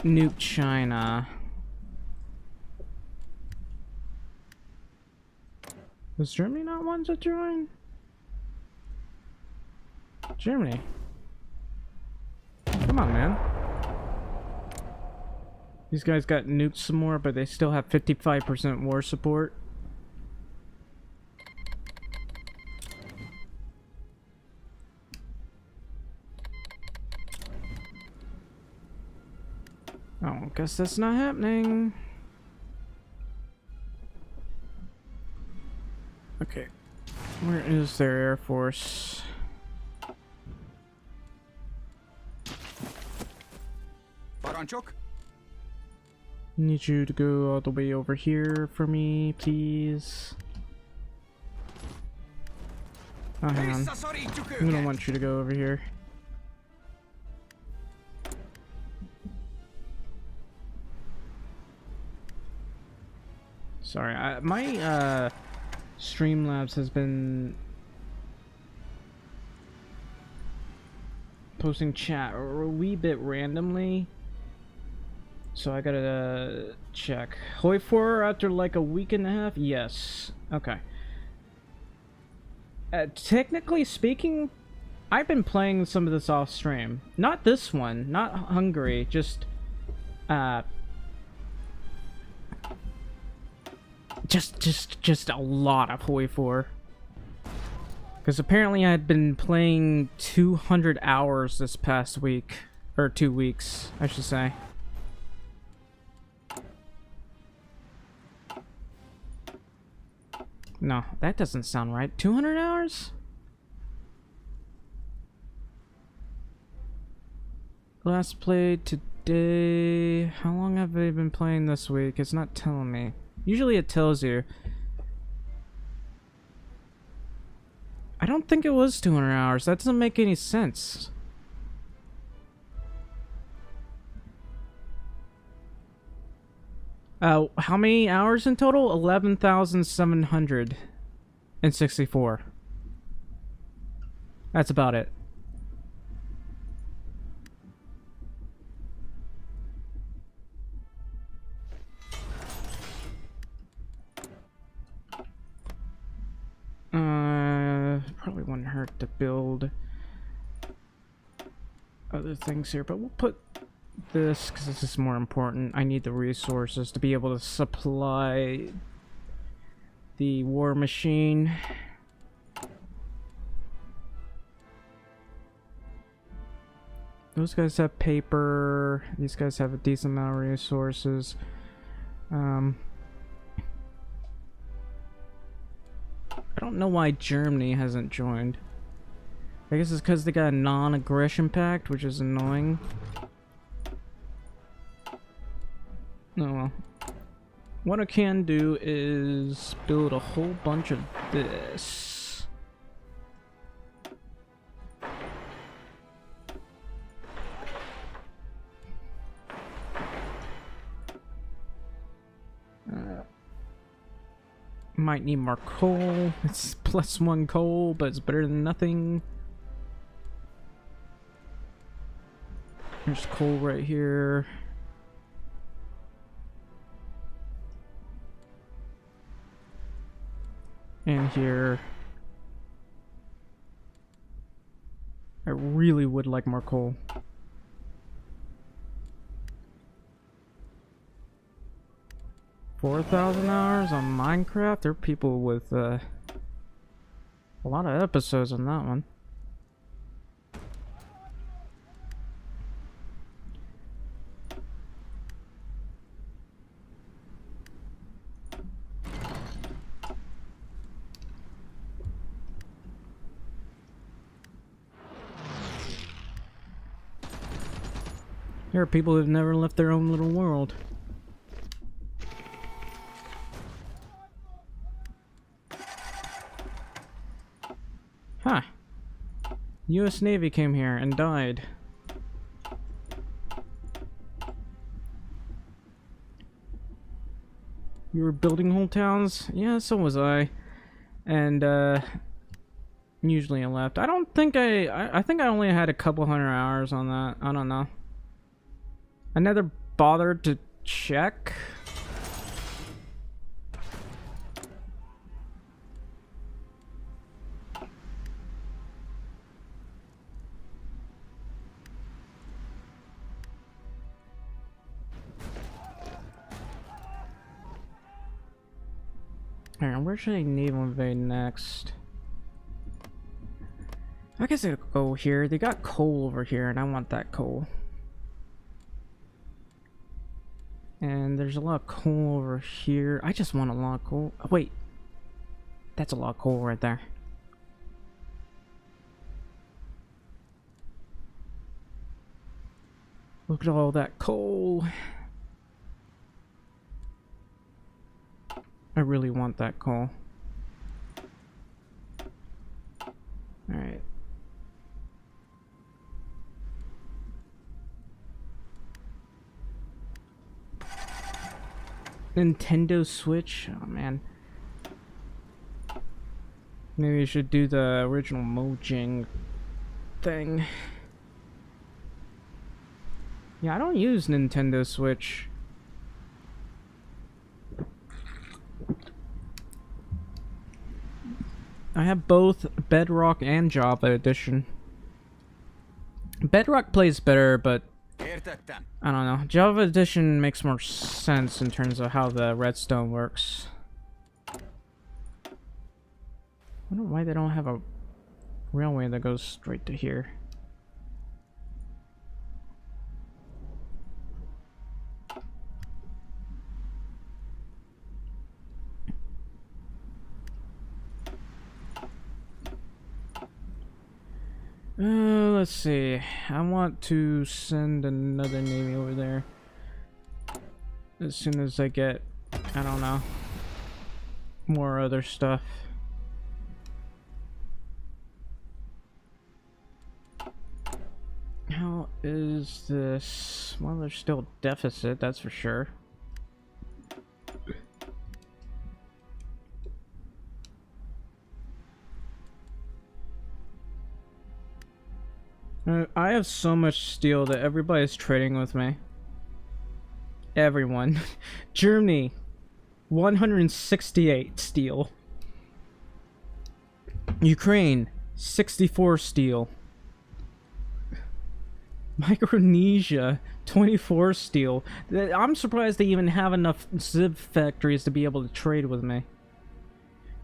nuke China. Does Germany not want to join? Germany. Come on, man. These guys got nuked some more, but they still have 55% war support. Oh, guess that's not happening. Okay. Where is their air force? Parancsok? Need you to go all the way over here for me, please. Oh, hang on. Visszaszorítjuk We don't őket! want you to go over here. Sorry, my Streamlabs has been posting chat a wee bit randomly, so I gotta check. HOI 4 after like a week and a half? Yes. Okay. Technically speaking, I've been playing some of this off stream. Not this one, not Hungary, just just a lot of HOI 4. Because apparently I'd been playing 200 hours this past week. Or 2 weeks, I should say. No, that doesn't sound right. 200 hours? Last played today. How long have I been playing this week? It's not telling me. Usually it tells you. I don't think it was 200 hours. That doesn't make any sense. How many hours in total? 11,764. That's about it. Probably wouldn't hurt to build other things here, but we'll put this because this is more important. I need the resources to be able to supply the war machine. Those guys have paper. These guys have a decent amount of resources. I don't know why Germany hasn't joined. I guess it's because they got a non-aggression pact, which is annoying. Oh well. What I can do is build a whole bunch of this. Might need more coal. It's +1 coal, but it's better than nothing. There's coal right here. And here. I really would like more coal. $4,000 hours on Minecraft? There are people with a lot of episodes on that one. There are people who've never left their own little world. Huh. US Navy came here and died. You were building whole towns? Yeah, so was I. And, usually left. I don't think I think I only had a couple hundred hours on that. I don't know. I never bothered to check. Alright, where should I naval invade next? I guess I'll go here. They got coal over here, and I want that coal. And there's a lot of coal over here. I just want a lot of coal. Oh, wait. That's a lot of coal right there. Look at all that coal. I really want that coal. Alright. Nintendo Switch? Oh man. Maybe I should do the original Mojang thing. Yeah, I don't use Nintendo Switch. I have both Bedrock and Java Edition. Bedrock plays better, but I don't know. Java Edition makes more sense in terms of how the redstone works. I wonder why they don't have a railway that goes straight to here. Let's see. I want to send another navy over there as soon as I get, I don't know, more other stuff. How is this? Well, there's still deficit, that's for sure. I have so much steel that everybody's trading with me. Everyone. Germany, 168 steel. Ukraine, 64 steel. Micronesia, 24 steel. I'm surprised they even have enough Ziv factories to be able to trade with me.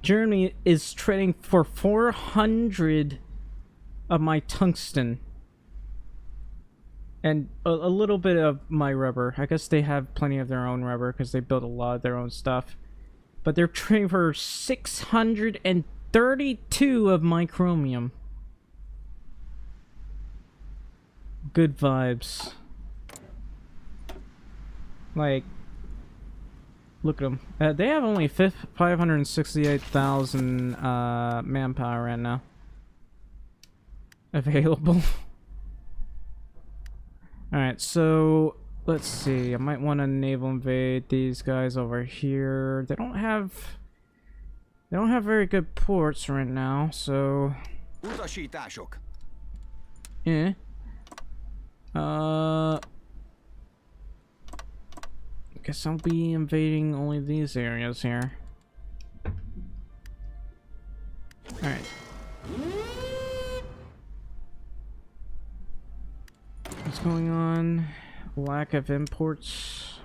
Germany is trading for 400 of my tungsten. And a little bit of my rubber. I guess they have plenty of their own rubber because they build a lot of their own stuff. But they're trading for 632 of my chromium. Good vibes. Like, look at them. They have only 568,000 manpower right now available. Alright, so let's see. I might want to naval invade these guys over here. They don't have very good ports right now, so yeah. Guess I'll be invading only these areas here. Alright. What's going on? Lack of imports.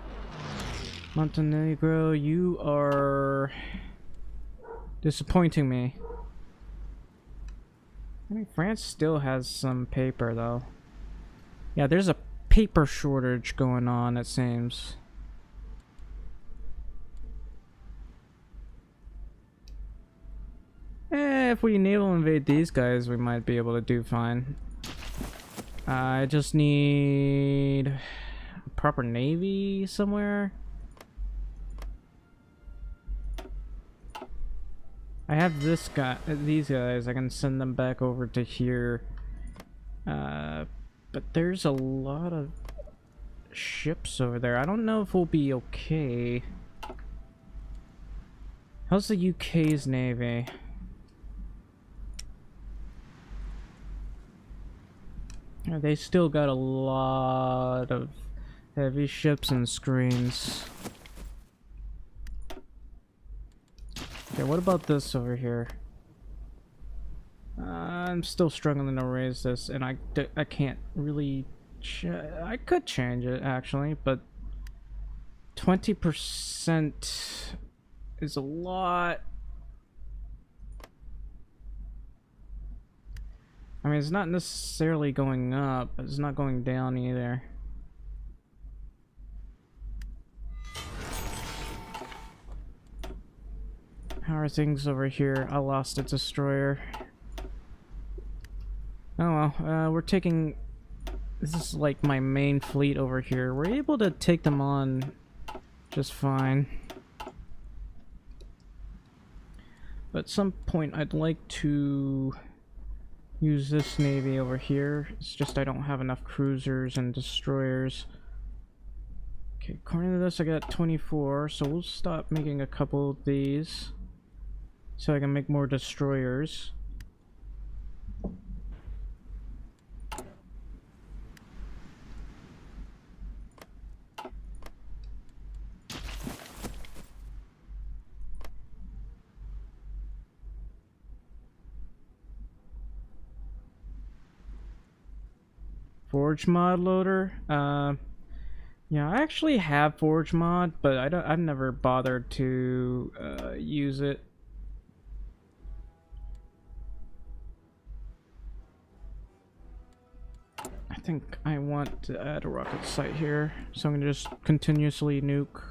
Montenegro, you are disappointing me. I mean, France still has some paper though. Yeah, there's a paper shortage going on, it seems. If we naval invade these guys, we might be able to do fine. I just need a proper navy somewhere. I have this guy, these guys. I can send them back over to here. But there's a lot of ships over there. I don't know if we'll be okay. How's the UK's navy? Yeah, they still got a lot of heavy ships and screens. Okay, what about this over here? I'm still struggling to raise this, and I can't really... I could change it, actually, but 20% is a lot. I mean, it's not necessarily going up, but it's not going down either. How are things over here? I lost a destroyer. Oh well, we're taking... This is like my main fleet over here. We're able to take them on just fine. But at some point I'd like to use this navy over here. It's just I don't have enough cruisers and destroyers. Okay, according to this I got 24, so we'll stop making a couple of these so I can make more destroyers. Forge mod loader. Yeah, I actually have Forge mod, but I've never bothered to use it. I think I want to add a rocket site here, so I'm gonna just continuously nuke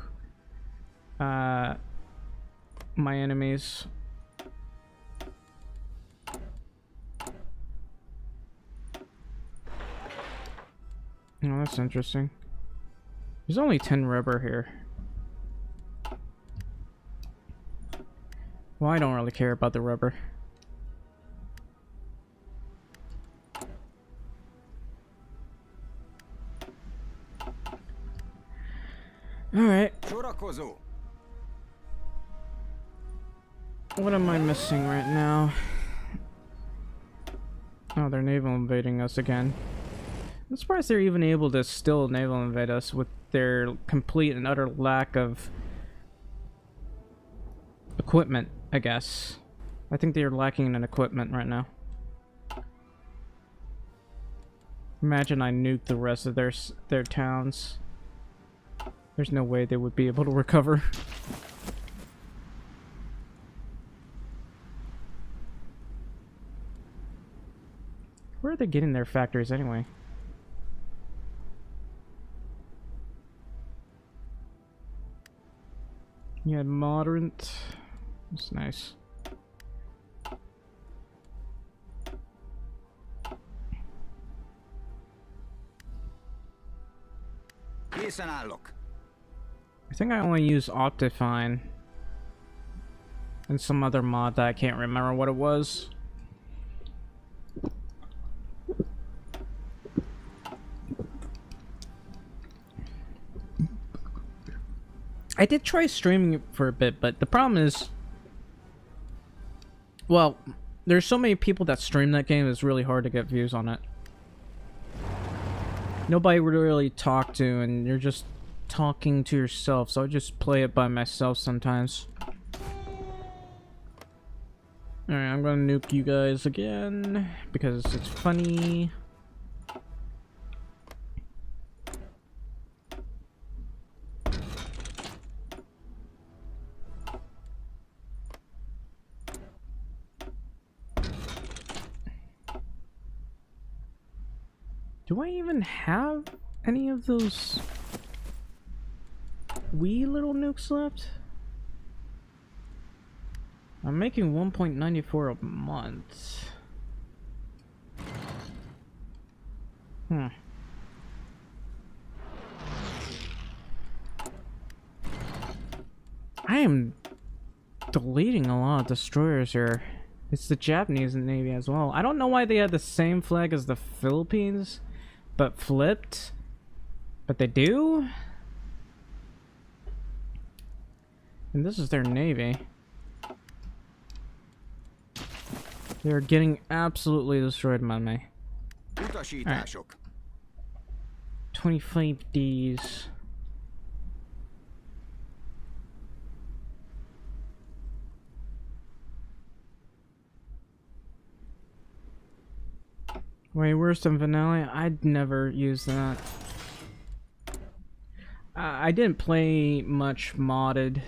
my enemies. Oh, that's interesting. There's only 10 rubber here. Well, I don't really care about the rubber. Alright. What am I missing right now? Oh, they're naval invading us again. I'm surprised they're even able to still naval invade us with their complete and utter lack of equipment, I guess. I think they're lacking in equipment right now. Imagine I nuke the rest of their towns. There's no way they would be able to recover. Where are they getting their factories anyway? Yeah, moderate. That's nice. I think I only use Optifine and some other mod that I can't remember what it was. I did try streaming it for a bit, but the problem is, well, there's so many people that stream that game, it's really hard to get views on it. Nobody would really talk to, and you're just talking to yourself, so I just play it by myself sometimes. Alright, I'm gonna nuke you guys again, because it's funny. Do I even have any of those wee little nukes left? I'm making 1.94 a month. I am deleting a lot of destroyers here. It's the Japanese Navy as well. I don't know why they had the same flag as the Philippines, but flipped. But they do? And this is their navy. They're getting absolutely destroyed by me. Utasítások. 25 Ds. Way worse than vanilla. I'd never use that. I didn't play much modded.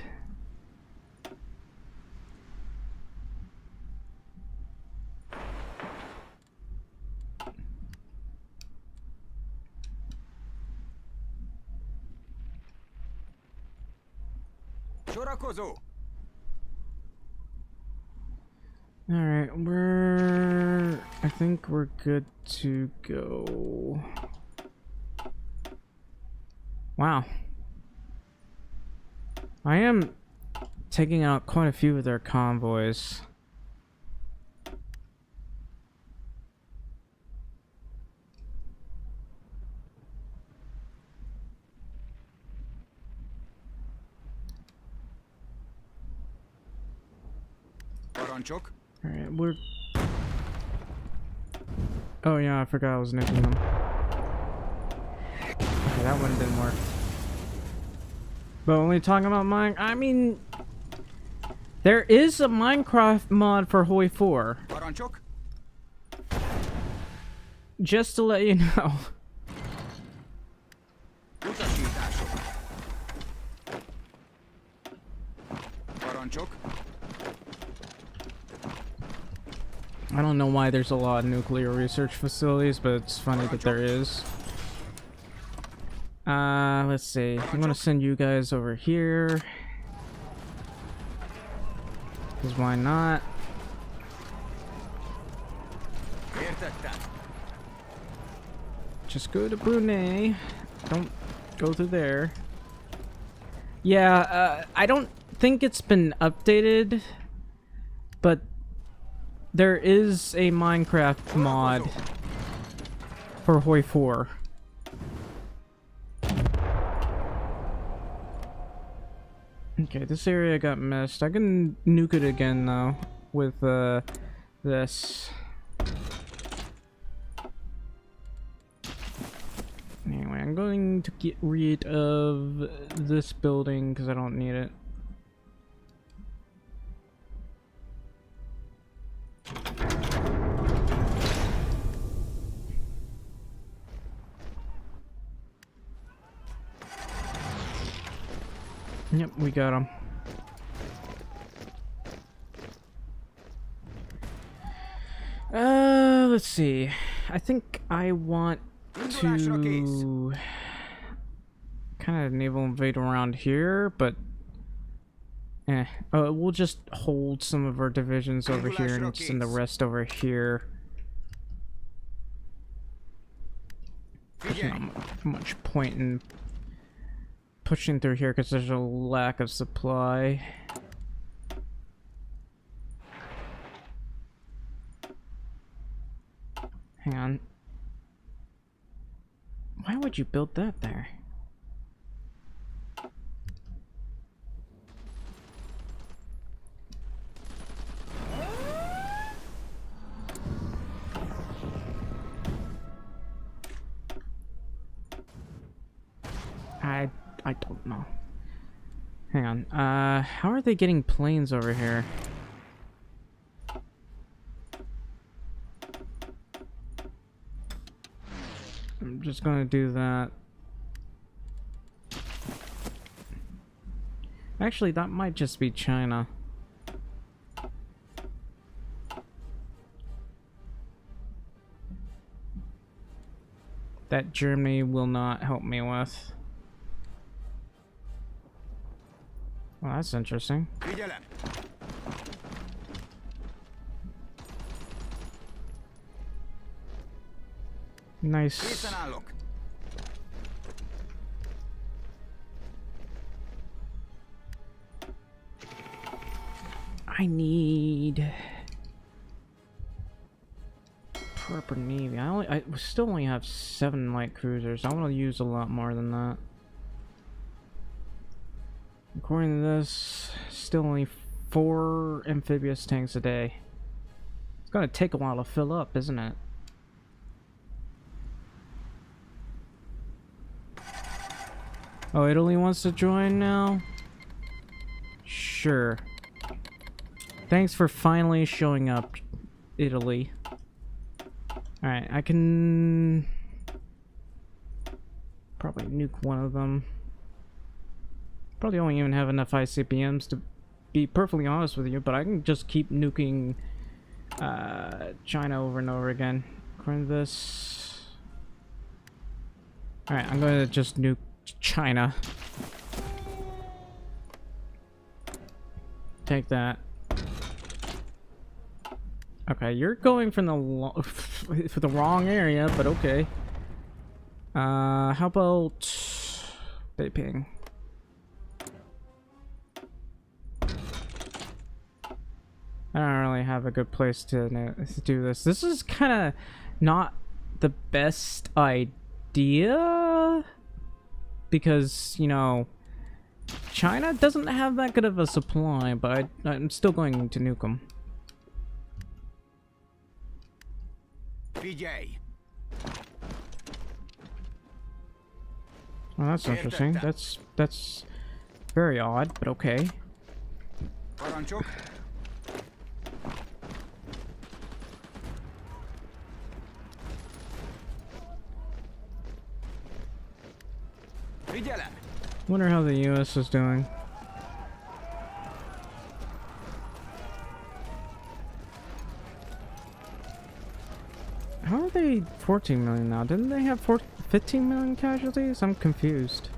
Sorakozó. Alright, I think we're good to go. Wow. I am taking out quite a few of their convoys. Parancsok. Alright, we're... Oh yeah, I forgot I was nuking them. Okay, that one didn't work. But only talking about mine, I mean... There is a Minecraft mod for HOI 4. Parancsok. Just to let you know. Utasítások. Parancsok. I don't know why there's a lot of nuclear research facilities, but it's funny that there is. Let's see. I'm gonna send you guys over here. Because why not? Értettem. Just go to Brunei. Don't go through there. Yeah, I don't think it's been updated, but there is a Minecraft mod for HOI 4. Okay, this area got missed. I can nuke it again though with this. Anyway, I'm going to get rid of this building because I don't need it. Yep, we got him. Let's see. I think I want to kind of naval invade around here, but we'll just hold some of our divisions over here and send the rest over here. There's not much point in pushing through here because there's a lack of supply. Hang on. Why would you build that there? I don't know. Hang on. How are they getting planes over here? I'm just gonna do that. Actually, that might just be China. That Germany will not help me with. Well, that's interesting. Figyelem. Nice. Készen állok. I need proper navy. I still only have 7 light cruisers. I want to use a lot more than that. According to this, still only 4 amphibious tanks a day. It's gonna take a while to fill up, isn't it? Oh, Italy wants to join now? Sure. Thanks for finally showing up, Italy. Alright, I can probably nuke one of them. Probably don't even have enough ICBMs to be perfectly honest with you, but I can just keep nuking China over and over again. According to this. Alright, I'm going to just nuke China. Take that. Okay, you're going from the for the wrong area, but okay. How about Beiping? I don't really have a good place to do this. This is kind of not the best idea because, you know, China doesn't have that good of a supply, but I'm still going to nuke them. Figyelj! Well, that's interesting. That's very odd, but okay. Parancsok! Figyelem! Wonder how the US is doing. How are they 14 million now? Didn't they have 15 million casualties? I'm confused.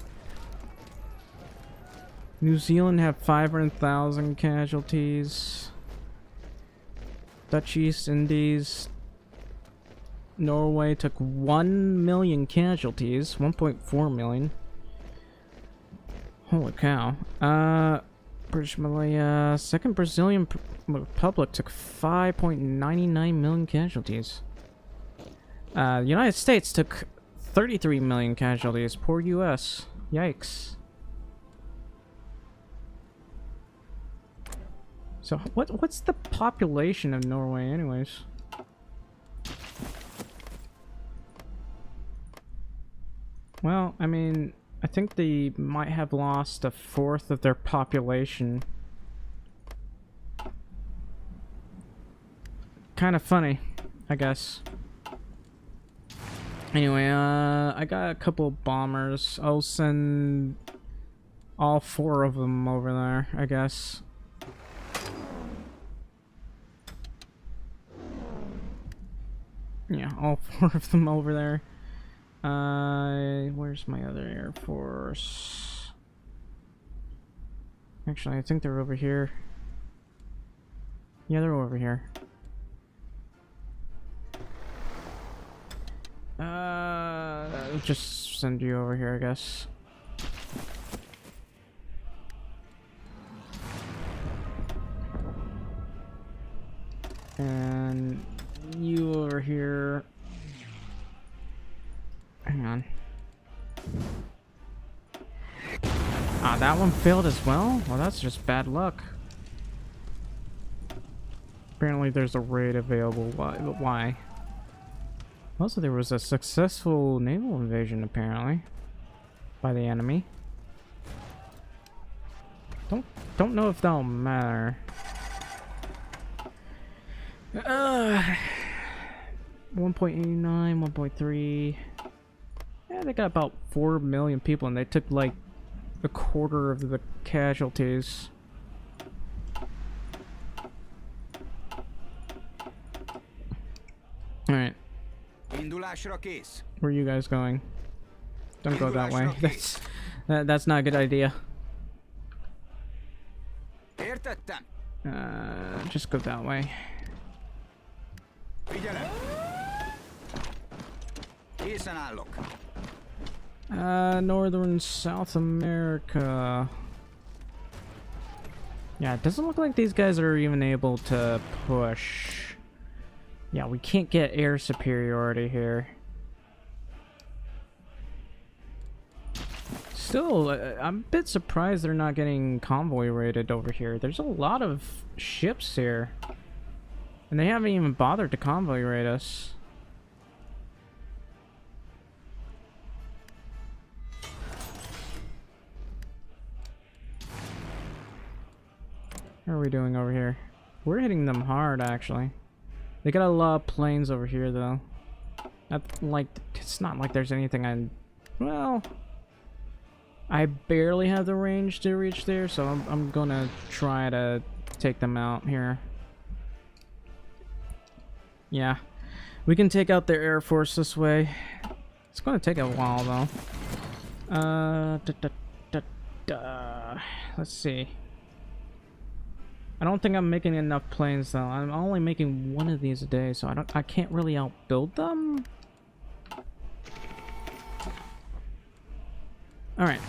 New Zealand have 500,000 casualties. Dutch East Indies. Norway took 1 million casualties. 1.4 million. Holy cow. British Malaya. Second Brazilian Republic took 5.99 million casualties. The United States took 33 million casualties. Poor US. Yikes. So what's the population of Norway anyways? Well, I mean, I think they might have lost a fourth of their population. Kind of funny, I guess. Anyway, I got a couple of bombers. I'll send all 4 of them over there, I guess. Yeah, all 4 of them over there. Where's my other Air Force? Actually, I think they're over here. Yeah, they're over here. Just send you over here, I guess. And you over here. Hang on. Ah, that one failed as well? Well, that's just bad luck. Apparently there's a raid available. Why? But why? Also, there was a successful naval invasion, apparently, by the enemy. Don't know if that'll matter. 1.89, 1.3. Yeah, they got about 4 million people, and they took like a quarter of the casualties. Alright. Where are you guys going? Don't go that way. That's not a good idea. Just go that way. Northern South America. Yeah, it doesn't look like these guys are even able to push. Yeah, we can't get air superiority here. Still, I'm a bit surprised they're not getting convoy rated over here. There's a lot of ships here. And they haven't even bothered to convoy raid us. How are we doing over here? We're hitting them hard, actually. They got a lot of planes over here, though. It's not like there's anything well, I barely have the range to reach there, so I'm gonna try to take them out here. Yeah, we can take out their air force this way. It's gonna take a while, though. Let's see. I don't think I'm making enough planes, though. I'm only making one of these a day, so I can't really outbuild them. Alright.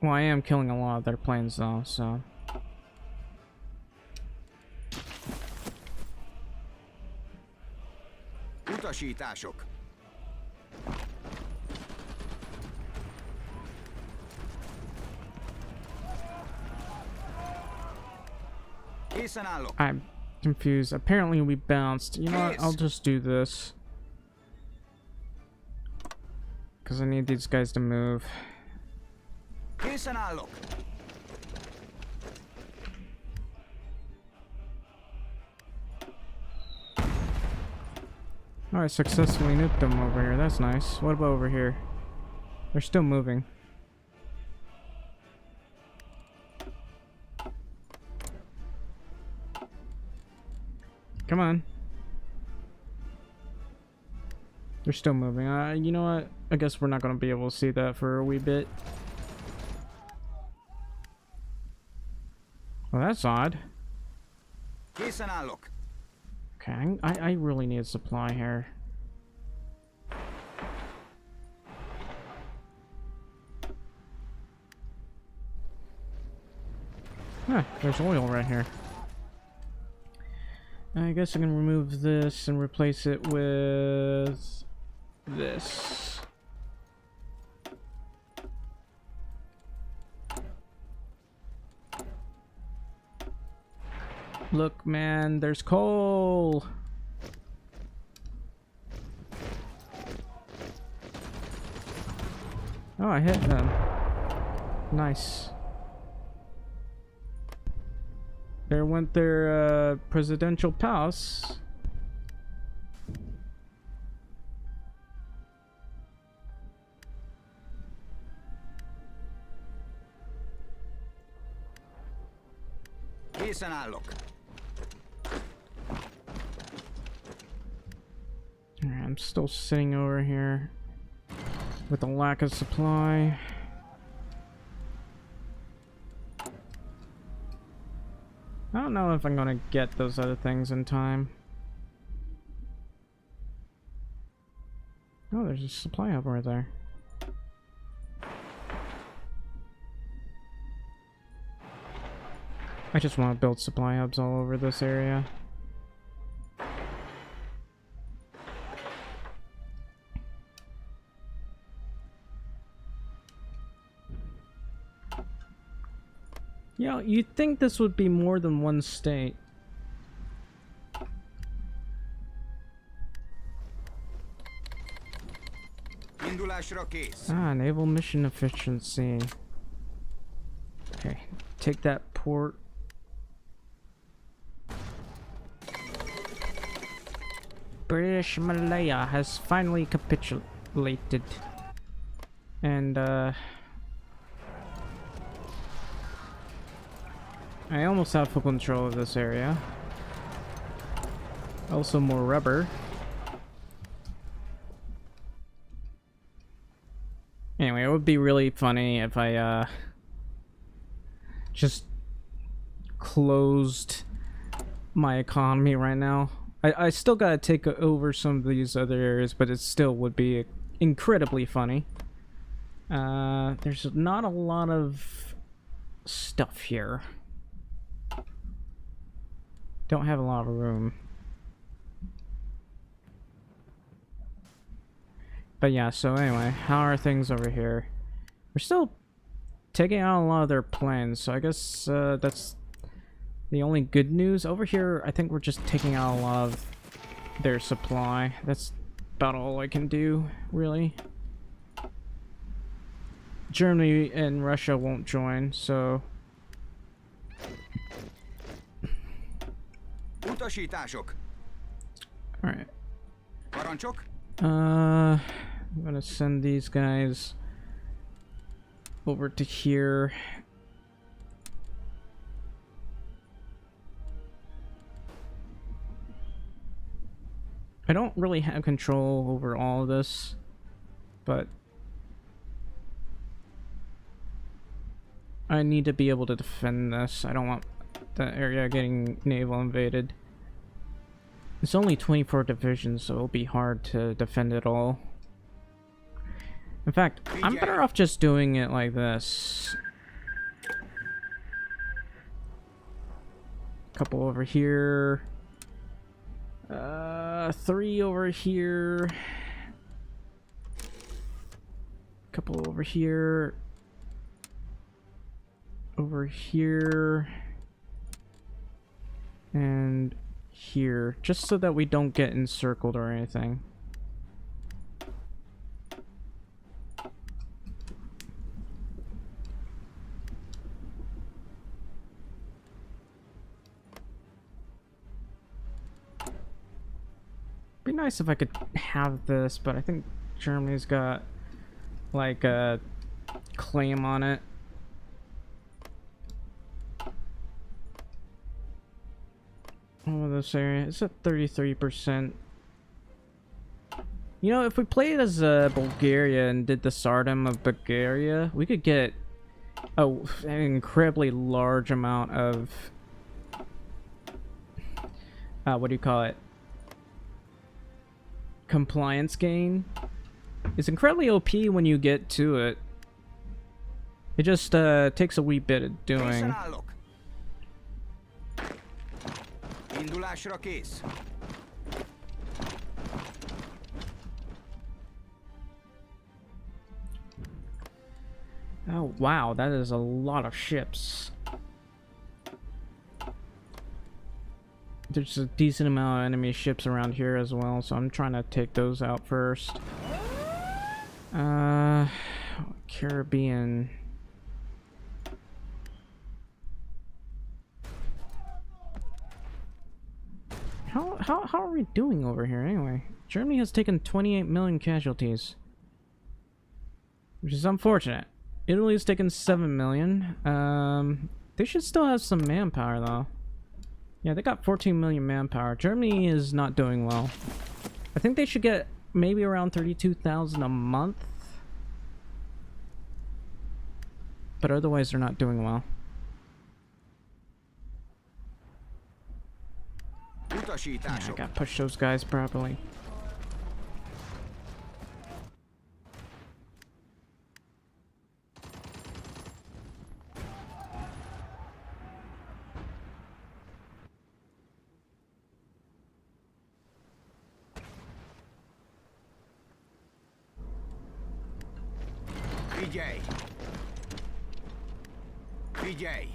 Well, I am killing a lot of their planes, though, so... Utasítások. Készen állok. I'm confused. Apparently we bounced. You know what? I'll just do this. Because I need these guys to move. Készen állok. Oh, I successfully nuked them over here. That's nice. What about over here? They're still moving. Come on. They're still moving. You know what? I guess we're not going to be able to see that for a wee bit. Well, that's odd. Készen állok. Okay, I really need a supply here. Huh, there's oil right here. I guess I can remove this and replace it with this. Look, man, there's coal. Oh, I hit them. Nice. There went their presidential palace. Készen állok. Alright, I'm still sitting over here with a lack of supply. I don't know if I'm gonna get those other things in time. Oh, there's a supply hub right there. I just want to build supply hubs all over this area. Yeah, you'd think this would be more than one state. Indulásra kész. Ah, naval mission efficiency. Okay, take that port. British Malaya has finally capitulated. And, I almost have full control of this area. Also more rubber. Anyway, it would be really funny if I, just closed my economy right now. I still gotta take over some of these other areas, but it still would be incredibly funny. There's not a lot of stuff here. Don't have a lot of room. But yeah, so anyway, how are things over here? We're still taking out a lot of their planes, so I guess that's the only good news. Over here, I think we're just taking out a lot of their supply. That's about all I can do, really. Germany and Russia won't join, so Utasítások. Alright. Parancsok. I'm gonna send these guys over to here. I don't really have control over all of this, but I need to be able to defend this. I don't want the area getting naval invaded. It's only 24 divisions, so it'll be hard to defend it all. In fact, I'm better off just doing it like this. Couple over here. 3 over here. Couple over here. Over here. And here, just so that we don't get encircled or anything. Be nice if I could have this, but I think Germany's got like a claim on it. Oh, this area, it's at 33%. You know, if we played as Bulgaria and did the Tsardom of Bulgaria, we could get an incredibly large amount of what do you call it? Compliance gain. It's incredibly OP when you get to it. It just takes a wee bit of doing. Indulásra kész. Oh wow, that is a lot of ships. There's a decent amount of enemy ships around here as well, so I'm trying to take those out first. Caribbean. How are we doing over here anyway? Germany has taken 28 million casualties, which is unfortunate. Italy has taken 7 million. They should still have some manpower though. Yeah, they got 14 million manpower. Germany is not doing well. I think they should get maybe around 32,000 a month. But otherwise they're not doing well. Yeah, I gotta push those guys properly. Figyelj! Figyelj!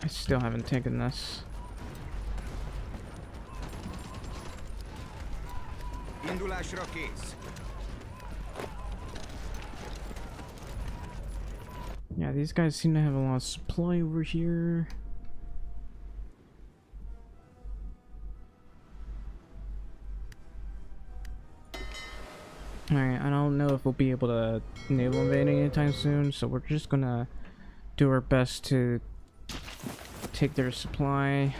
I still haven't taken this. Indulásra kész. Yeah, these guys seem to have a lot of supply over here. Alright, I don't know if we'll be able to naval invade anytime soon, so we're just gonna do our best to take their supply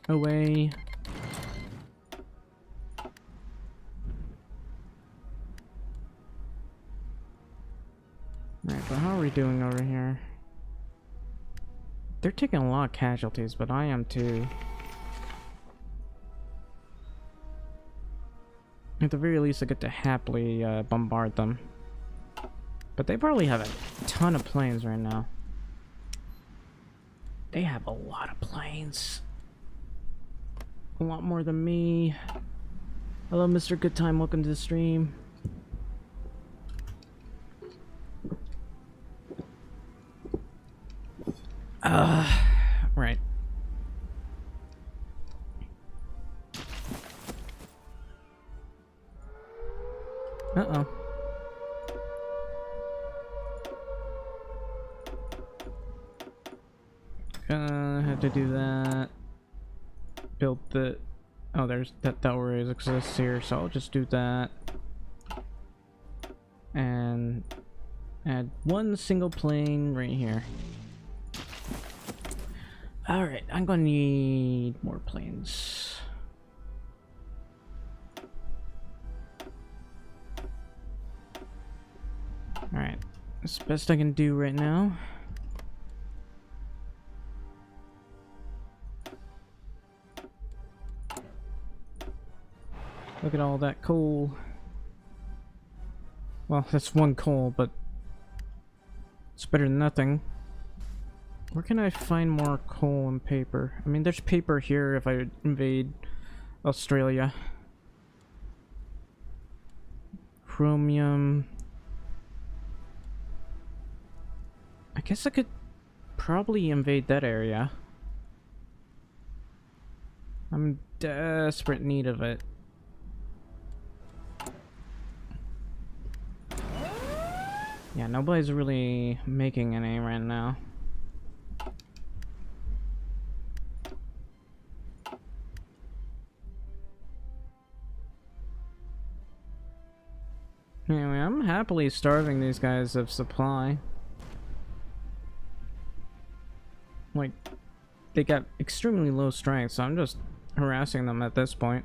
away. Right, but how are we doing over here? They're taking a lot of casualties, but I am too. At the very least, I get to happily bombard them. But they probably have a ton of planes right now. They have a lot of planes. A lot more than me. Hello, Mr. Good Time. Welcome to the stream. Right. Uh-oh. Gonna have to do that. build the... Oh, there's that already exists here, so I'll just do that. And add one single plane right here. Alright, I'm gonna need more planes. Alright, that's the best I can do right now. Look at all that coal. Well, that's one coal, but it's better than nothing. Where can I find more coal and paper? I mean, there's paper here if I invade Australia. Chromium. I guess I could probably invade that area. I'm in desperate need of it. Yeah, nobody's really making any right now. Anyway, I'm happily starving these guys of supply. Like, they got extremely low strength, so I'm just harassing them at this point.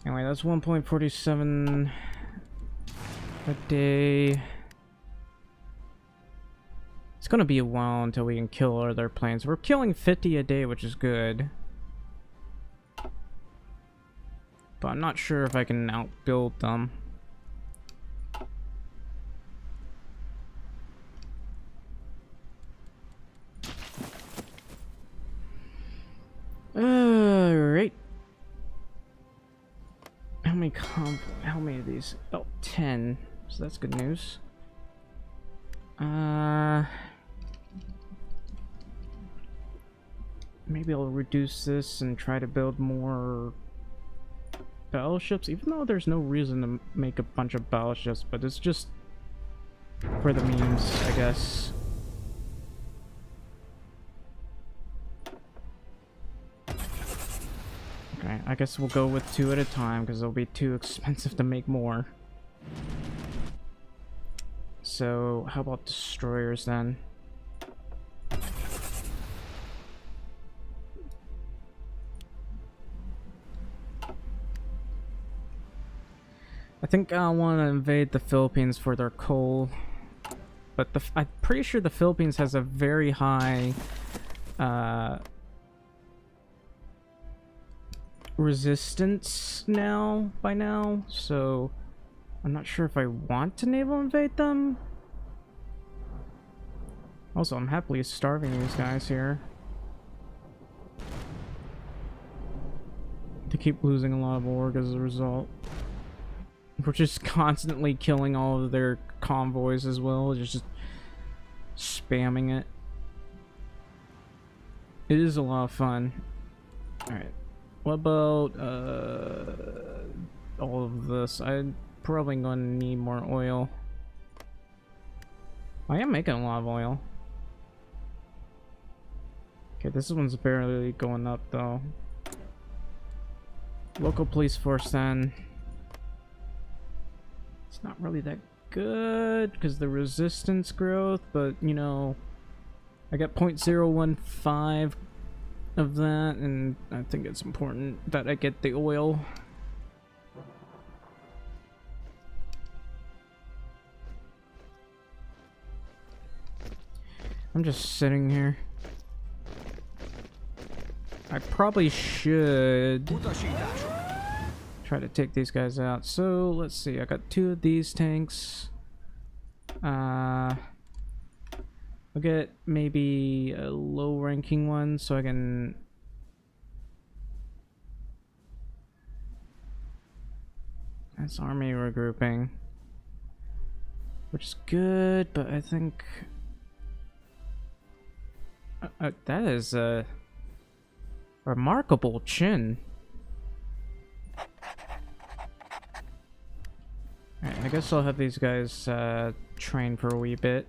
Anyway, that's 1.47 a day. It's gonna be a while until we can kill other planes. We're killing 50 a day, which is good. But I'm not sure if I can outbuild them. Alright. How many of these? Oh, 10. So that's good news. Maybe I'll reduce this and try to build more battleships, even though there's no reason to make a bunch of battleships, but it's just for the memes, I guess. Okay, I guess we'll go with 2 at a time because it'll be too expensive to make more. So, how about destroyers then? I think I want to invade the Philippines for their coal, but I'm pretty sure the Philippines has a very high resistance by now, so I'm not sure if I want to naval invade them. Also, I'm happily starving these guys here. They keep losing a lot of org as a result. We're just constantly killing all of their convoys as well, just spamming it. It is a lot of fun. Alright. What about all of this? I'm probably gonna need more oil. I am making a lot of oil. Okay, this one's barely going up though. Local police force then. It's not really that good because the resistance growth, but you know, I got 0.015 of that, and I think it's important that I get the oil. I'm just sitting here. I probably should try to take these guys out. So let's see, I got 2 of these tanks. I'll get maybe a low ranking one so I can that's army regrouping, which is good, but I think that is a remarkable chin. Alright, I guess I'll have these guys train for a wee bit.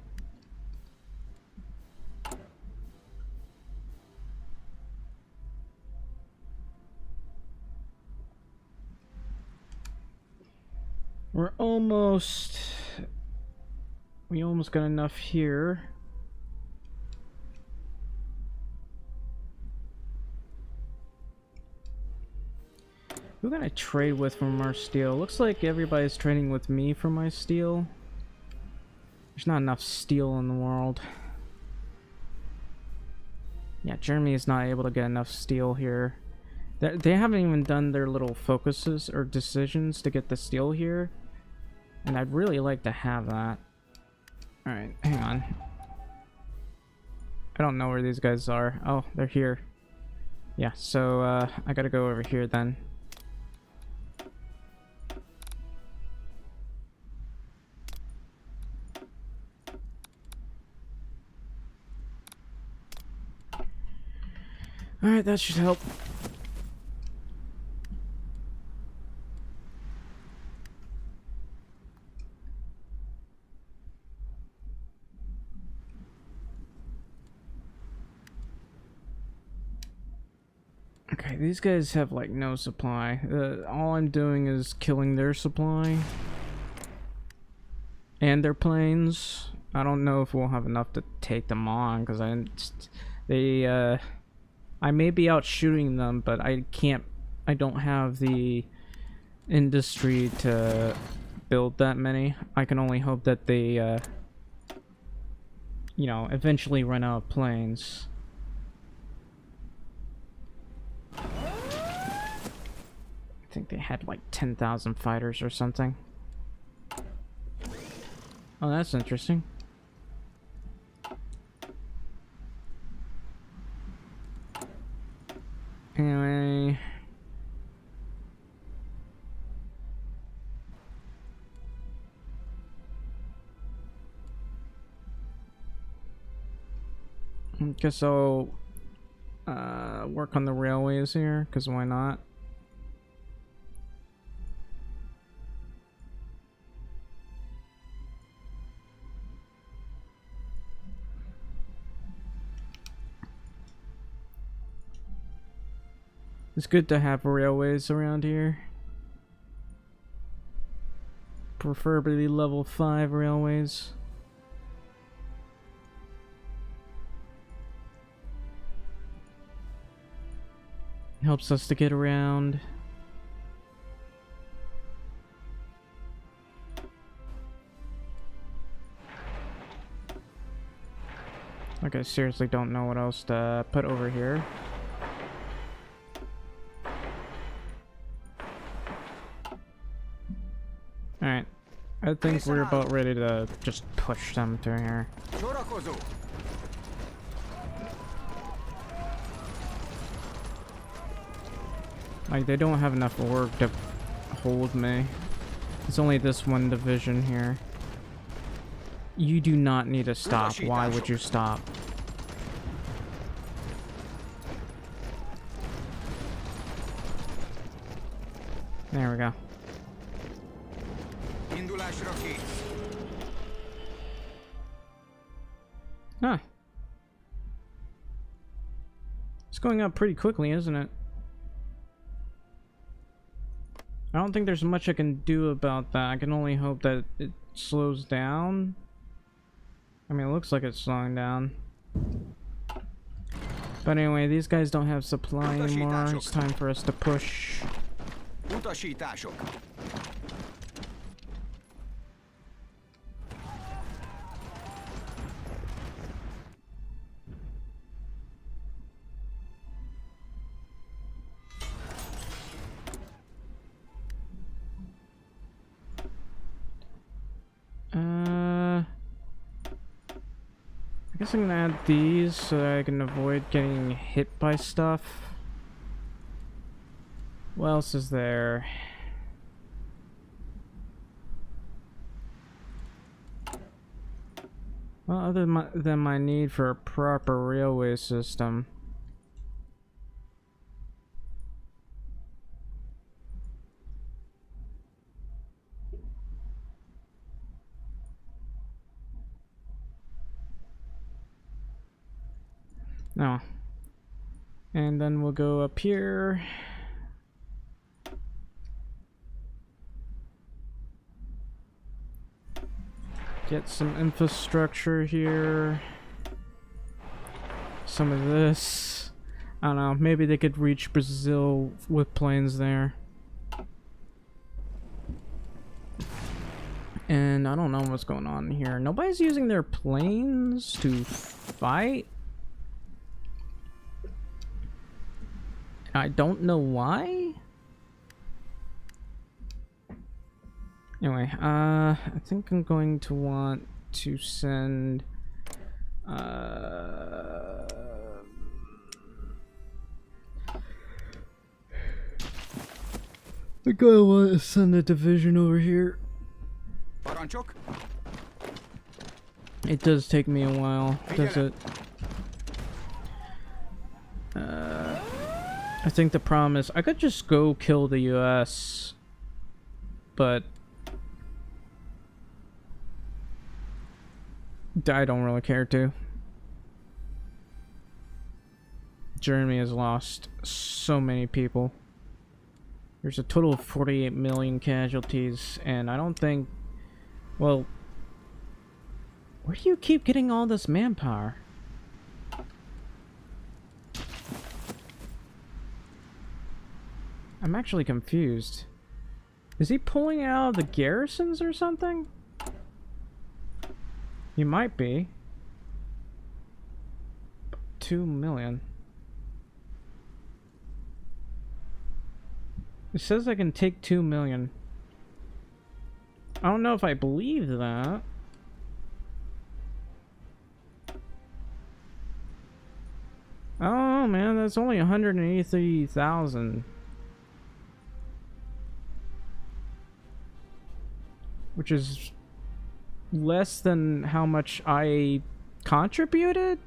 We're almost... We almost got enough here. Who can I trade with from our steel? Looks like everybody's trading with me for my steel. There's not enough steel in the world. Yeah, Germany is not able to get enough steel here. They haven't even done their little focuses or decisions to get the steel here. And I'd really like to have that. Alright, hang on. I don't know where these guys are. Oh, they're here. Yeah, so I gotta go over here then. Alright, that should help. Okay, these guys have like no supply. All I'm doing is killing their supply. And their planes. I don't know if we'll have enough to take them on, because I may be out shooting them, but I don't have the industry to build that many. I can only hope that they, you know, eventually run out of planes. I think they had like 10,000 fighters or something. Oh, that's interesting. Anyway, I guess I'll work on the railways here, because why not? It's good to have railways around here. Preferably level 5 railways. Helps us to get around. Like, I seriously don't know what else to put over here. Alright, I think we're about ready to just push them through here. Like, they don't have enough work to hold me. It's only this one division here. You do not need to stop. Why would you stop? There we go. Huh. It's going up pretty quickly, isn't it? I don't think there's much I can do about that. I can only hope that it slows down. I mean, it looks like it's slowing down. But anyway, these guys don't have supply anymore. It's time for us to push. I guess I'm gonna add these so that I can avoid getting hit by stuff. What else is there? Well, other than my need for a proper railway system. No. And then we'll go up here. Get some infrastructure here. Some of this. I don't know, maybe they could reach Brazil with planes there. And I don't know what's going on here. Nobody's using their planes to fight. I don't know why. Anyway, I think I'm going to want to send I think I want to send a division over here. Parancsok? It does take me a while, does it? I think the problem is I could just go kill the US, but I don't really care to. Germany has lost so many people. There's a total of 48 million casualties, and I don't think... Well, where do you keep getting all this manpower? I'm actually confused. Is he pulling out of the garrisons or something? He might be. 2 million. It says I can take 2 million. I don't know if I believe that. Oh man, that's only 183,000. Which is less than how much I contributed?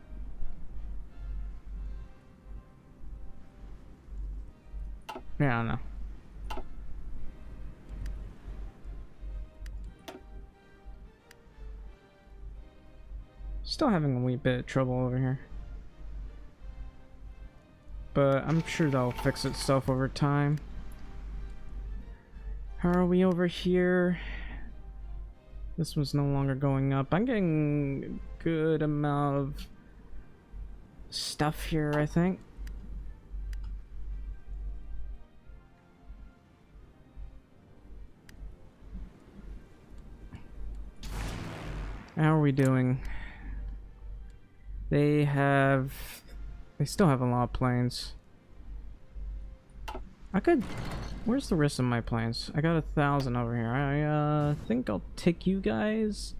Yeah, I don't know. Still having a wee bit of trouble over here. But I'm sure that'll fix itself over time. How are we over here? This one's no longer going up. I'm getting a good amount of stuff here, I think. How are we doing? They still have a lot of planes. I could... Where's the rest of my planes? I got 1,000 over here. I think I'll take you guys.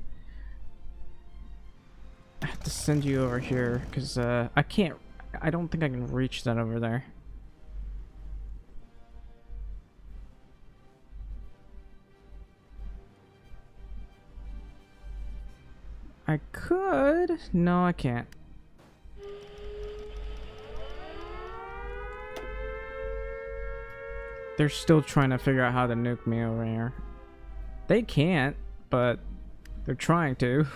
I have to send you over here because I don't think I can reach that over there. I could. No, I can't. They're still trying to figure out how to nuke me over here. They can't, but they're trying to.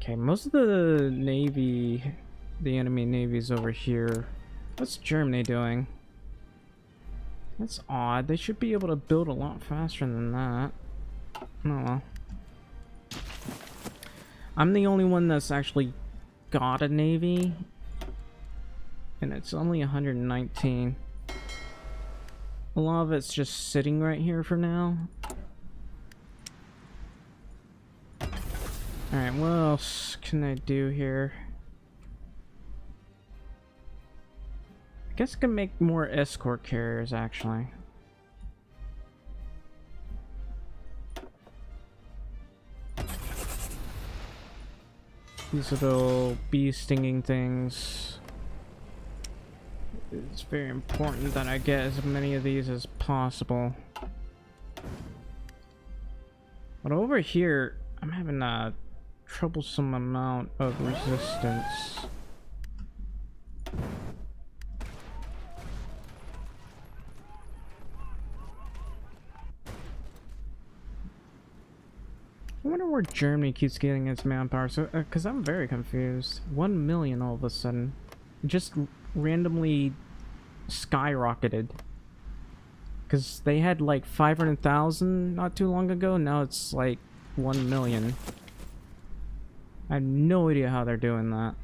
Okay, most of the navy, the enemy navy's over here. What's Germany doing? That's odd. They should be able to build a lot faster than that. Oh well. I'm the only one that's actually got a navy. And it's only 119. A lot of it's just sitting right here for now. Alright, what else can I do here? I guess I can make more escort carriers, actually. These little bee stinging things. It's very important that I get as many of these as possible. But over here, I'm having a troublesome amount of resistance. I wonder where Germany keeps getting its manpower. So, because I'm very confused. 1 million all of a sudden. Just randomly skyrocketed. Because they had like 500,000 not too long ago. Now it's like 1 million. I have no idea how they're doing that.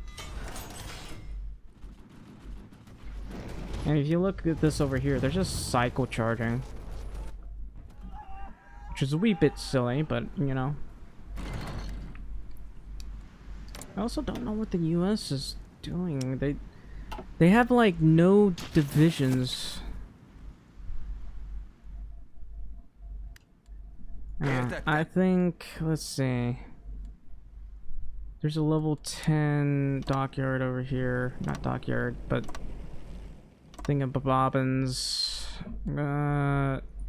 And if you look at this over here, they're just cycle charging. Which is a wee bit silly, but you know. I also don't know what the US is doing. They have like no divisions. I think, let's see. There's a level 10 dockyard over here. Not dockyard, but thingamabobbins.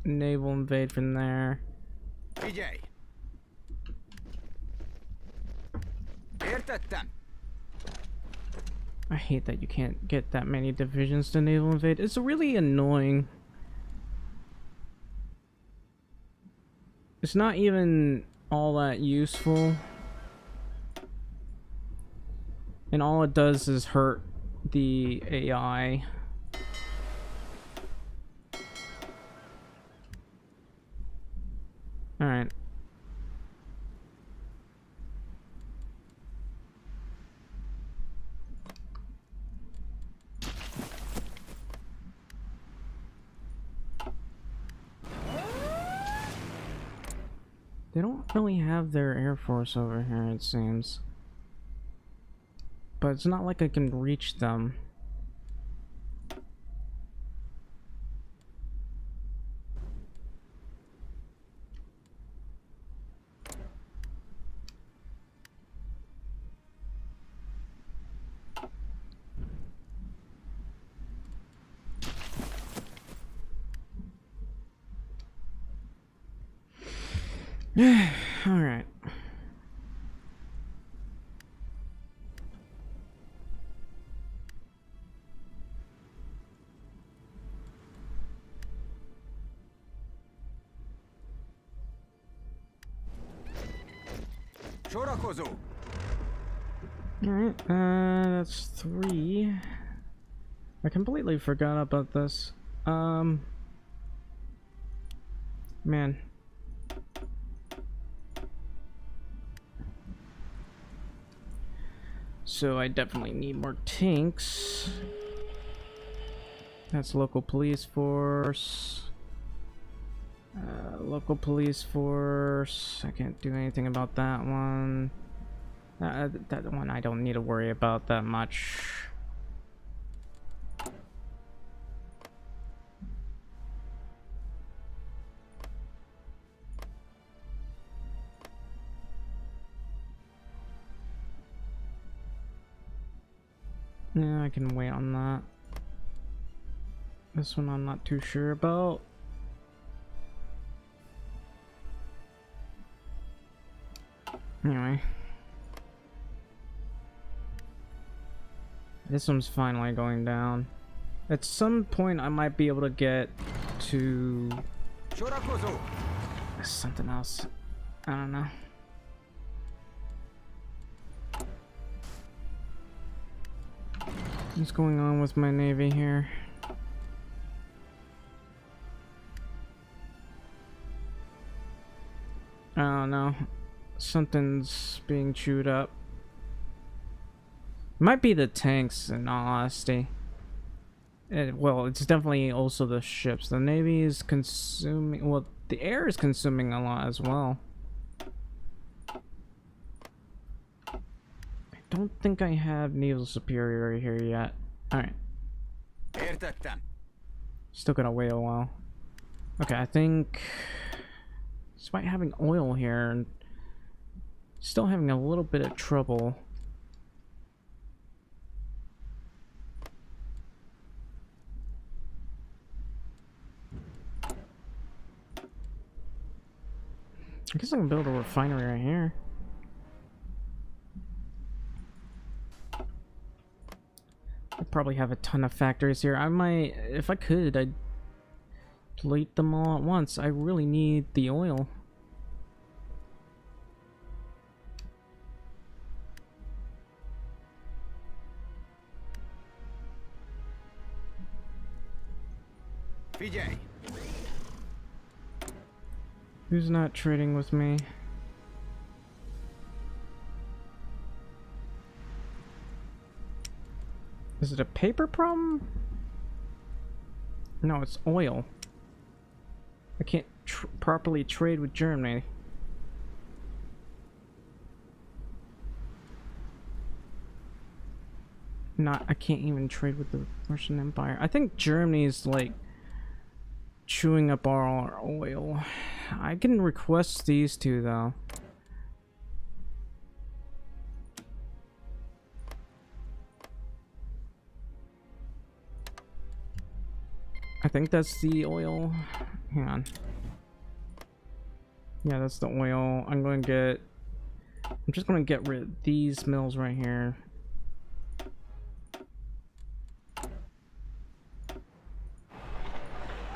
Naval invade from there. Figyelj! Értettem? I hate that you can't get that many divisions to naval invade. It's really annoying. It's not even all that useful. And all it does is hurt the AI. Alright. They don't really have their Air Force over here, it seems. But it's not like I can reach them. All right. Sorakozó! Alright, that's 3. I completely forgot about this. Man. So I definitely need more tanks. That's local police force. Local police force. I can't do anything about that one. That one I don't need to worry about that much. Yeah, I can wait on that. This one I'm not too sure about. Anyway. This one's finally going down. At some point I might be able to get to something else. I don't know. What's going on with my navy here? I don't know. Something's being chewed up. Might be the tanks, in all honesty. Well, it's definitely also the ships. The navy is consuming. Well, the air is consuming a lot as well. I don't think I have naval superiority here yet. Alright. Still gonna wait a while. Okay, I think despite having oil here and still having a little bit of trouble. I guess I can build a refinery right here. I probably have a ton of factories here. I might, if I could, I'd plate them all at once. I really need the oil. Figyelj! Who's not trading with me? Is it a paper problem? No, it's oil. I can't properly trade with Germany. I can't even trade with the Russian Empire. I think Germany's like chewing up all our oil. I can request these two though. I think that's the oil. Hang on. Yeah, that's the oil. I'm just gonna get rid of these mills right here.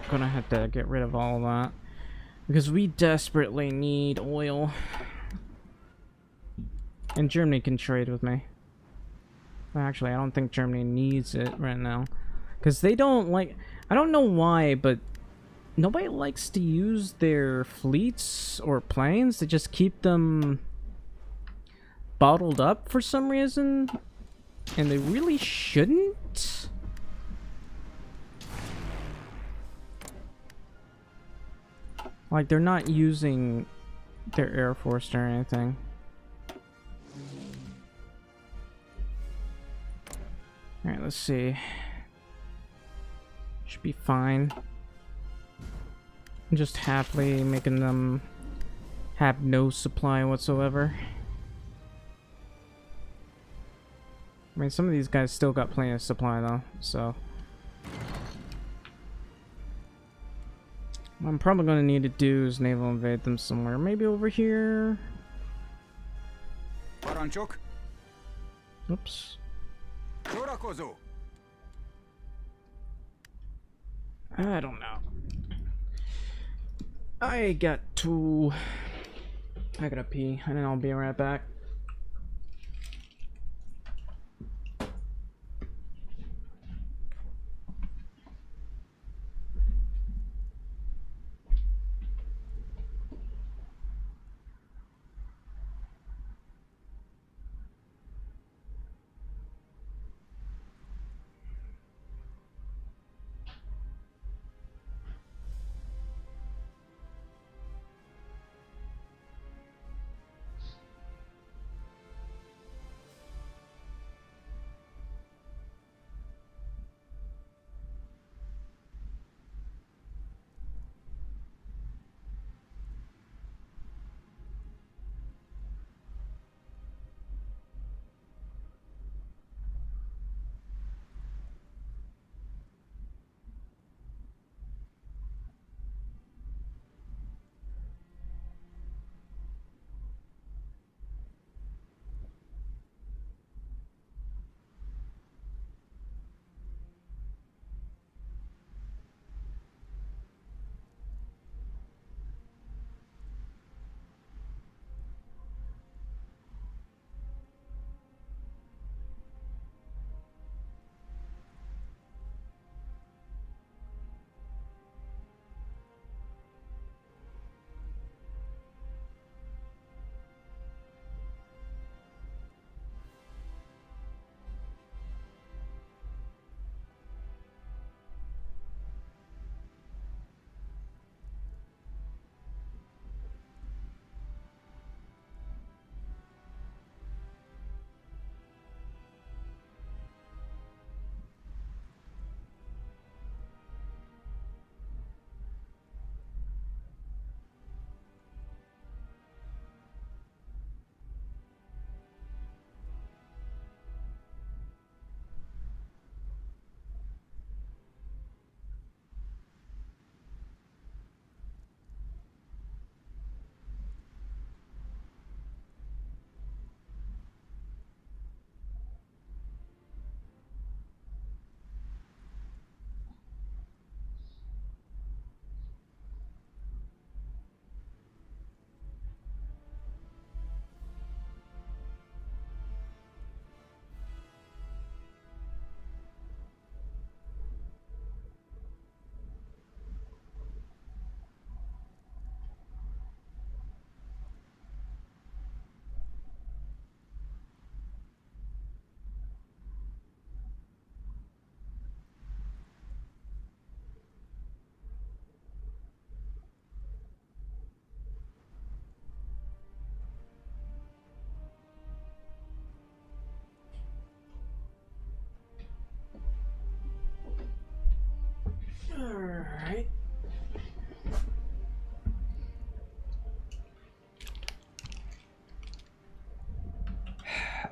Gonna have to get rid of all of that because we desperately need oil, and Germany can trade with me. Actually, I don't think Germany needs it right now because they don't like, I don't know why, but nobody likes to use their fleets or planes. They just keep them bottled up for some reason, and they really shouldn't. Like, they're not using their Air Force or anything. Alright, let's see. Should be fine. I'm just happily making them have no supply whatsoever. I mean, some of these guys still got plenty of supply though, so... what I'm probably going to need to do is naval invade them somewhere. Maybe over here. Parancsok. Oops. Sorakozó. I don't know. I gotta pee, and then I'll be right back.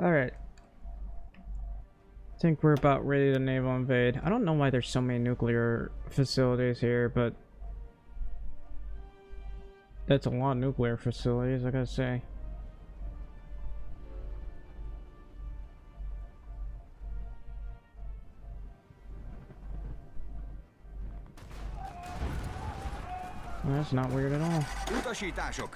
Alright. I think we're about ready to naval invade. I don't know why there's so many nuclear facilities here, but that's a lot of nuclear facilities, I gotta say. Well, that's not weird at all. Utasítások.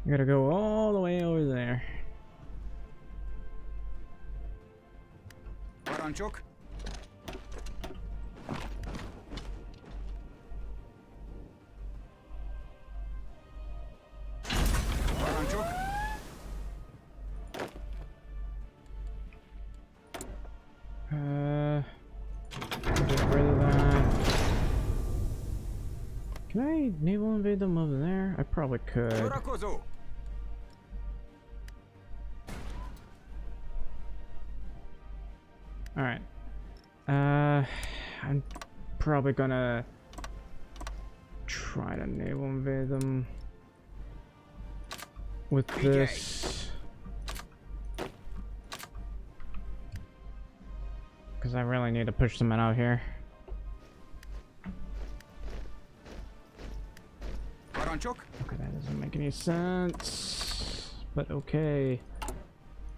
You gotta go all the way over there. Parancsok. Parancsok. Get rid of that. Can I naval invade them over there? I probably could. Sorakozó. Alright. I'm probably gonna try to naval invade them with this. Because I really need to push them out here. Parancsok. Okay, that doesn't make any sense. But okay.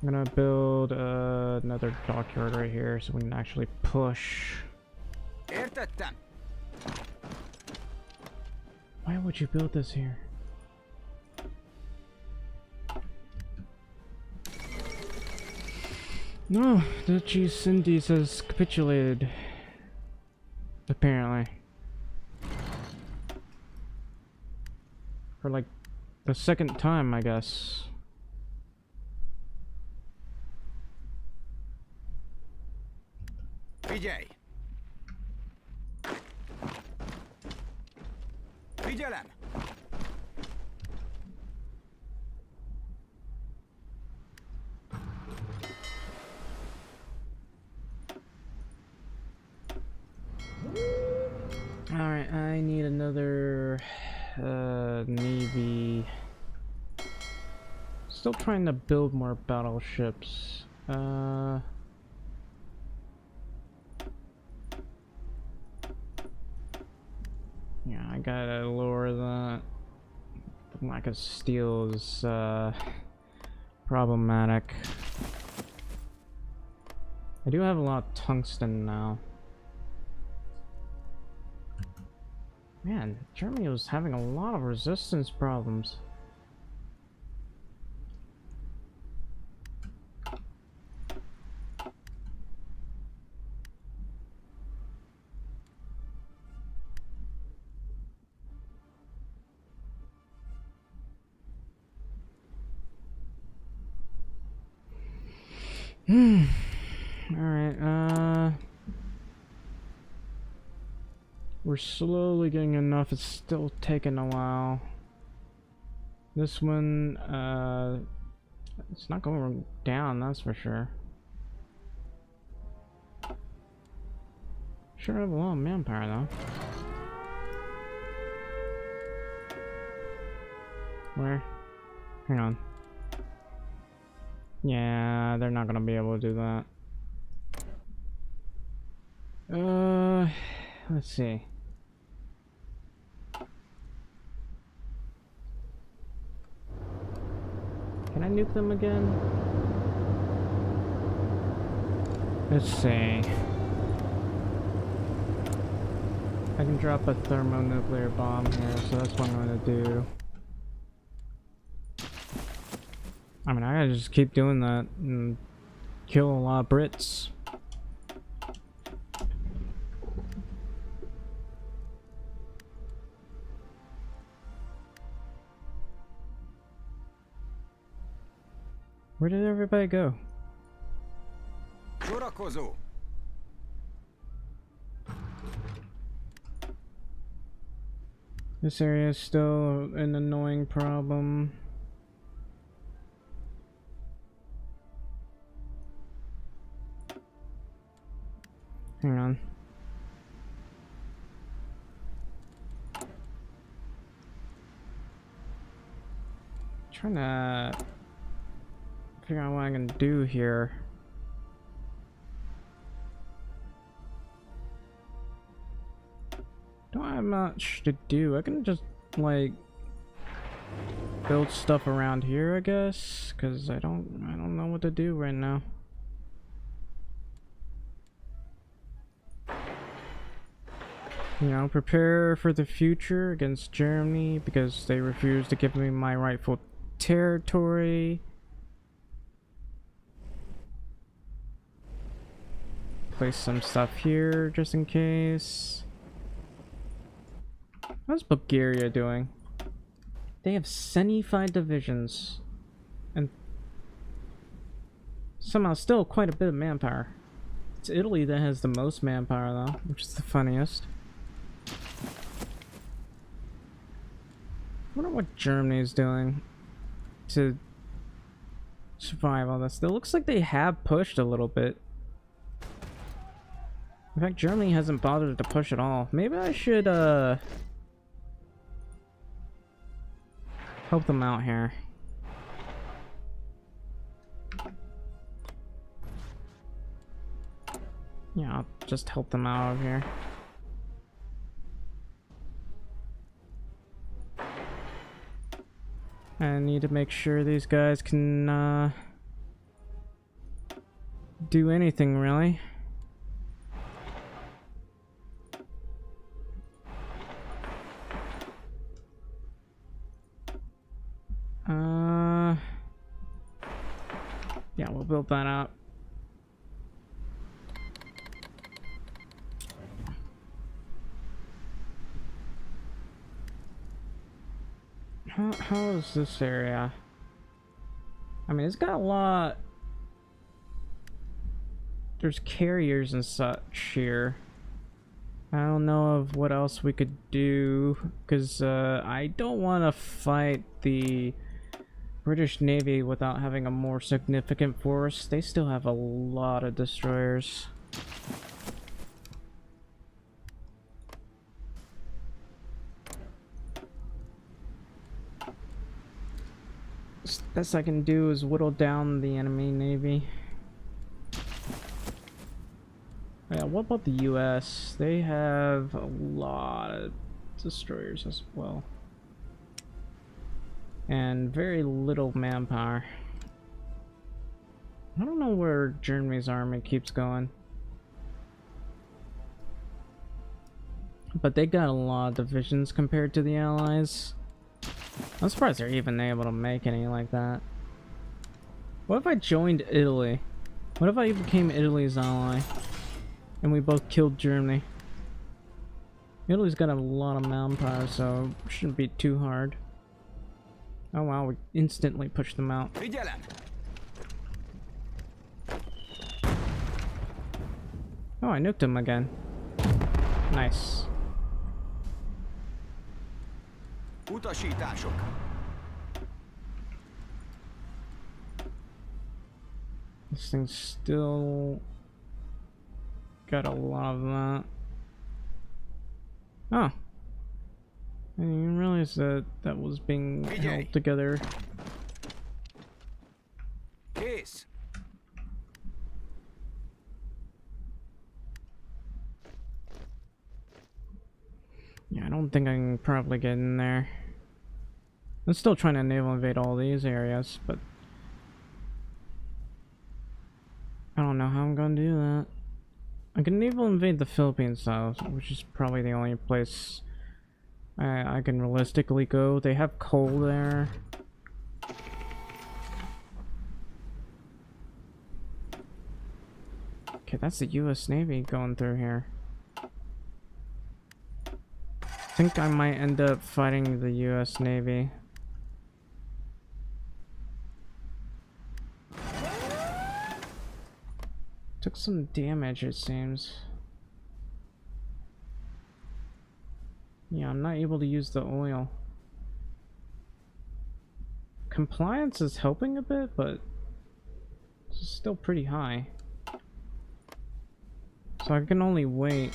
I'm gonna build another dockyard right here so we can actually push. Értettem. Why would you build this here? No, Duchy Cindy's has capitulated. Apparently. For like the second time, I guess. Figyelj! Figyelem! Alright, I need another navy. Still trying to build more battleships. Yeah, I gotta lower that. The lack of steel is problematic. I do have a lot of tungsten now. Man, Germany was having a lot of resistance problems. Alright, we're slowly getting enough. It's still taking a while. This one, it's not going down, that's for sure. Sure have a lot of manpower though. Where? Hang on. Yeah, they're not gonna be able to do that. Let's see. Can I nuke them again? Let's see. I can drop a thermonuclear bomb here, so that's what I'm gonna do. I mean, I gotta just keep doing that and kill a lot of Brits. Where did everybody go? Sorakozó. This area is still an annoying problem. Hang on. Trying to figure out what I can do here. Don't have much to do. I can just like build stuff around here, I guess, because I don't know what to do right now. You know, prepare for the future against Germany because they refuse to give me my rightful territory. Place some stuff here just in case. How's Bulgaria doing? They have 75 divisions and somehow still quite a bit of manpower. It's Italy that has the most manpower though, which is the funniest. I wonder what Germany's doing to survive all this. It looks like they have pushed a little bit. In fact, Germany hasn't bothered to push at all. Maybe I should help them out here. Yeah, I'll just help them out over here. I need to make sure these guys can do anything really. Yeah, we'll build that up. How is this area? I mean, it's got a lot. There's carriers and such here. I don't know of what else we could do because I don't want to fight the British Navy without having a more significant force. They still have a lot of destroyers. Best I can do is whittle down the enemy navy. Yeah, what about the US? They have a lot of destroyers as well. And very little manpower. I don't know where Germany's army keeps going. But they got a lot of divisions compared to the Allies. I'm surprised they're even able to make any like that. What if I joined Italy? What if I became Italy's ally? And we both killed Germany? Italy's got a lot of manpower, so it shouldn't be too hard. Oh wow, we instantly pushed them out. Oh, I nuked him again. Nice. Utasítások. This thing's still got a lot of that. Oh. I didn't even realize that that was being held together. Kész. Yeah, I don't think I can probably get in there. I'm still trying to naval invade all these areas, but I don't know how I'm gonna do that. I can naval invade the Philippines though, which is probably the only place I can realistically go. They have coal there. Okay, that's the US Navy going through here. I think I might end up fighting the US Navy. Took some damage, it seems. Yeah, I'm not able to use the oil. Compliance is helping a bit, but it's still pretty high. So I can only wait.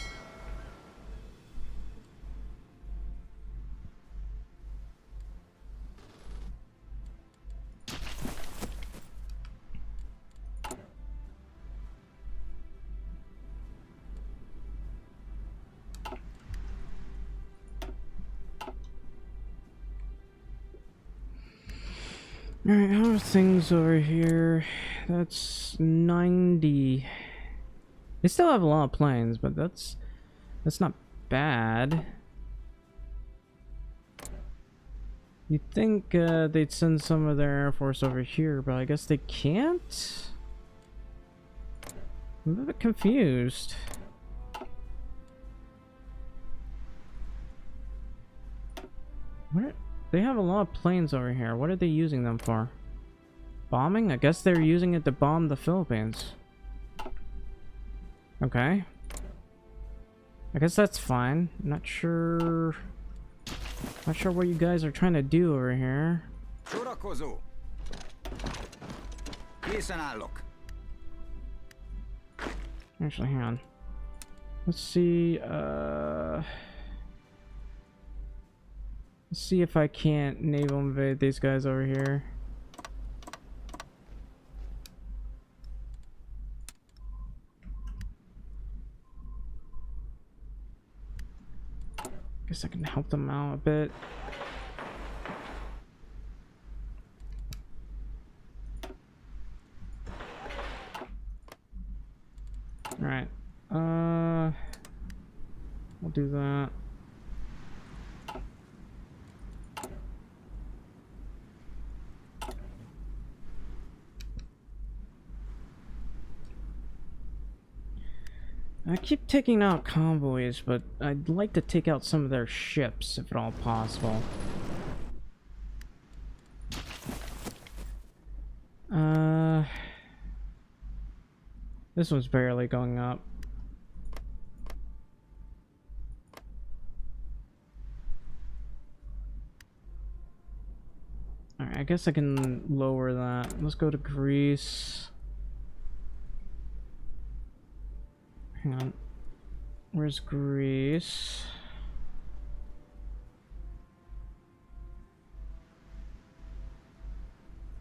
Alright, how are things over here? That's 90. They still have a lot of planes, but that's not bad. You'd think they'd send some of their Air Force over here, but I guess they can't? I'm a bit confused. They have a lot of planes over here. What are they using them for? Bombing? I guess they're using it to bomb the Philippines. Okay. I guess that's fine. Not sure what you guys are trying to do over here. Sorakozó. Készen állok. Actually, hang on. Let's see, let's see if I can't naval invade these guys over here. Guess I can help them out a bit. Alright. We'll do that. I keep taking out convoys, but I'd like to take out some of their ships, if at all possible. This one's barely going up. Alright, I guess I can lower that. Let's go to Greece. Hang on. Where's Greece?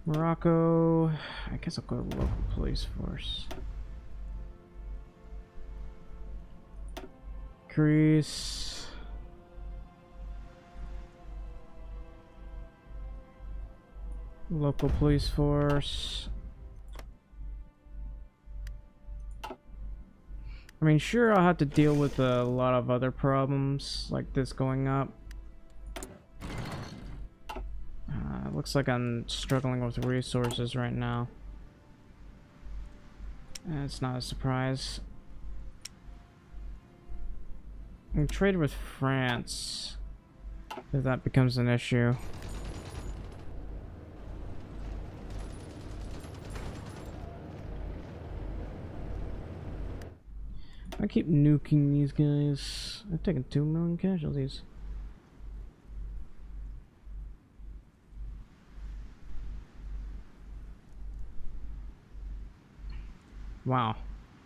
Morocco. I guess I'll go to local police force. Greece. Local police force. I mean, sure, I'll have to deal with a lot of other problems like this going up. Looks like I'm struggling with resources right now. It's not a surprise. I can trade with France if that becomes an issue. I keep nuking these guys. I've taken 2 million casualties. Wow.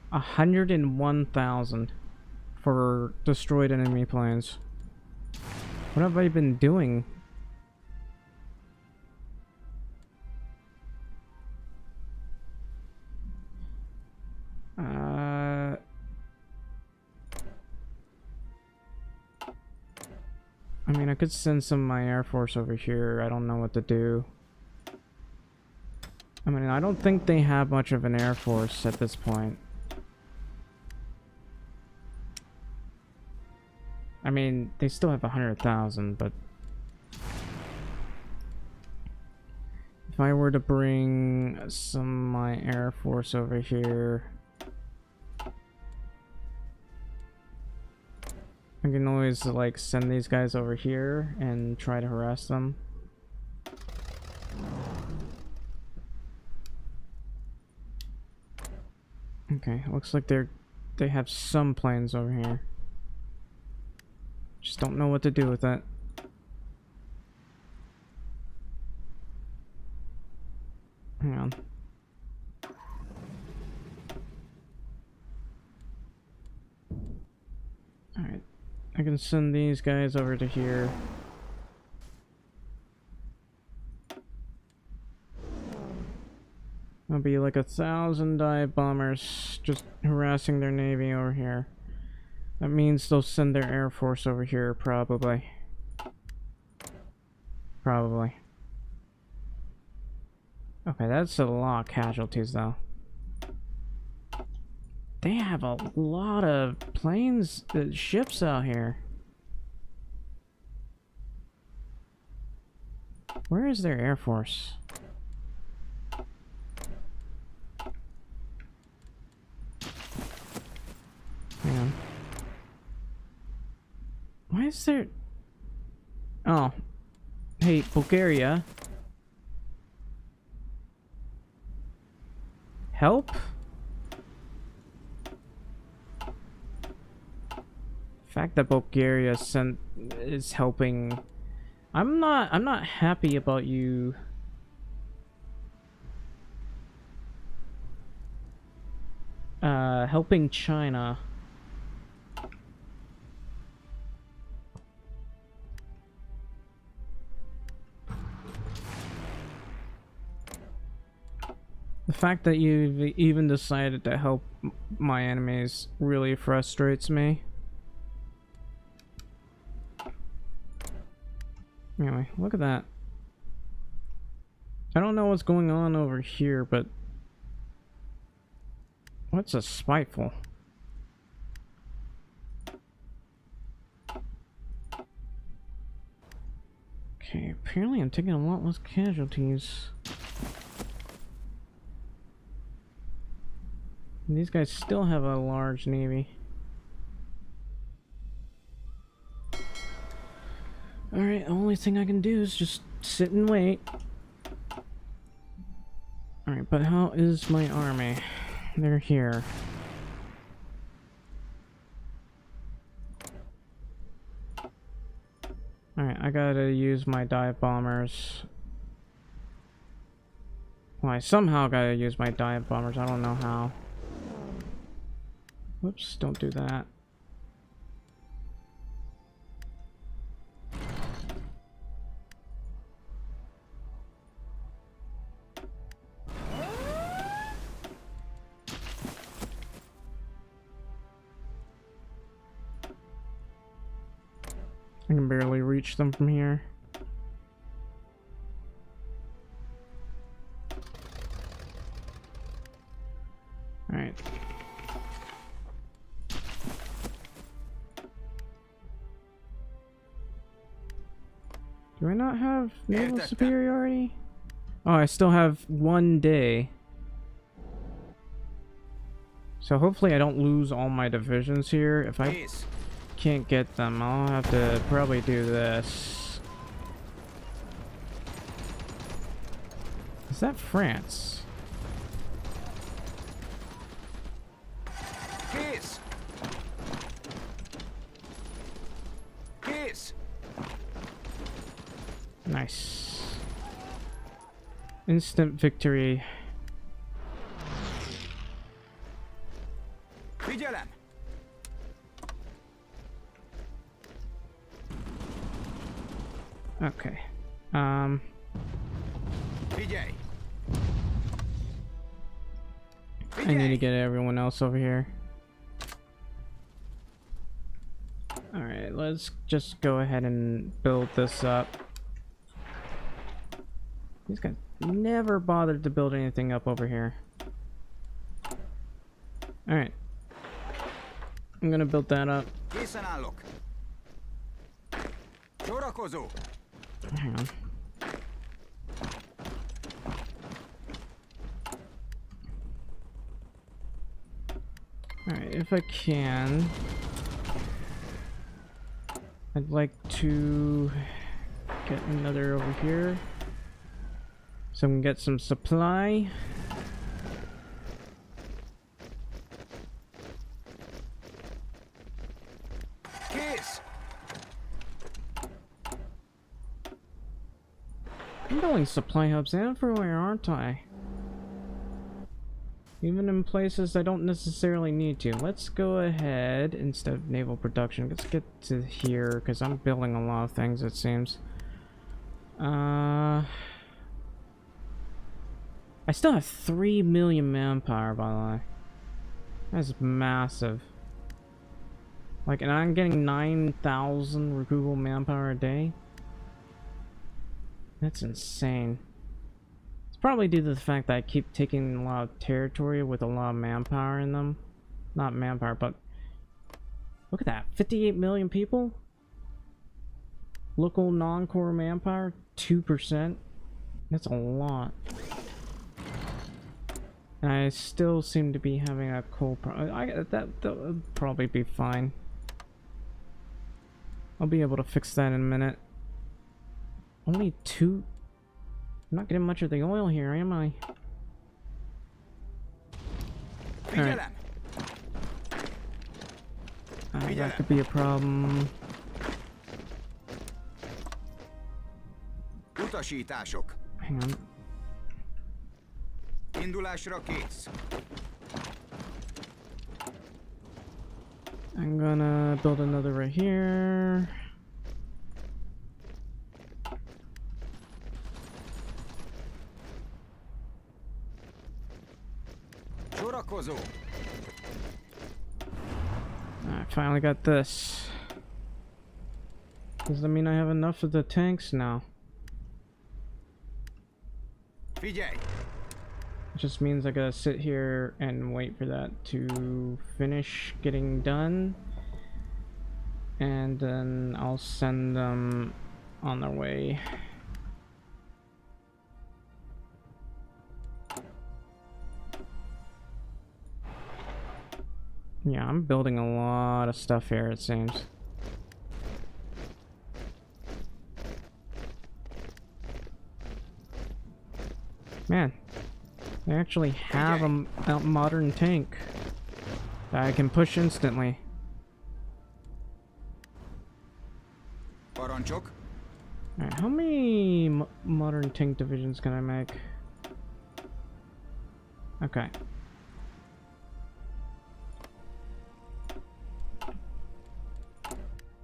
101,000 for destroyed enemy planes. What have I been doing? I mean, I could send some of my Air Force over here. I don't know what to do. I mean, I don't think they have much of an Air Force at this point. I mean, they still have 100,000, but if I were to bring some of my Air Force over here, I can always like send these guys over here and try to harass them. Okay, looks like they have some planes over here. Just don't know what to do with that. Hang on. Alright. I can send these guys over to here. There'll be like 1,000 dive bombers just harassing their navy over here. That means they'll send their Air Force over here, probably. Probably. Okay, that's a lot of casualties though. They have a lot of planes, ships out here. Where is their air force? Hang on. Why is there... Oh. Hey, Bulgaria. Help? The fact that Bulgaria is helping... I'm not happy about you helping China. The fact that you've even decided to help my enemies really frustrates me. Anyway, look at that. I don't know what's going on over here, but... What's a spiteful? Okay, apparently I'm taking a lot less casualties. And these guys still have a large navy. Alright, the only thing I can do is just sit and wait. Alright, but how is my army? They're here. Alright, I gotta use my dive bombers. Well, I somehow gotta use my dive bombers. I don't know how. Whoops, don't do that. I can barely reach them from here. Alright. Do I not have naval superiority? Oh, I still have 1 day. So hopefully I don't lose all my divisions here. If I can't get them, I'll have to probably do this. Is that France? Peace. Peace. Nice. Instant victory. Figyelem. Okay. Figyelj. I need to get everyone else over here. Alright, let's just go ahead and build this up. These guys never bothered to build anything up over here. Alright. I'm gonna build that up. Készen állok. Sorakozó. Hang on. Alright, if I can, I'd like to get another over here so we can get some supply. Kész. I'm building supply hubs everywhere, aren't I? Even in places I don't necessarily need to. Let's go ahead, instead of naval production, let's get to here, because I'm building a lot of things, it seems. I still have 3 million manpower, by the way. That's massive. Like, and I'm getting 9,000 recoupable manpower a day? That's insane. It's probably due to the fact that I keep taking a lot of territory with a lot of manpower in them. Not manpower, but look at that. 58 million people? Local non-core manpower, 2%. That's a lot. And I still seem to be having a coal problem. That would probably be fine. I'll be able to fix that in a minute. Only 2. I'm not getting much of the oil here, am I? Alright. That could be a problem. Utasítások. Hang on. Indulásra kész. I'm gonna build another right here. Sorakozó. I finally got this. Does that mean I have enough of the tanks now? Figyelj. It just means I gotta sit here and wait for that to finish getting done. And then I'll send them on their way. Yeah, I'm building a lot of stuff here, it seems. Man, they actually have a modern tank that I can push instantly. Parancsok. Alright, how many modern tank divisions can I make? Okay.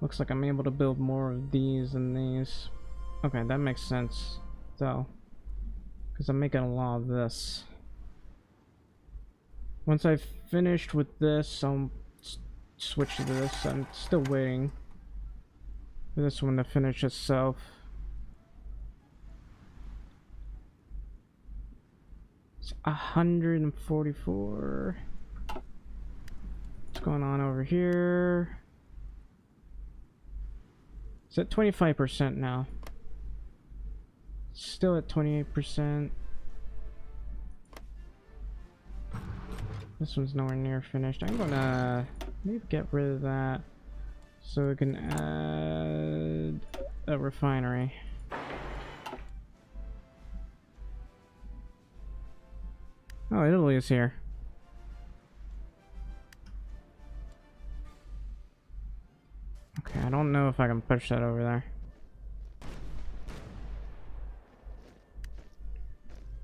Looks like I'm able to build more of these than these. Okay, that makes sense, though. Because I'm making a lot of this. Once I've finished with this, I'll switch to this. I'm still waiting for this one to finish itself. It's 144. What's going on over here? It's at 25% now. Still at 28%. This one's nowhere near finished. I'm gonna maybe get rid of that so we can add a refinery. Oh, Italy is here. Okay, I don't know if I can push that over there.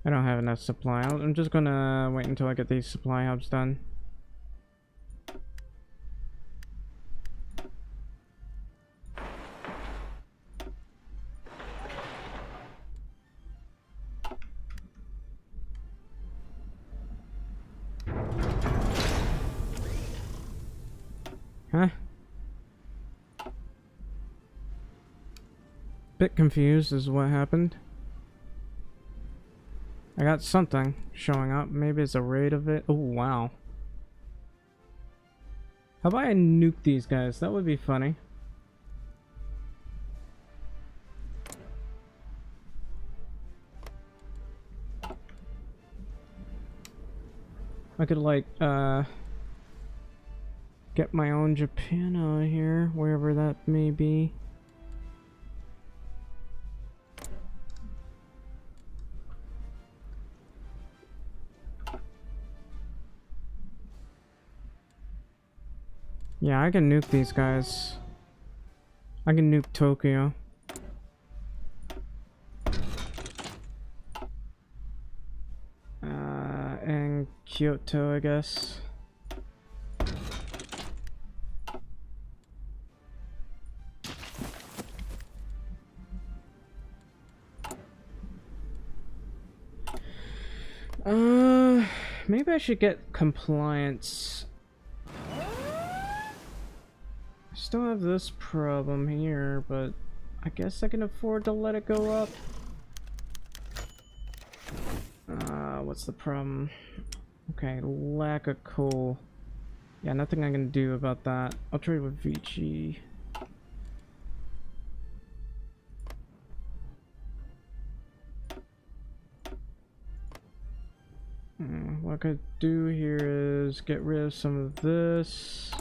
I don't have enough supply. I'm just gonna wait until I get these supply hubs done. Huh? Bit confused is what happened. I got something showing up. Maybe it's a raid of it. Oh, wow. How about I nuke these guys? That would be funny. I could, like, get my own Japan out here, wherever that may be. Yeah, I can nuke these guys. I can nuke Tokyo. And Kyoto, I guess. Maybe I should get compliance. I still have this problem here, but I guess I can afford to let it go up. what's the problem? Okay, lack of coal. Yeah, nothing I can do about that. I'll trade with Vici. What I could do here is get rid of some of this.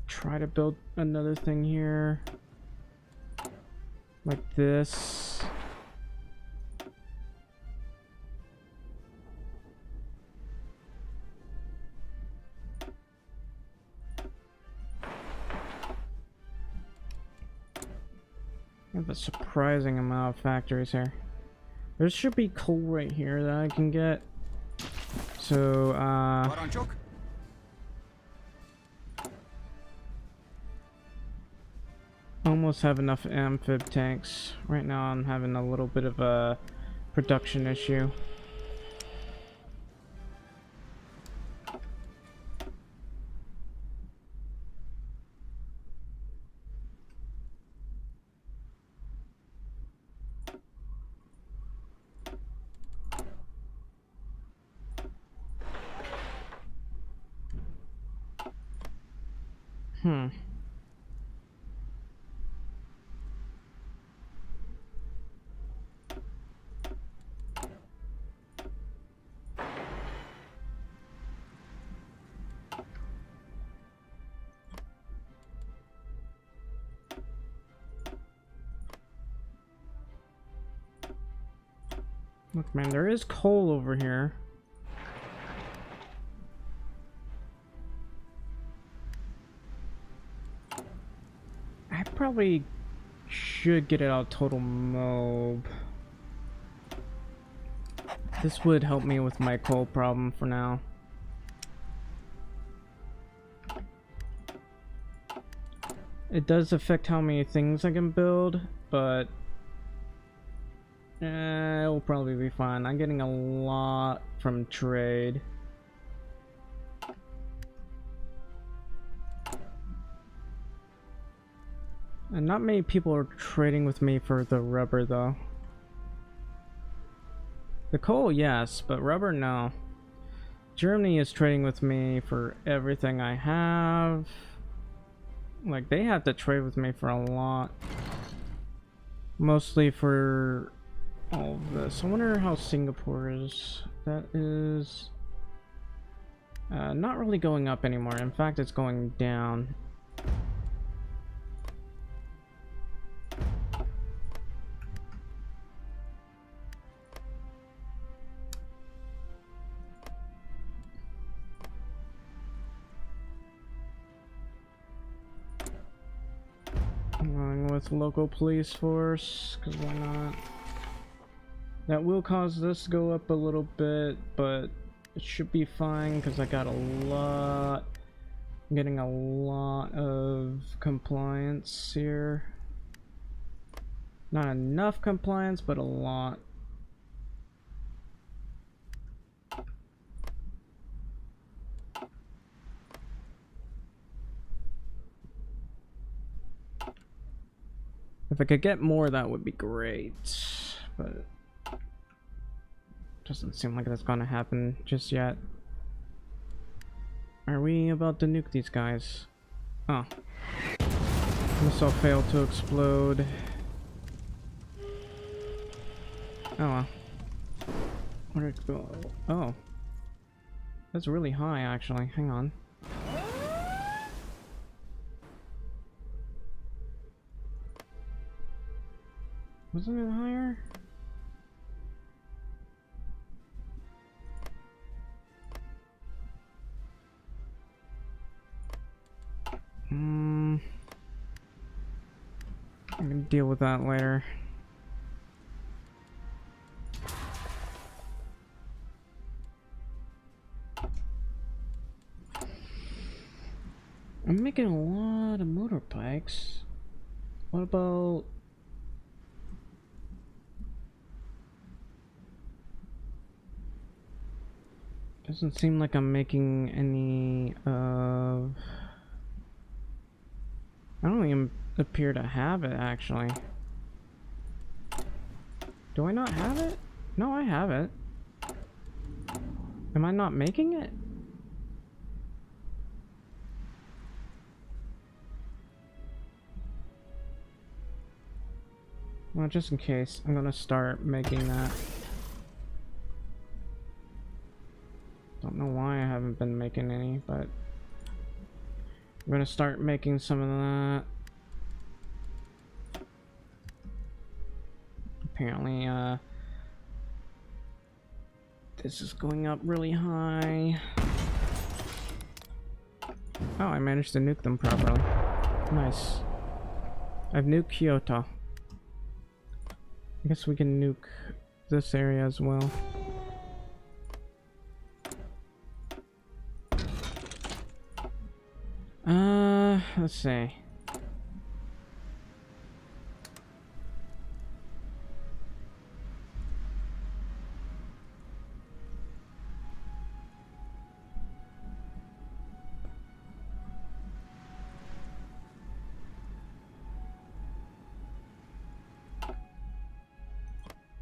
Try to build another thing here. Like this. I have a surprising amount of factories here. There should be coal right here that I can get. So, Parancsok? almost have enough amphib tanks. Right now I'm having a little bit of a production issue. Look, man, there is coal over here. I probably should get it out total mob. This would help me with my coal problem for now. It does affect how many things I can build, but it'll probably be fine. I'm getting a lot from trade. And not many people are trading with me for the rubber though. The coal, yes, but rubber, no. Germany is trading with me for everything I have. Like, they have to trade with me for a lot. Mostly for all of this. I wonder how Singapore is. That is not really going up anymore. In fact, it's going down. Going with local police force, because why not? That will cause this to go up a little bit, but it should be fine because I got a lot. I'm getting a lot of compliance here. Not enough compliance, but a lot. If I could get more, that would be great, but doesn't seem like that's gonna happen just yet. Are we about to nuke these guys? Oh. Missile failed to explode. Oh well. Where did it go? Oh. That's really high, actually. Hang on. Wasn't it higher? I can deal with that later. I'm making a lot of motorbikes. What about... Doesn't seem like I'm making any of... I don't even appear to have it, actually. Do I not have it? No, I have it. Am I not making it? Well, just in case, I'm gonna start making that. Don't know why I haven't been making any, but I'm gonna start making some of that. Apparently, this is going up really high. Oh, I managed to nuke them properly. Nice. I've nuked Kyoto. I guess we can nuke this area as well. Let's see.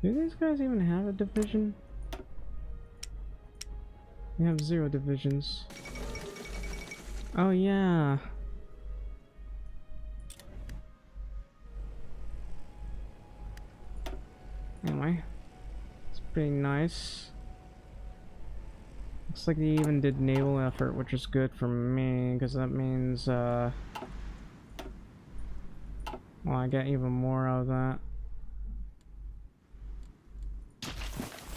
Do these guys even have a division? They have 0 divisions. Oh yeah. Anyway, it's pretty nice. Looks like they even did naval effort, which is good for me, because that means, well, I get even more out of that.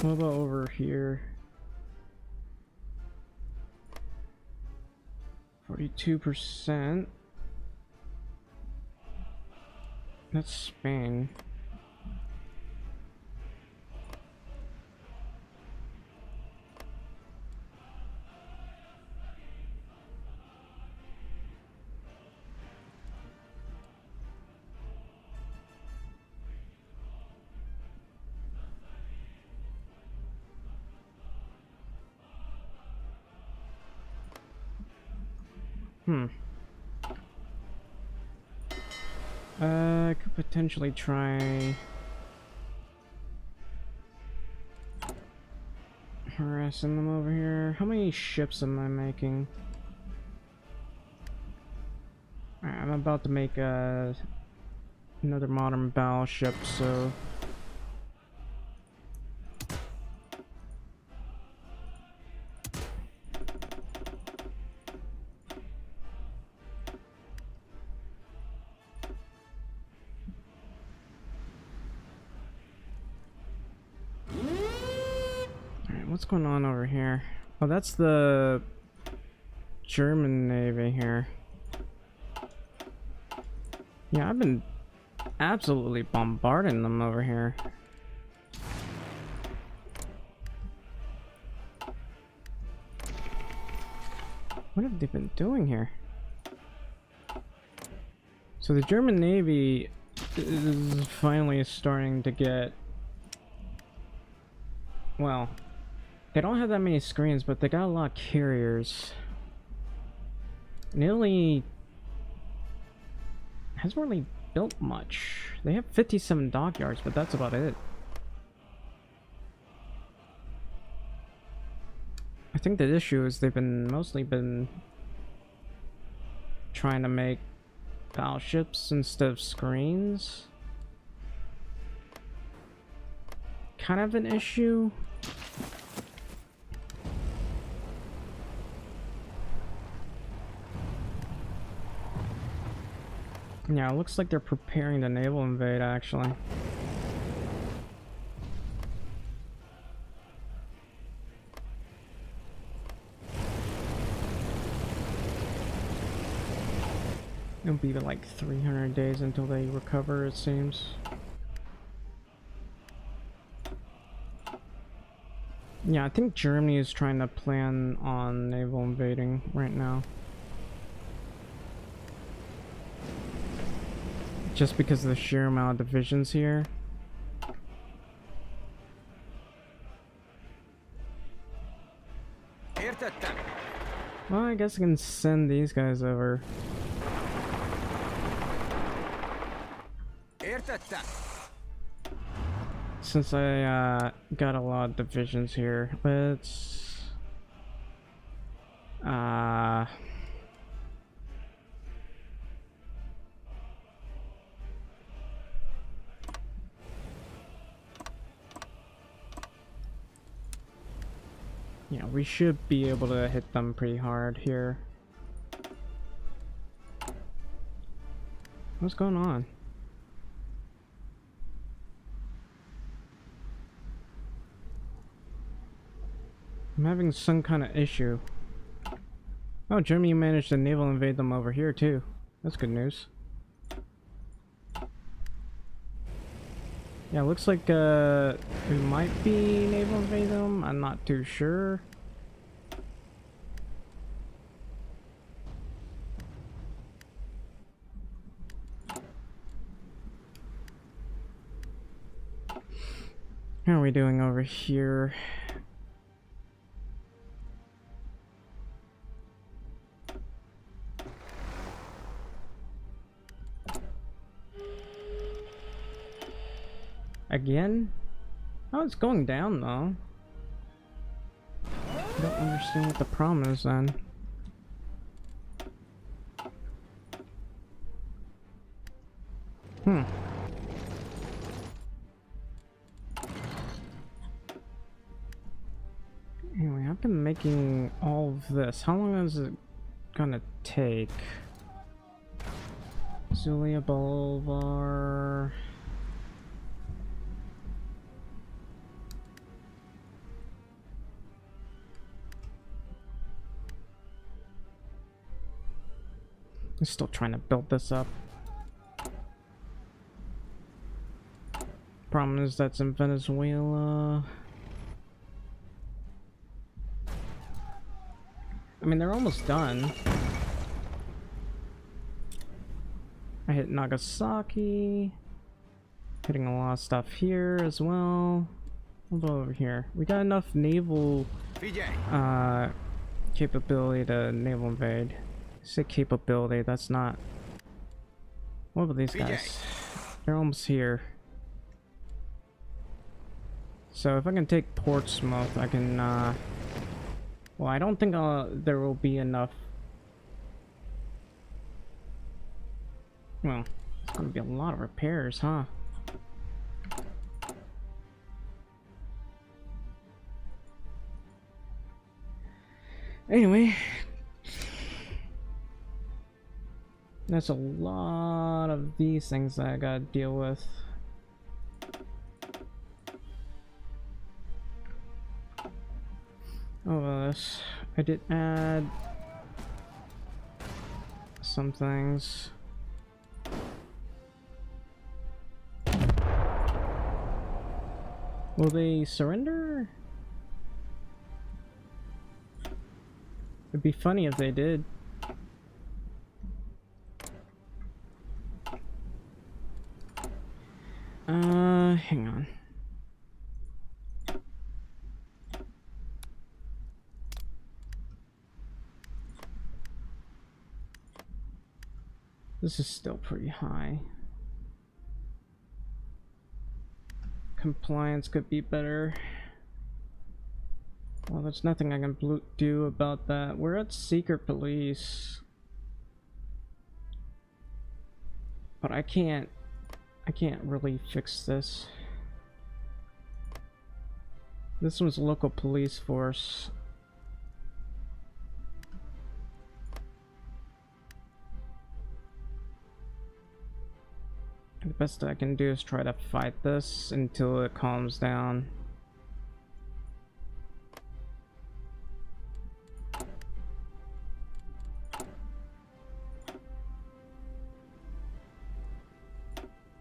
What about over here? 42%. That's Spain. I could potentially try harassing them over here. How many ships am I making? Alright, I'm about to make another modern battleship, so what's going on over here? Oh, that's the German Navy here. Yeah, I've been absolutely bombarding them over here. What have they been doing here? So the German Navy is finally starting to get... Well, they don't have that many screens, but they got a lot of carriers. And Italy hasn't really built much. They have 57 dockyards, but that's about it. I think the issue is they've mostly been trying to make battleships instead of screens. Kind of an issue. Yeah, it looks like they're preparing to naval invade, actually. It'll be like 300 days until they recover, it seems. Yeah, I think Germany is trying to plan on naval invading right now. Just because of the sheer amount of divisions here. Well, I guess I can send these guys over. since I got a lot of divisions here, let's yeah, we should be able to hit them pretty hard here. What's going on? I'm having some kind of issue. Oh, Germany managed to naval invade them over here too. That's good news. Yeah, looks like we might be naval invading them. I'm not too sure. How are we doing over here? Again? Oh, it's going down though. I don't understand what the problem is then. Anyway, I've been making all of this. How long is it gonna take? Zulia Bolivar. I'm still trying to build this up. Problem is that's in Venezuela. I mean, they're almost done. I hit Nagasaki. Hitting a lot of stuff here as well. Hold on over here. We got enough naval capability to naval invade. I say capability, that's not. What about these guys? They're almost here. So if I can take Portsmouth, I can well, I don't think there will be enough. Well, it's gonna be a lot of repairs, huh? Anyway, that's a lot of these things that I gotta deal with. Oh, this. I did add some things. Will they surrender? It'd be funny if they did. Hang on. This is still pretty high. Compliance could be better. Well, there's nothing I can do about that. We're at secret police. But I can't really fix this. This one's local police force. The best I can do is try to fight this until it calms down.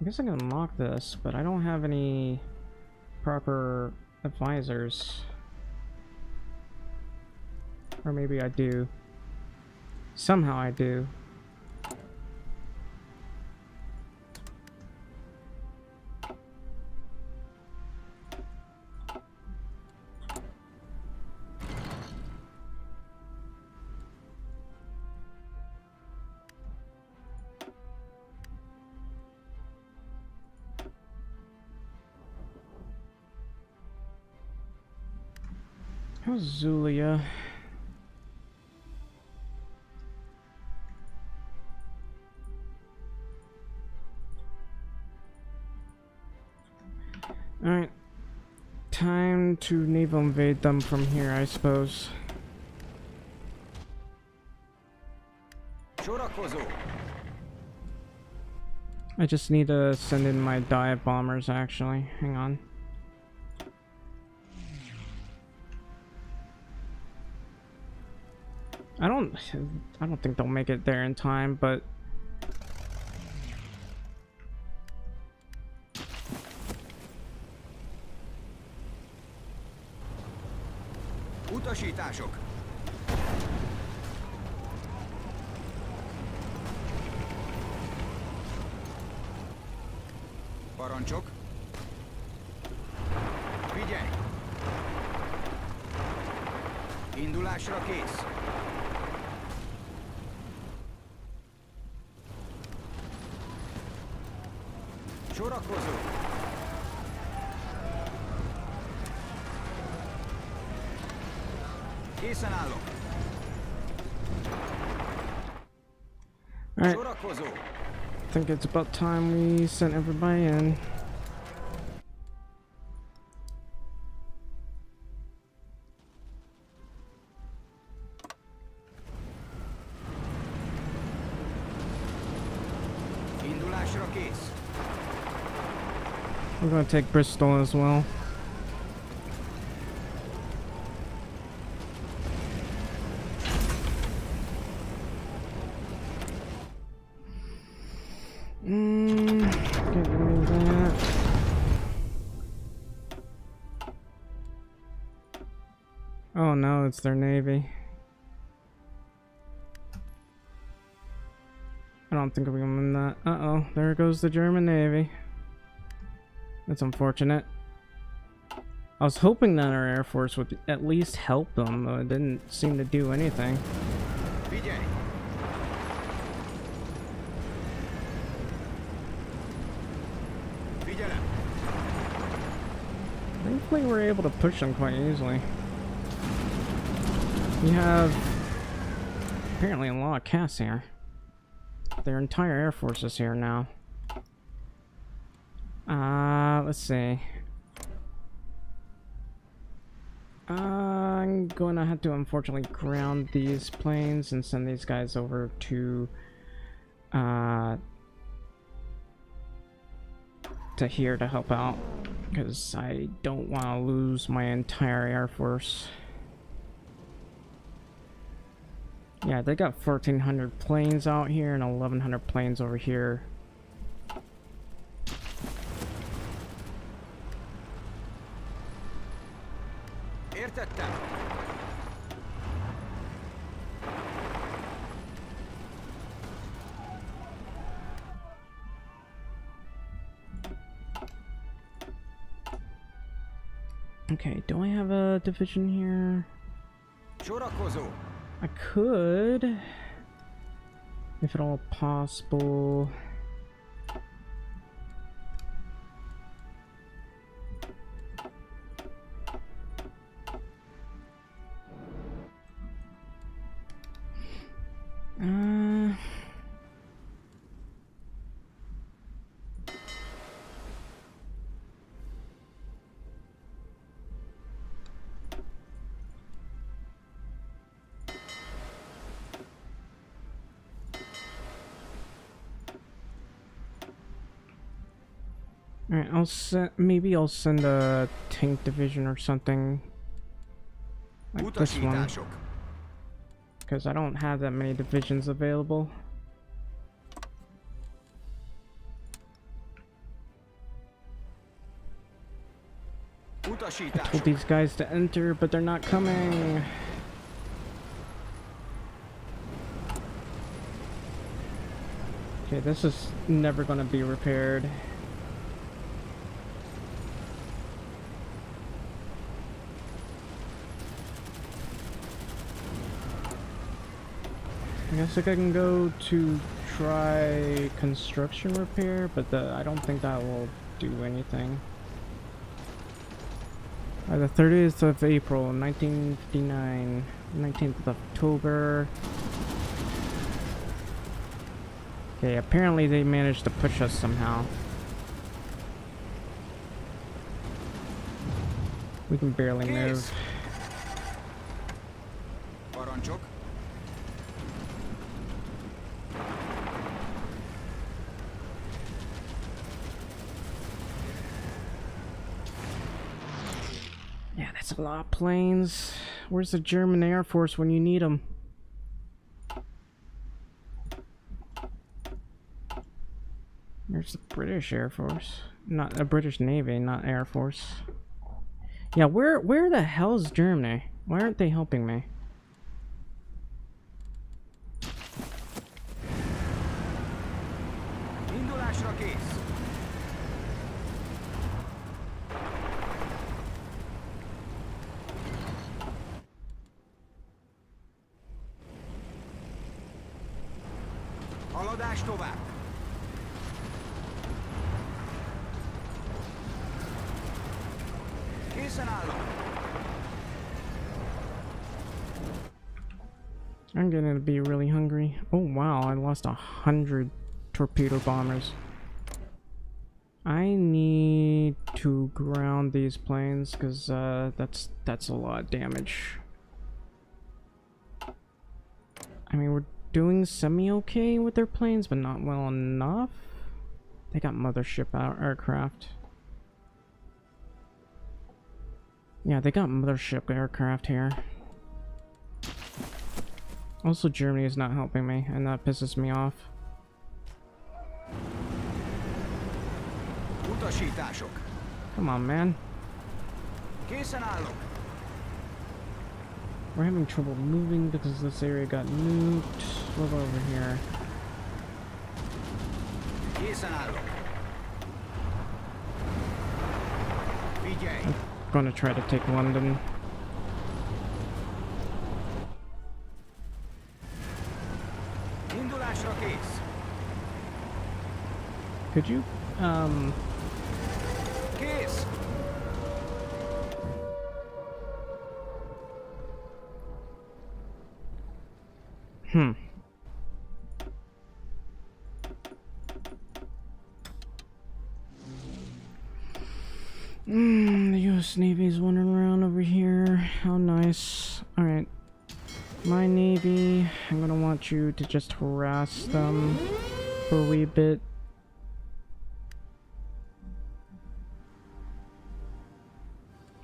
I guess I can unlock this, but I don't have any proper advisors. Or maybe I do. Somehow I do. How's Zulia? Alright. Time to naval invade them from here, I suppose. Sorakozó! I just need to send in my dive bombers, actually. Hang on. I don't think they'll make it there in time, but Utasítások! Parancsok! Figyelj! Indulásra kész! Sorakozó! Készen állok! alright. Sorakozó! I think it's about time we sent everybody in. Indulásra kész! We're gonna take Bristol as well. Get rid of that. Oh no, it's their navy. I don't think we can win that. Uh-oh, there goes the German navy. That's unfortunate. I was hoping that our Air Force would at least help them, though it didn't seem to do anything. Figyelj! Figyelem! Thankfully, we're able to push them quite easily. We have apparently a lot of casts here. Their entire Air Force is here now. Let's see. I'm gonna have to unfortunately ground these planes and send these guys over to here to help out, because I don't want to lose my entire Air Force. Yeah, they got 1,400 planes out here and 1,100 planes over here. Értettem! Okay, do I have a division here? Sorakozó! I could, if at all possible. Alright, maybe I'll send a tank division or something like this one, Utasítások! because I don't have that many divisions available. I told Utasítások! these guys to enter, but they're not coming. Okay, this is never gonna be repaired. I guess I can go to try construction repair, but I don't think that will do anything. The 30th of April, 1959. 19th of October. Okay, apparently they managed to push us somehow. We can barely move. Parancsok. Yeah, that's a lot of planes. Where's the German Air Force when you need them? There's the British Air Force. Not a British Navy, not Air Force. Yeah, where the hell is Germany? Why aren't they helping me? Indulásra kész. Haladás tovább. Készen állok. I'm gonna be really hungry. Oh wow, I lost 100 torpedo bombers. I need to ground these planes because that's a lot of damage. I mean, we're doing semi-okay with their planes, but not well enough. They got mothership aircraft. Yeah, they got mothership aircraft here. Also, Germany is not helping me, and that pisses me off. Utasítások. Come on, man. Készen állok. We're having trouble moving because this area got nuked. What about over here? Készen állok. Figyelj. I'm gonna try to take London. Indulásra kész. Could you, Kész. The US Navy's wandering around over here. How nice. Alright. My Navy, I'm gonna want you to just harass them for a wee bit.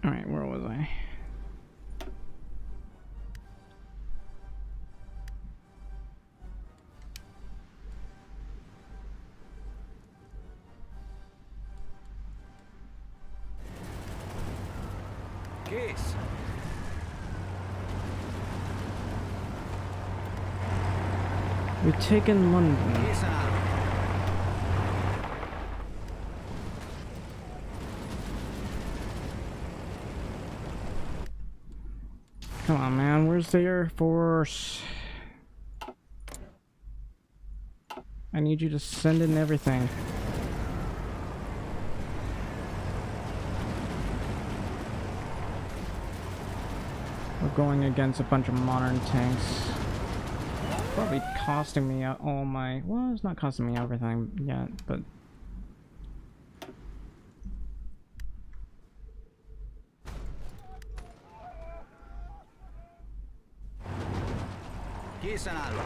Alright, where was I? Kész. We've taken London. Készen állok. Come on, man. Where's the Air Force? I need you to send in everything. We're going against a bunch of modern tanks. Probably costing me all my... Well, it's not costing me everything yet, but... Készen állok.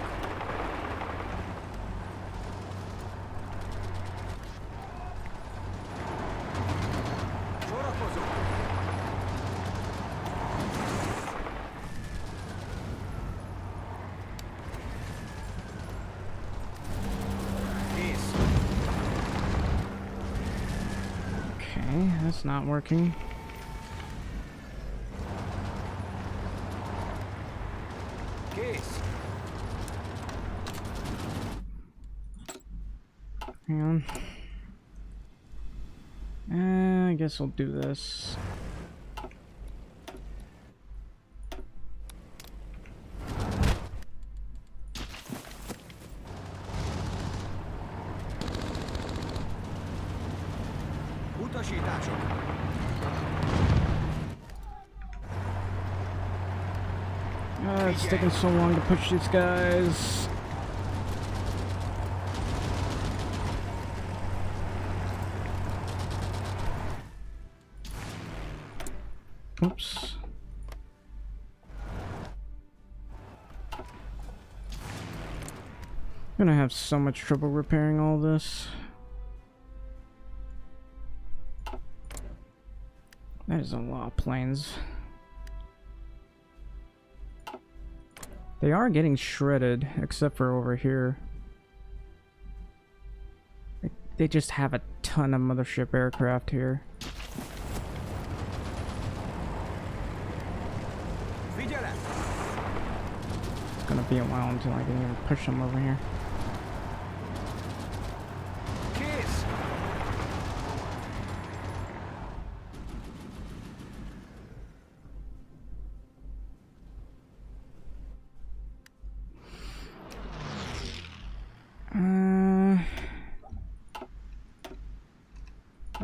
Sorakozó. Kész. Okay, that's not working. Kész. Hang on. I guess we'll do this. Utasítások. It's taking so long to push these guys. Oops. I'm gonna have so much trouble repairing all this. That is a lot of planes. They are getting shredded, except for over here. They just have a ton of mothership aircraft here. It's gonna be a while until I can even push them over here.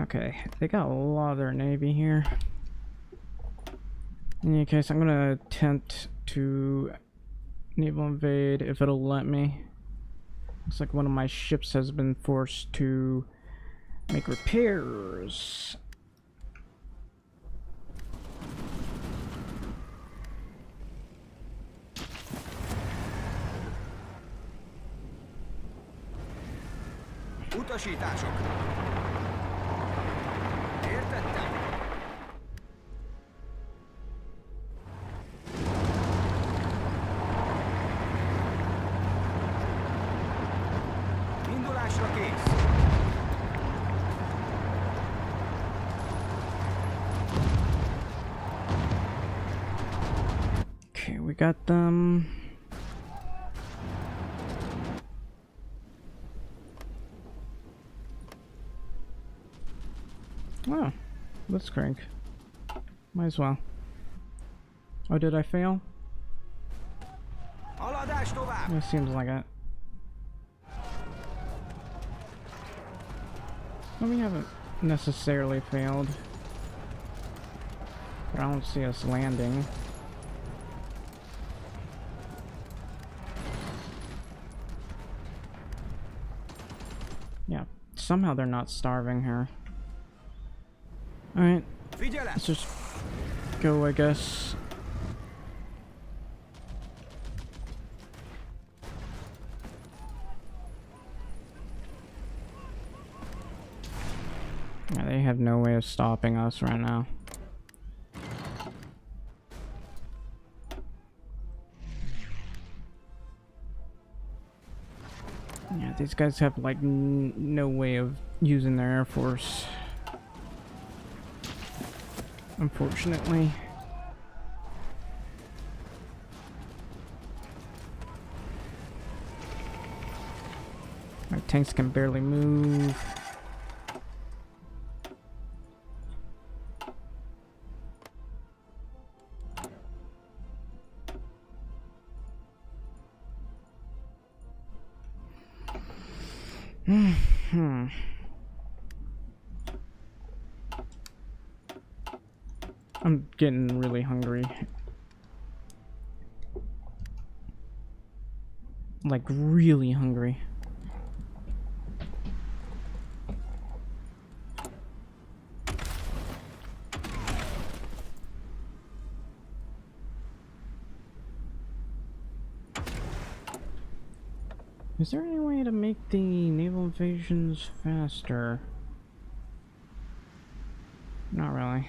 Okay, they got a lot of their navy here. In any case, I'm gonna attempt to naval invade if it'll let me. Looks like one of my ships has been forced to make repairs. Utasítások. Értettem. Indulásra kész. Okay, we got them. Oh, let's crank. Might as well. Oh, did I fail? Haladás tovább. It seems like it. Well, we haven't necessarily failed. But I don't see us landing. Yeah, somehow they're not starving her. Alright, let's just go, I guess. Yeah, they have no way of stopping us right now. Yeah, these guys have like no way of using their air force. Unfortunately. My tanks can barely move. I'm getting really hungry. Like, really hungry. Is there any way to make the naval invasions faster? Not really.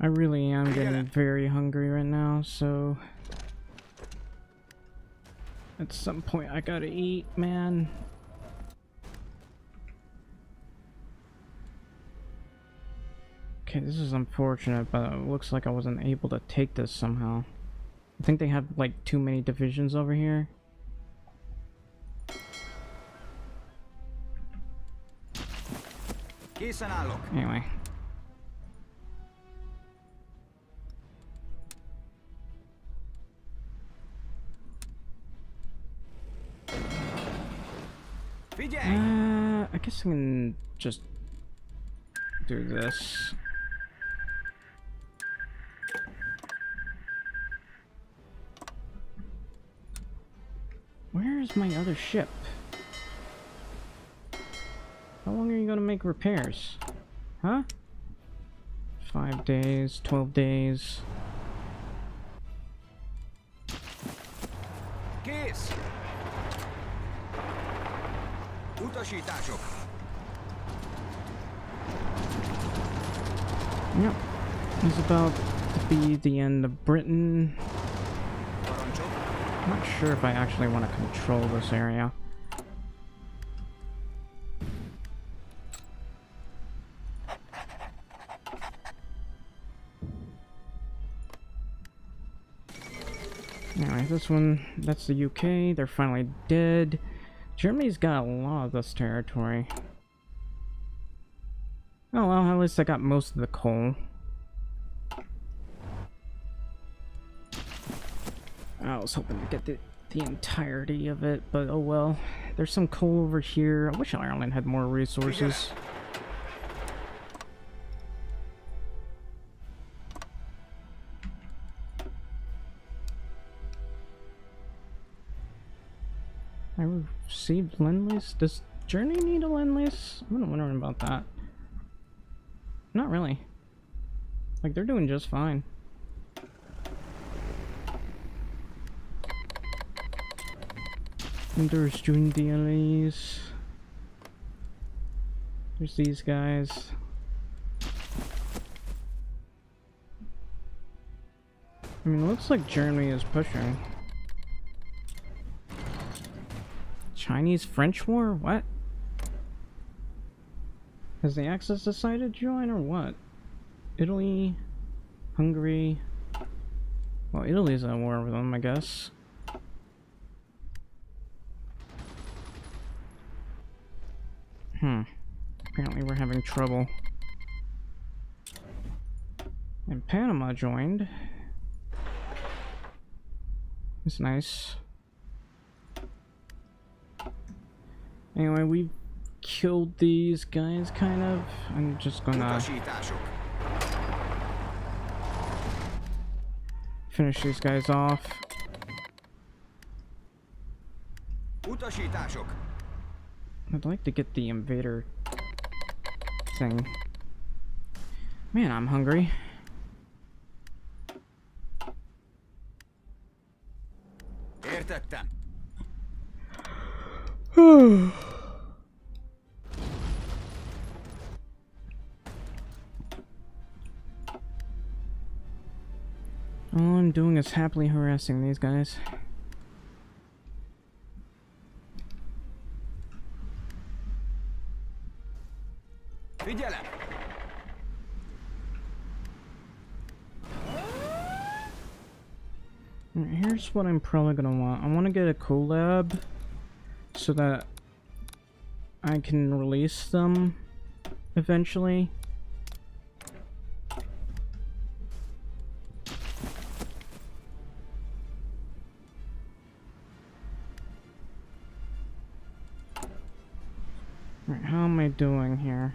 I really am getting very hungry right now, so at some point I gotta eat, man. Okay, this is unfortunate, but it looks like I wasn't able to take this somehow. I think they have like too many divisions over here. Készen állok. Anyway. Figyelj! I guess I can just do this. Where's my other ship? How long are you gonna make repairs? Huh? 5 days, 12 days. Kész! Utasítások! Yep. It's about to be the end of Britain. Parancsok! I'm not sure if I actually want to control this area. Anyway, this one, that's the UK. They're finally dead. Germany's got a lot of this territory. Oh well, at least I got most of the coal. I was hoping to get the entirety of it, but oh well. There's some coal over here. I wish Ireland had more resources. I received Lend-Lease? Does Germany need a Lend-Lease? I'm wondering about that. Not really. Like, they're doing just fine. And there's doing DLAs. There's these guys. I mean, it looks like Germany is pushing. Chinese-French war? What? Has the Axis decided to join or what? Italy, Hungary. Well, Italy's at war with them, I guess. Apparently we're having trouble. And Panama joined. It's nice. Anyway, we killed these guys, kind of. I'm just gonna Utasítások! finish these guys off. Utasítások! I'd like to get the invader thing. Man, I'm hungry. Értettem. All I'm doing is happily harassing these guys. Figyelem! Alright, here's what I'm probably gonna want. I want to get a collab so that I can release them eventually. Alright, how am I doing here?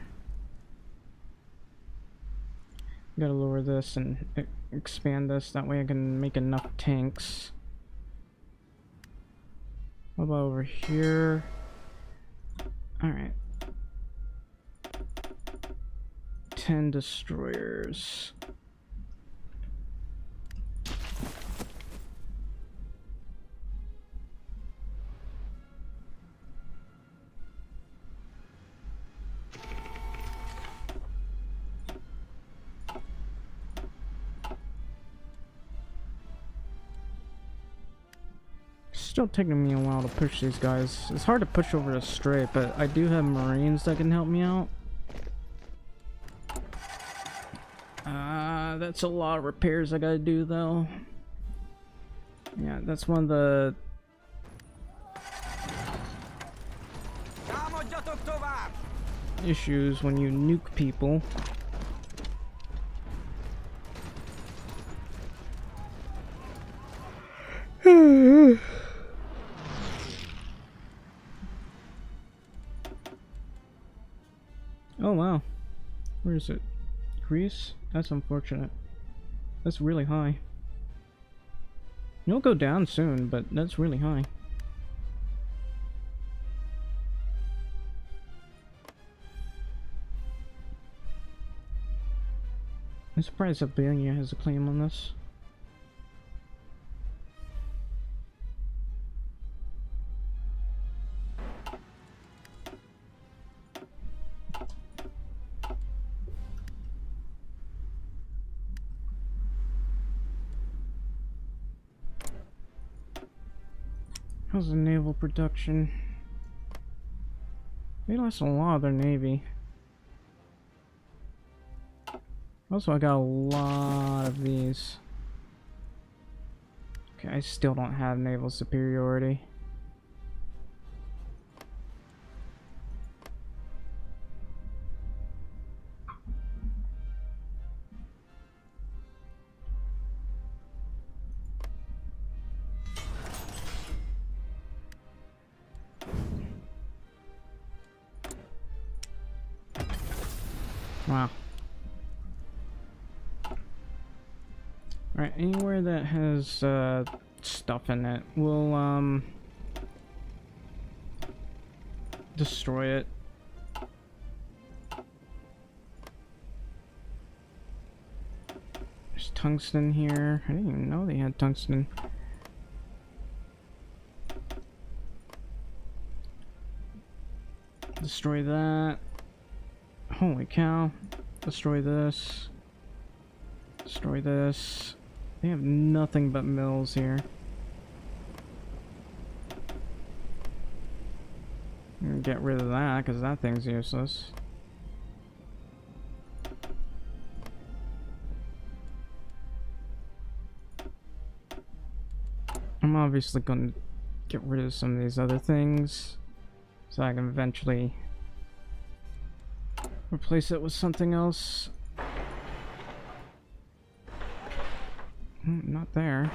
Gotta lower this and expand this, that way I can make enough tanks. What about over here? Alright. 10 destroyers. Still taking me a while to push these guys. It's hard to push over the strait, but I do have Marines that can help me out. That's a lot of repairs I gotta do though. Yeah, that's one of the Támadjatok tovább! issues when you nuke people. Oh wow. Where is it? Greece? That's unfortunate. That's really high. It'll go down soon, but that's really high. I'm surprised Albania has a claim on this. How's the naval production? They lost a lot of their navy. Also, I got a lot of these. Okay, I still don't have naval superiority. Wow. Alright, anywhere that has stuff in it, we'll destroy it. There's tungsten here. I didn't even know they had tungsten. Destroy that. Holy cow. Destroy this. Destroy this. They have nothing but mills here. Get rid of that, because that thing's useless. I'm obviously going to get rid of some of these other things, so I can eventually replace it with something else. Not there.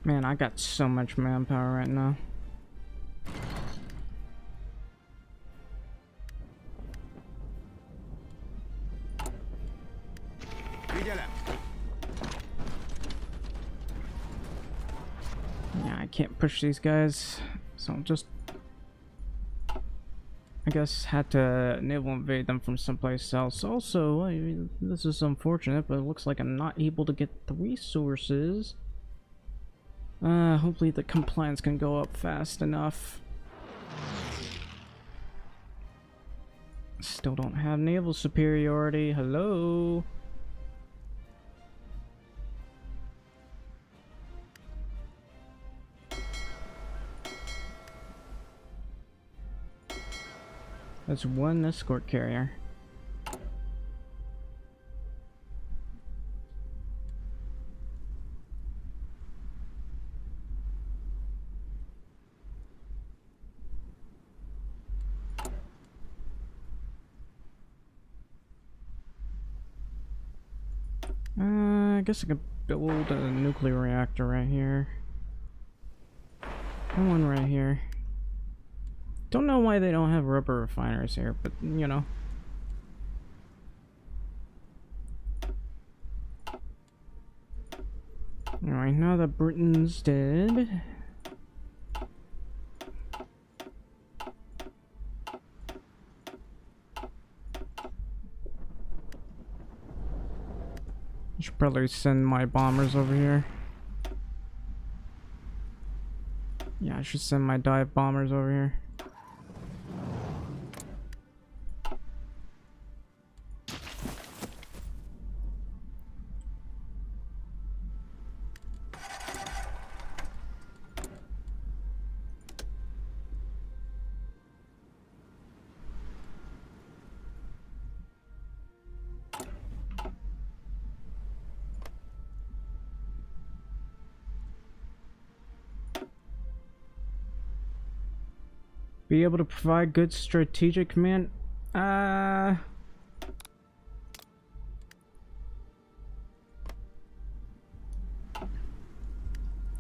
Man, I got so much manpower right now. Yeah, I can't push these guys, so I'll just, I guess, had to naval invade them from someplace else. Also, I mean, this is unfortunate, but it looks like I'm not able to get the resources. Hopefully the compliance can go up fast enough. Still don't have naval superiority. Hello? That's one escort carrier. I guess I could build a nuclear reactor right here. And one right here. Don't know why they don't have rubber refiners here, but you know. Alright, now that Britain's dead. I should probably send my bombers over here. Yeah, I should send my dive bombers over here. Be able to provide good strategic command. I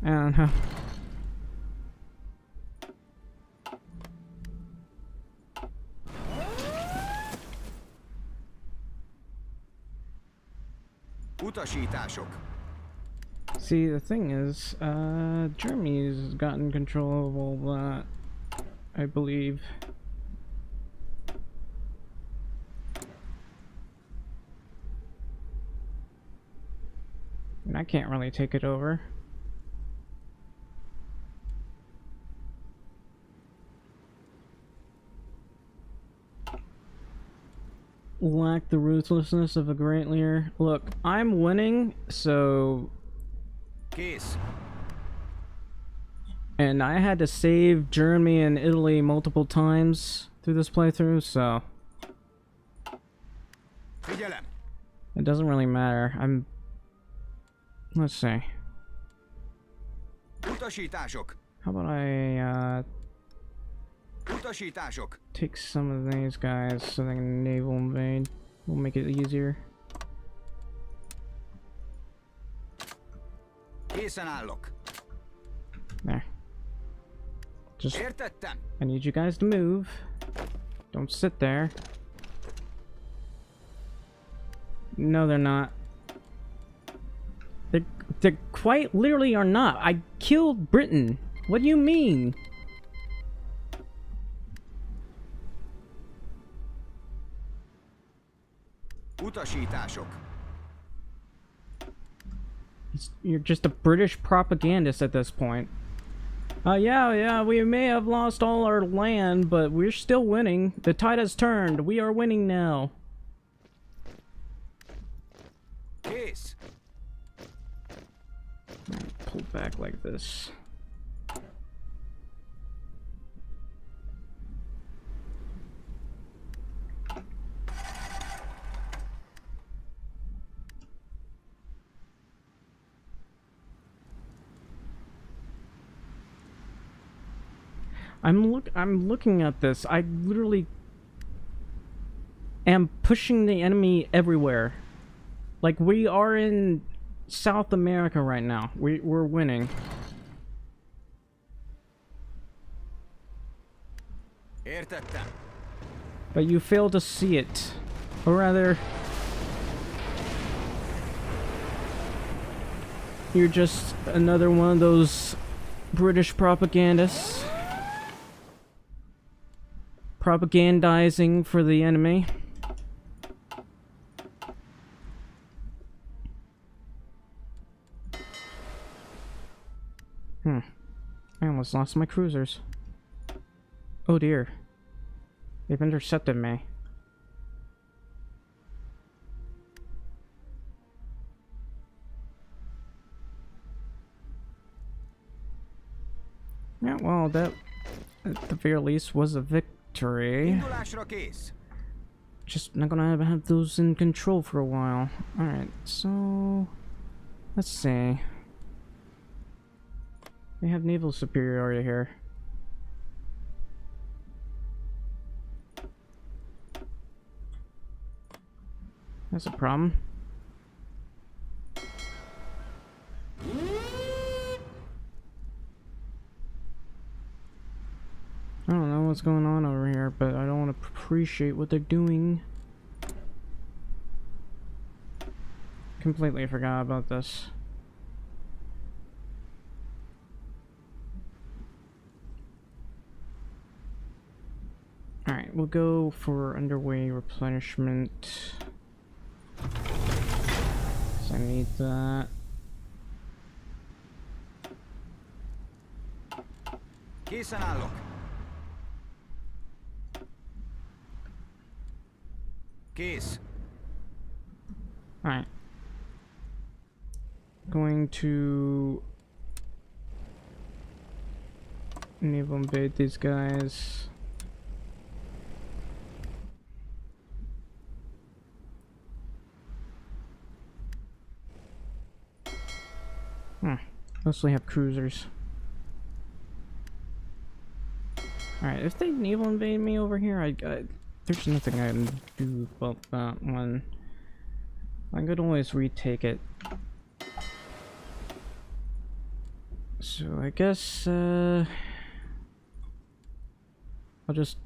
don't know. Utasítások. See, the thing is, Germany's gotten control of all that, I believe. And I can't really take it over. Lack the ruthlessness of a great leader. Look, I'm winning, so... Kész. And I had to save Germany and Italy multiple times through this playthrough, so... Figyelem. It doesn't really matter. Let's see. Utasítások. How about I, Utasítások. take some of these guys so they can naval invade. We'll make it easier. Készen állok. There. Just, Értettem. I need you guys to move. Don't sit there. No, they're not. They quite literally are not. I killed Britain. What do you mean? Utasítások. You're just a British propagandist at this point. Yeah, we may have lost all our land, but we're still winning. The tide has turned. We are winning now. Kész. Pull back like this. I'm looking at this. I literally am pushing the enemy everywhere. Like, we are in South America right now. We're winning. Értettem. But you fail to see it. Or rather, you're just another one of those British propagandists. Propagandizing for the enemy. I almost lost my cruisers. Oh dear. They've intercepted me. Yeah, well, that at the very least was a victory. Indulásra kész. Just not gonna have those in control for a while. Alright, so... let's see. They have naval superiority here. That's a problem. I don't know what's going on over here, but I don't want to appreciate what they're doing. Completely forgot about this. Alright, we'll go for underway replenishment. So I need that. Készen állok. Kész. Alright. Going to naval invade these guys. Mostly have cruisers. Alright, if they naval invade me over here, there's nothing I can do about that one. I could always retake it. So I guess I'll just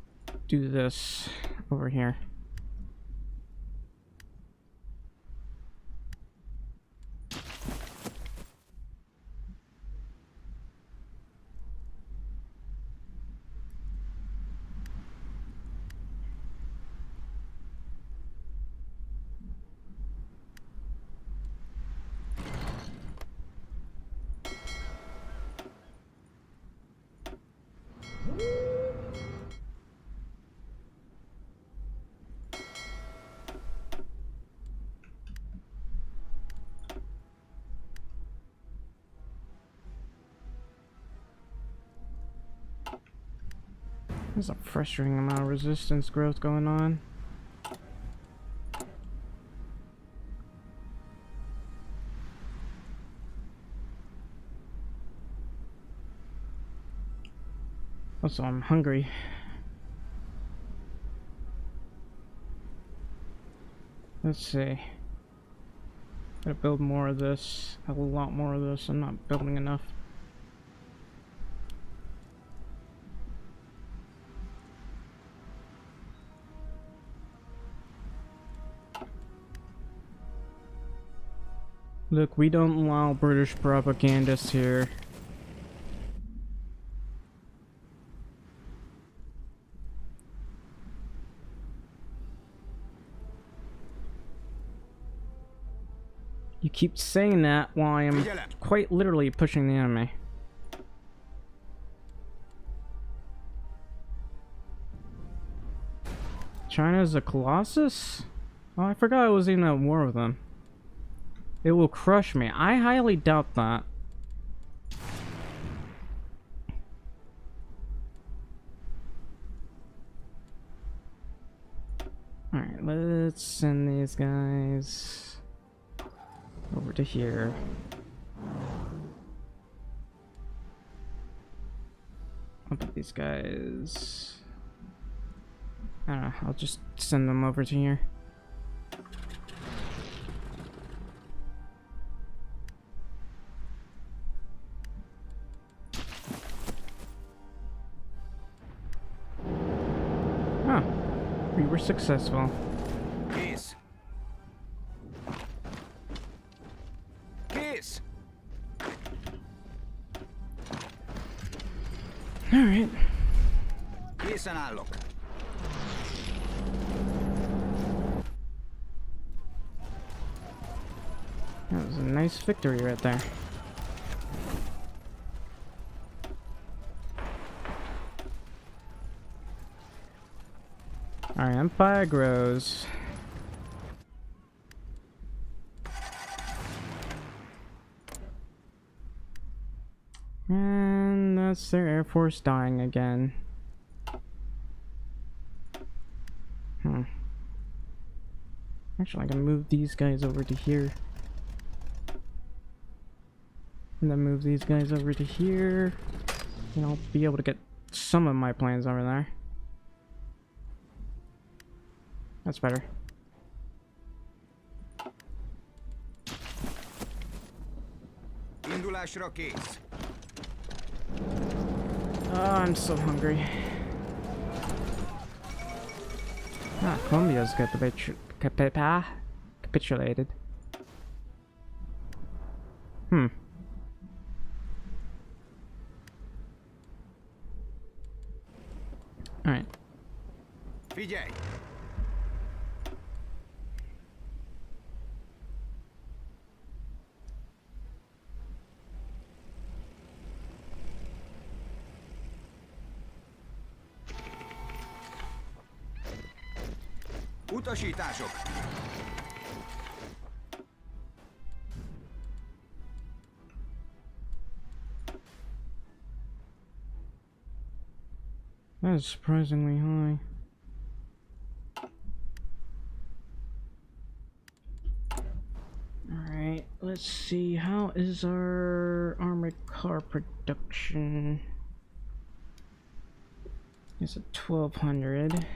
do this over here. There's a frustrating amount of resistance growth going on. Also, I'm hungry. Let's see. Gotta build more of this. A lot more of this. I'm not building enough. Look, we don't allow British propagandists here. You keep saying that while I am quite literally pushing the enemy. China's a colossus? Oh, I forgot I was even at war with them. It will crush me. I highly doubt that. Alright, let's send these guys over to here. I'll put these guys... I don't know, I'll just send them over to here. We were successful. Peace. Peace. Alright. Peace and look. That was a nice victory right there. Alright, Empire grows. And that's their Air Force dying again. Actually, I can move these guys over to here. And then move these guys over to here. And I'll be able to get some of my plans over there. That's better. Oh, I'm so hungry. Ah, Colombia's capitulated. Alright. VJ. Utasítások! That is surprisingly high. Alright, let's see, how is our armored car production? It's a 1200.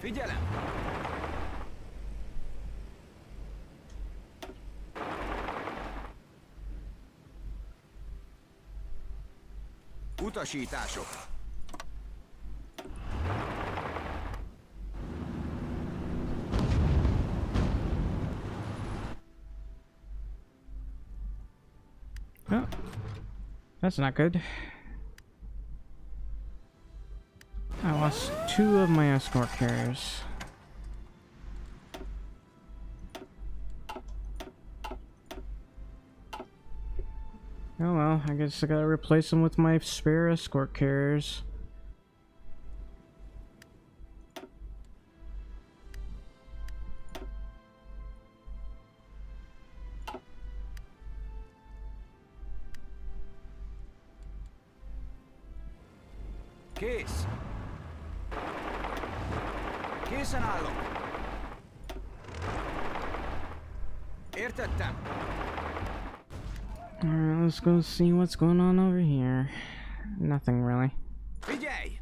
Figyelem! Utasítások! Oh, that's not good. I lost 2 of my escort carriers. Oh well, I guess I gotta replace them with my spare escort carriers. Kész! Készen állok! Értettem! Alright, let's go see what's going on over here. Nothing really. Figyelj!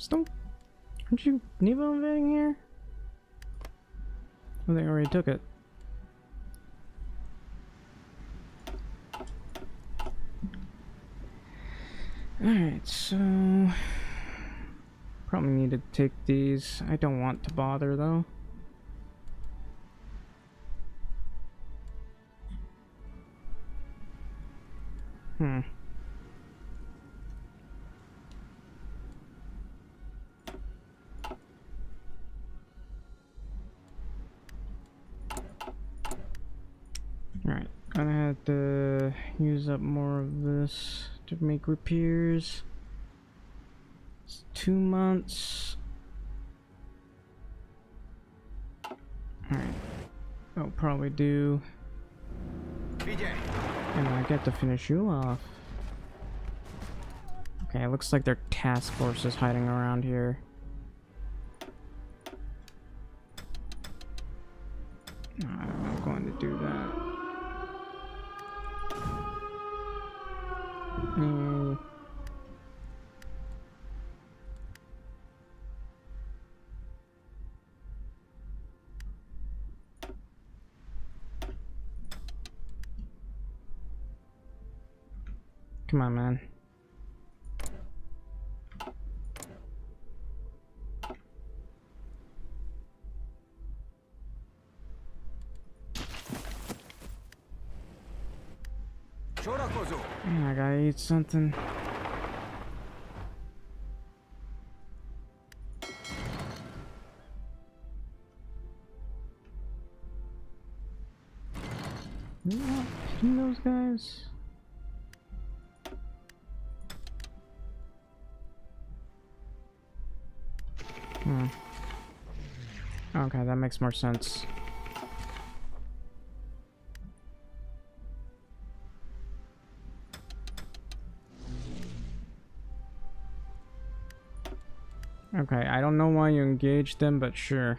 Don't. Aren't you Nevo invading here? Oh, they already took it. Alright, so. Probably need to take these. I don't want to bother though. Alright, gonna have to use up more of this to make repairs. It's 2 months. Alright, I'll probably do. Figyelj! And I get to finish you off. Okay, it looks like their task force is hiding around here. I'm not going to do that. Come on, man. Sorakozó! I gotta eat something. You not hitting those guys? Okay, that makes more sense. Okay, I don't know why you engaged them, but sure.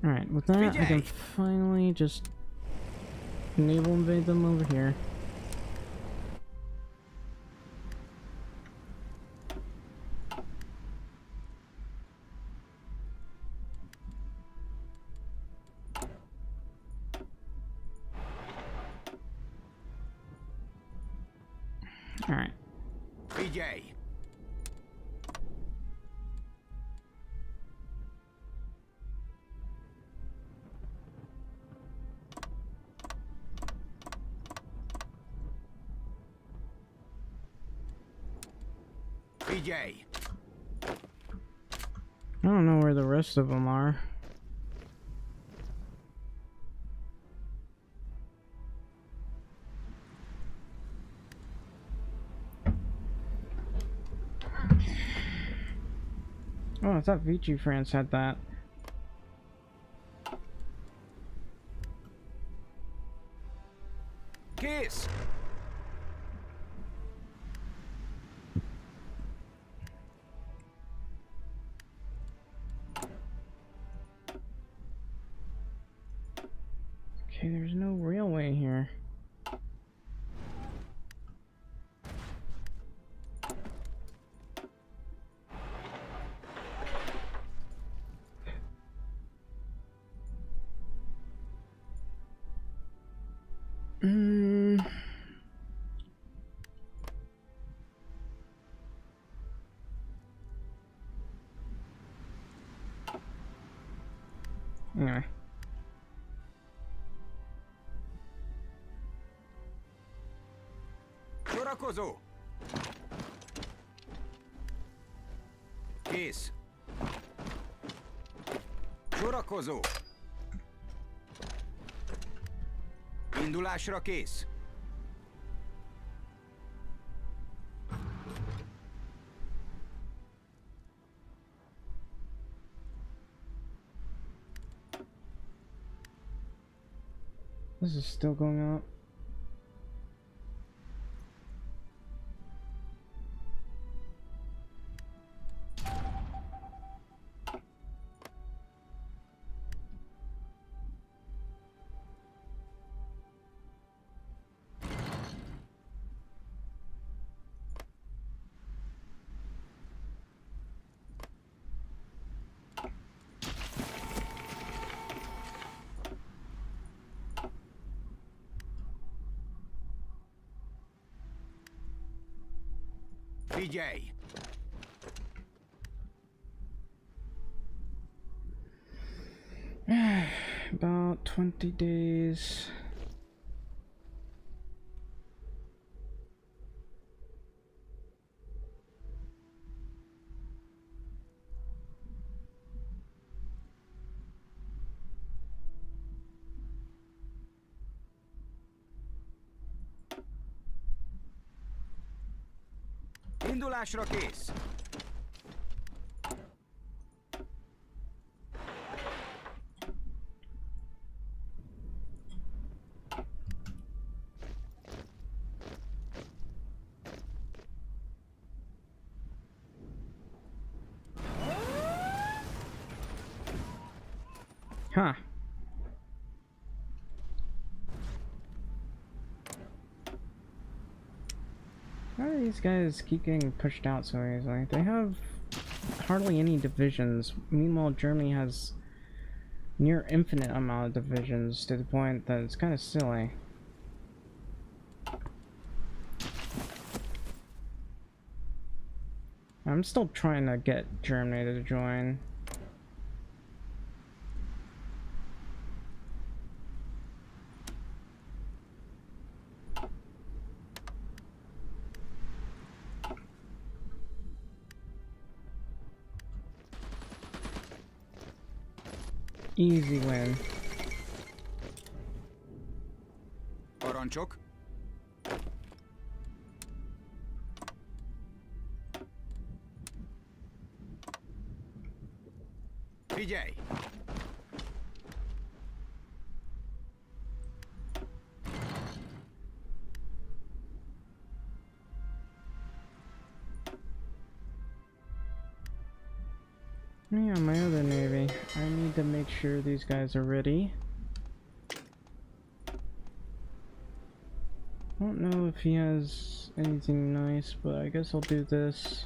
Alright, with that, I can finally just naval invade them over here. Alright. Figyelj! Figyelj! I don't know where the rest of them are. Oh, I thought Vichy France had that. Kész! Okay, there's no railway here. Anyway. Sorakozó! Kész! Sorakozó! Indulásra kész! This is still going up. Figyelj! About 20 days. Indulásra kész! Huh. How do these guys keep getting pushed out so easily? They have hardly any divisions. Meanwhile, Germany has near infinite amount of divisions to the point that it's kind of silly. I'm still trying to get Germany to join. Easy win. Parancsok! Figyelj! Yeah, my other navy. I need to make sure these guys are ready. I don't know if he has anything nice, but I guess I'll do this.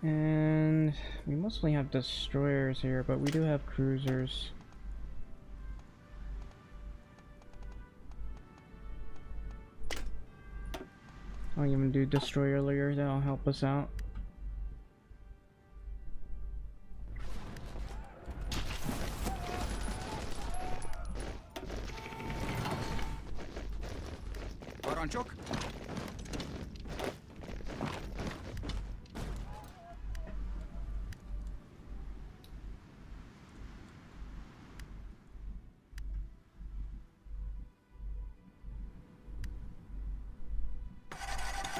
And we mostly have destroyers here, but we do have cruisers. I'll even do destroyer layer, that'll help us out. Parancsok!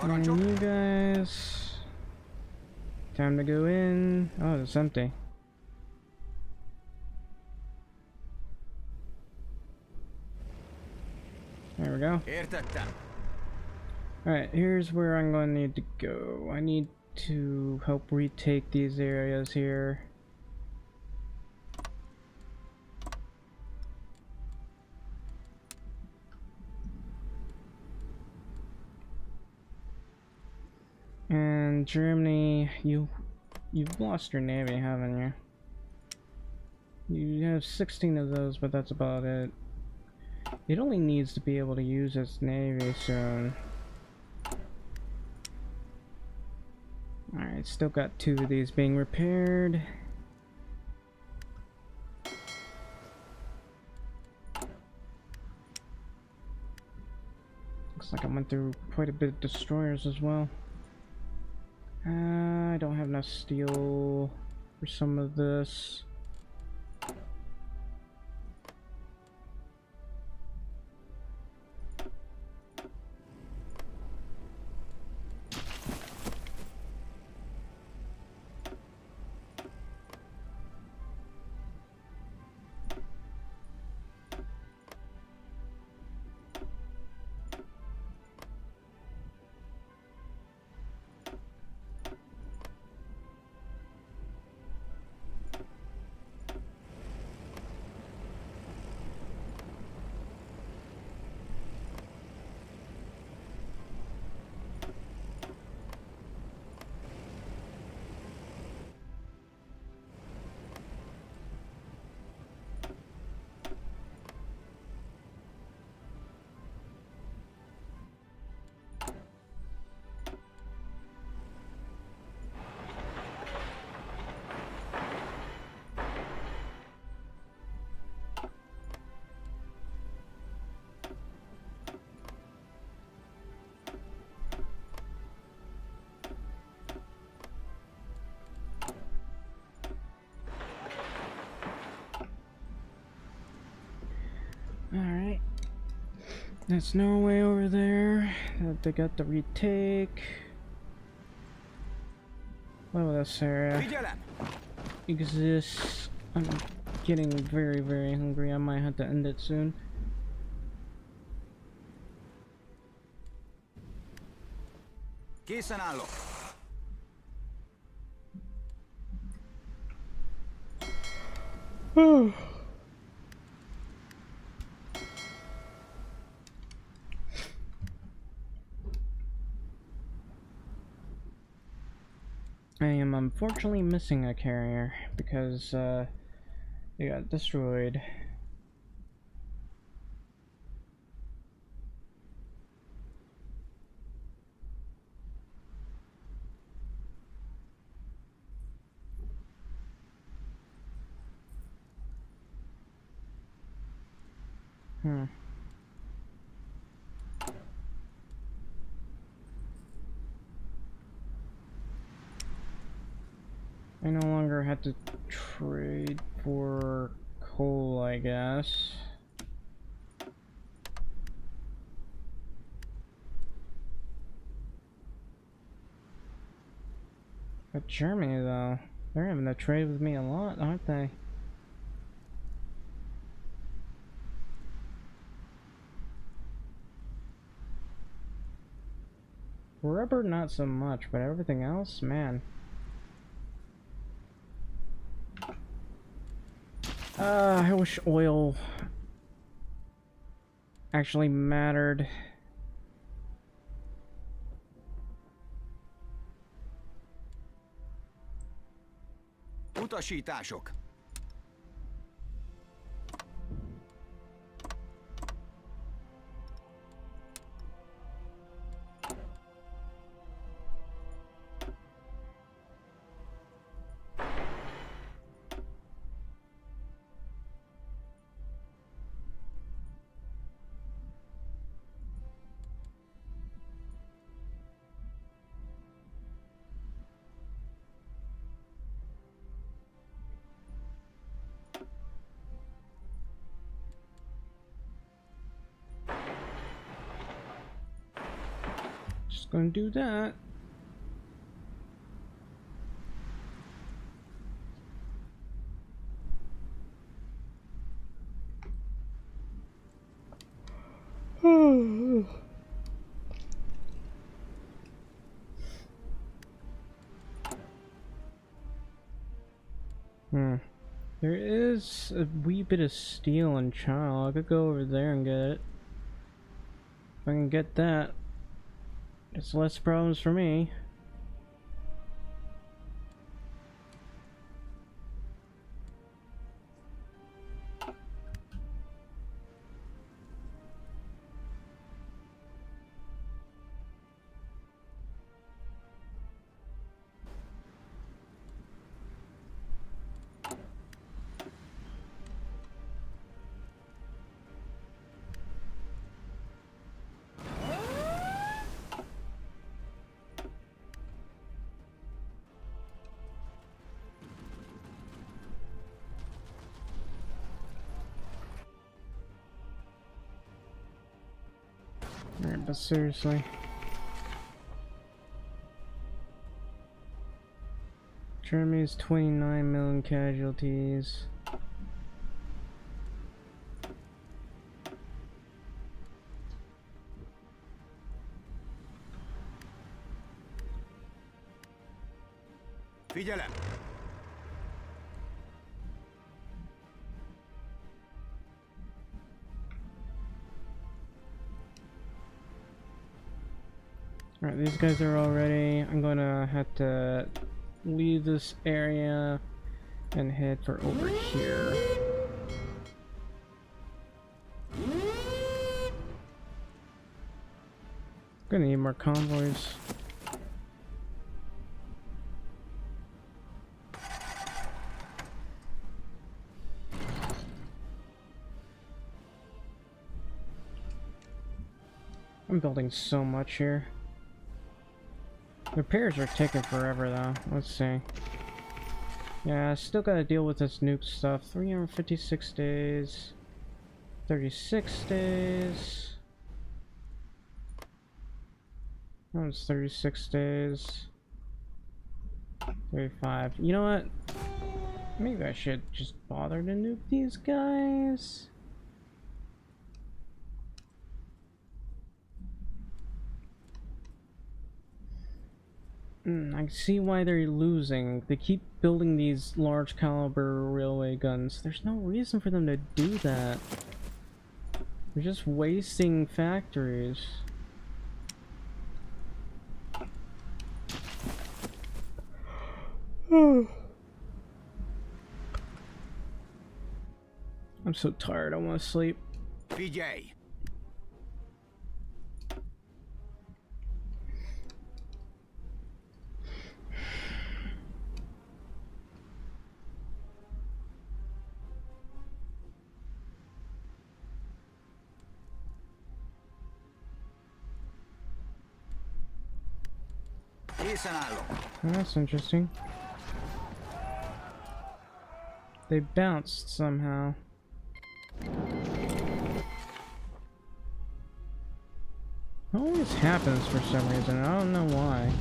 And Parancsok. you guys... Time to go in. Oh, it's empty. There we go. Értettem. Alright, here's where I'm going to need to go. I need to help retake these areas here. And Germany, you've lost your navy, haven't you? You have 16 of those, but that's about it. It only needs to be able to use its navy soon. Alright, still got 2 of these being repaired. Looks like I went through quite a bit of destroyers as well. I don't have enough steel for some of this. Alright. That's Norway over there that they got the retake. Well, this area Figyelem! exists. I'm getting very, very hungry. I might have to end it soon. Készen állok. I am unfortunately missing a carrier because it got destroyed. I no longer have to trade for coal, I guess. But Germany, though, they're having to trade with me a lot, aren't they? Rubber, not so much, but everything else, man. I wish oil actually mattered. Utasítások. Gonna do that. There is a wee bit of steel in China. I could go over there and get it. If I can get that, it's less problems for me. Alright, but seriously. Germany's 29 million casualties. Figyelem! Alright, these guys are all ready. I'm gonna have to leave this area and head for over here. Gonna need more convoys. I'm building so much here. Repairs are taking forever though. Let's see. Yeah, I still gotta deal with this nuke stuff. 356 days. 36 days. That was 36 days. 35. You know what? Maybe I should just bother to nuke these guys. I see why they're losing. They keep building these large caliber railway guns. There's no reason for them to do that. They're just wasting factories. I'm so tired, I want to sleep. PJ. Oh, that's interesting. They bounced somehow. It always happens for some reason. I don't know why.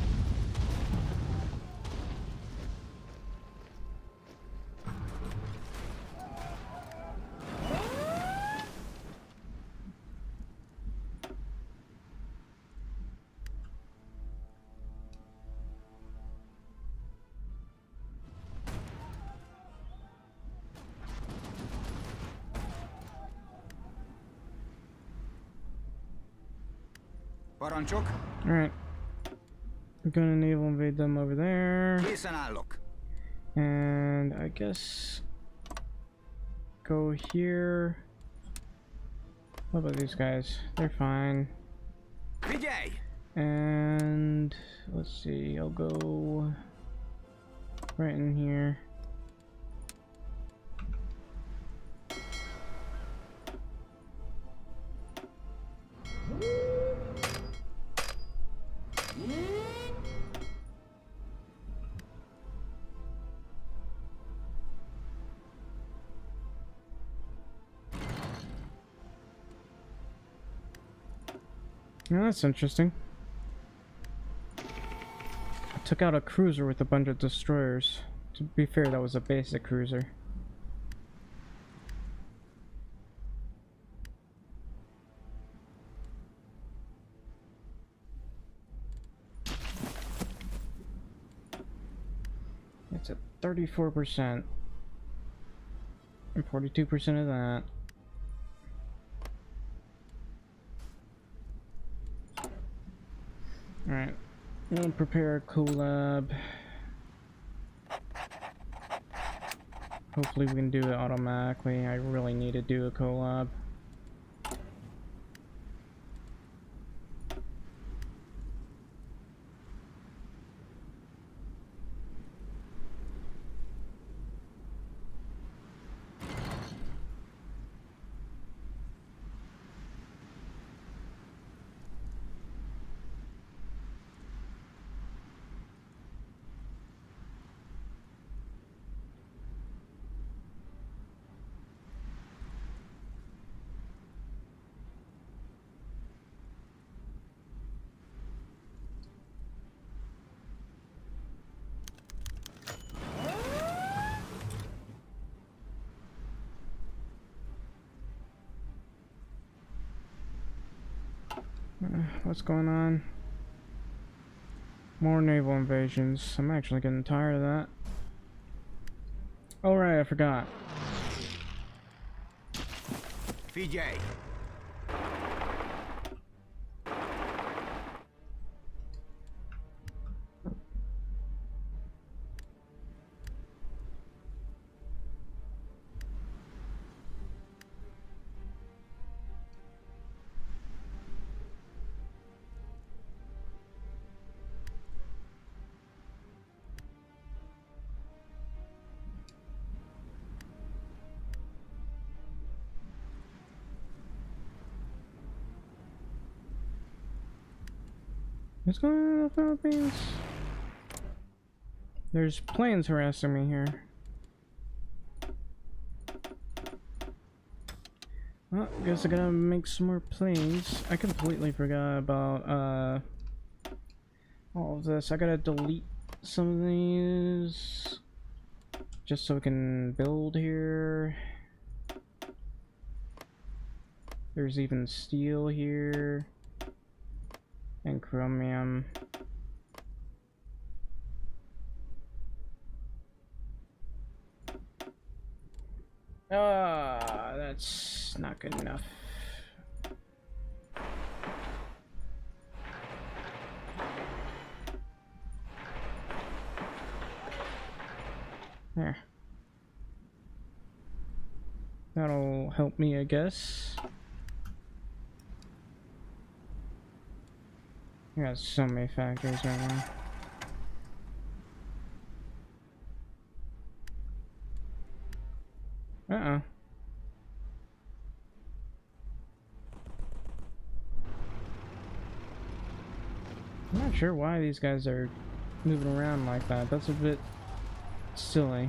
Parancsok. Alright. We're gonna naval invade them over there. Készen állok. And I guess go here. What about these guys? They're fine. Figyelj! And let's see, I'll go right in here. Yeah, that's interesting. took out a cruiser with a bunch of destroyers. To be fair, that was a basic cruiser. It's at 34%. And 42% of that. Alright. I'm gonna prepare a collab. Hopefully we can do it automatically. I really need to do a collab. What's going on? More naval invasions. I'm actually getting tired of that. Oh right, I forgot. VJ. What's going on in the Philippines? There's planes harassing me here. Well, guess I gotta make some more planes. I completely forgot about all of this. I gotta delete some of these just so we can build here. There's even steel here. And chromium. That's not good enough. There. That'll help me, I guess. I got so many factories right now. Uh-oh. I'm not sure why these guys are moving around like that. That's a bit silly.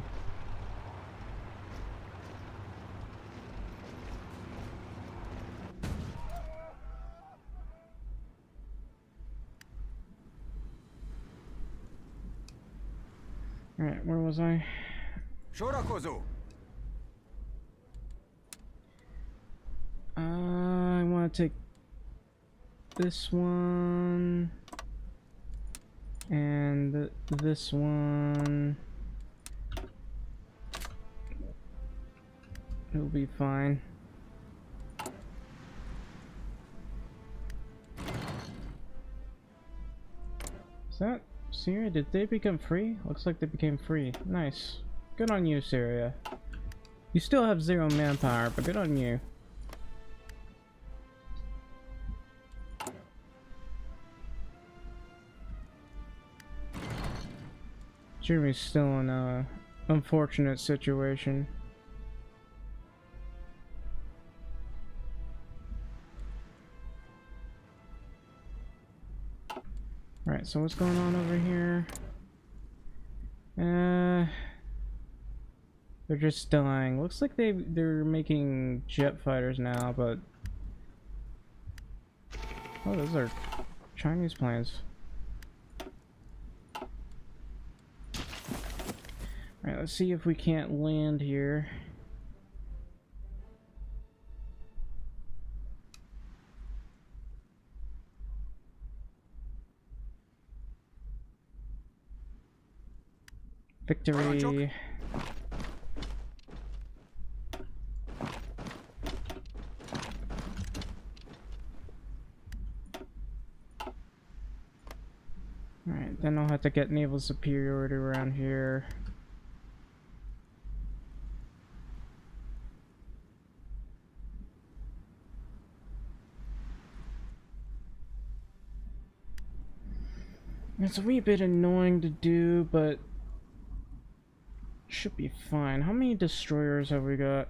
Alright, where was I? Shorakozu. I want to take this one and this one. It'll be fine. Is that Syria? Did they become free? Looks like they became free. Nice. Good on you, Syria. You still have 0 manpower, but good on you. Germany's still in a unfortunate situation. Alright, so what's going on over here? They're just dying. Looks like they're making jet fighters now, but oh, those are Chinese planes. Alright, let's see if we can't land here. Victory. Alright, then I'll have to get naval superiority around here. It's a wee bit annoying to do, but should be fine. How many destroyers have we got?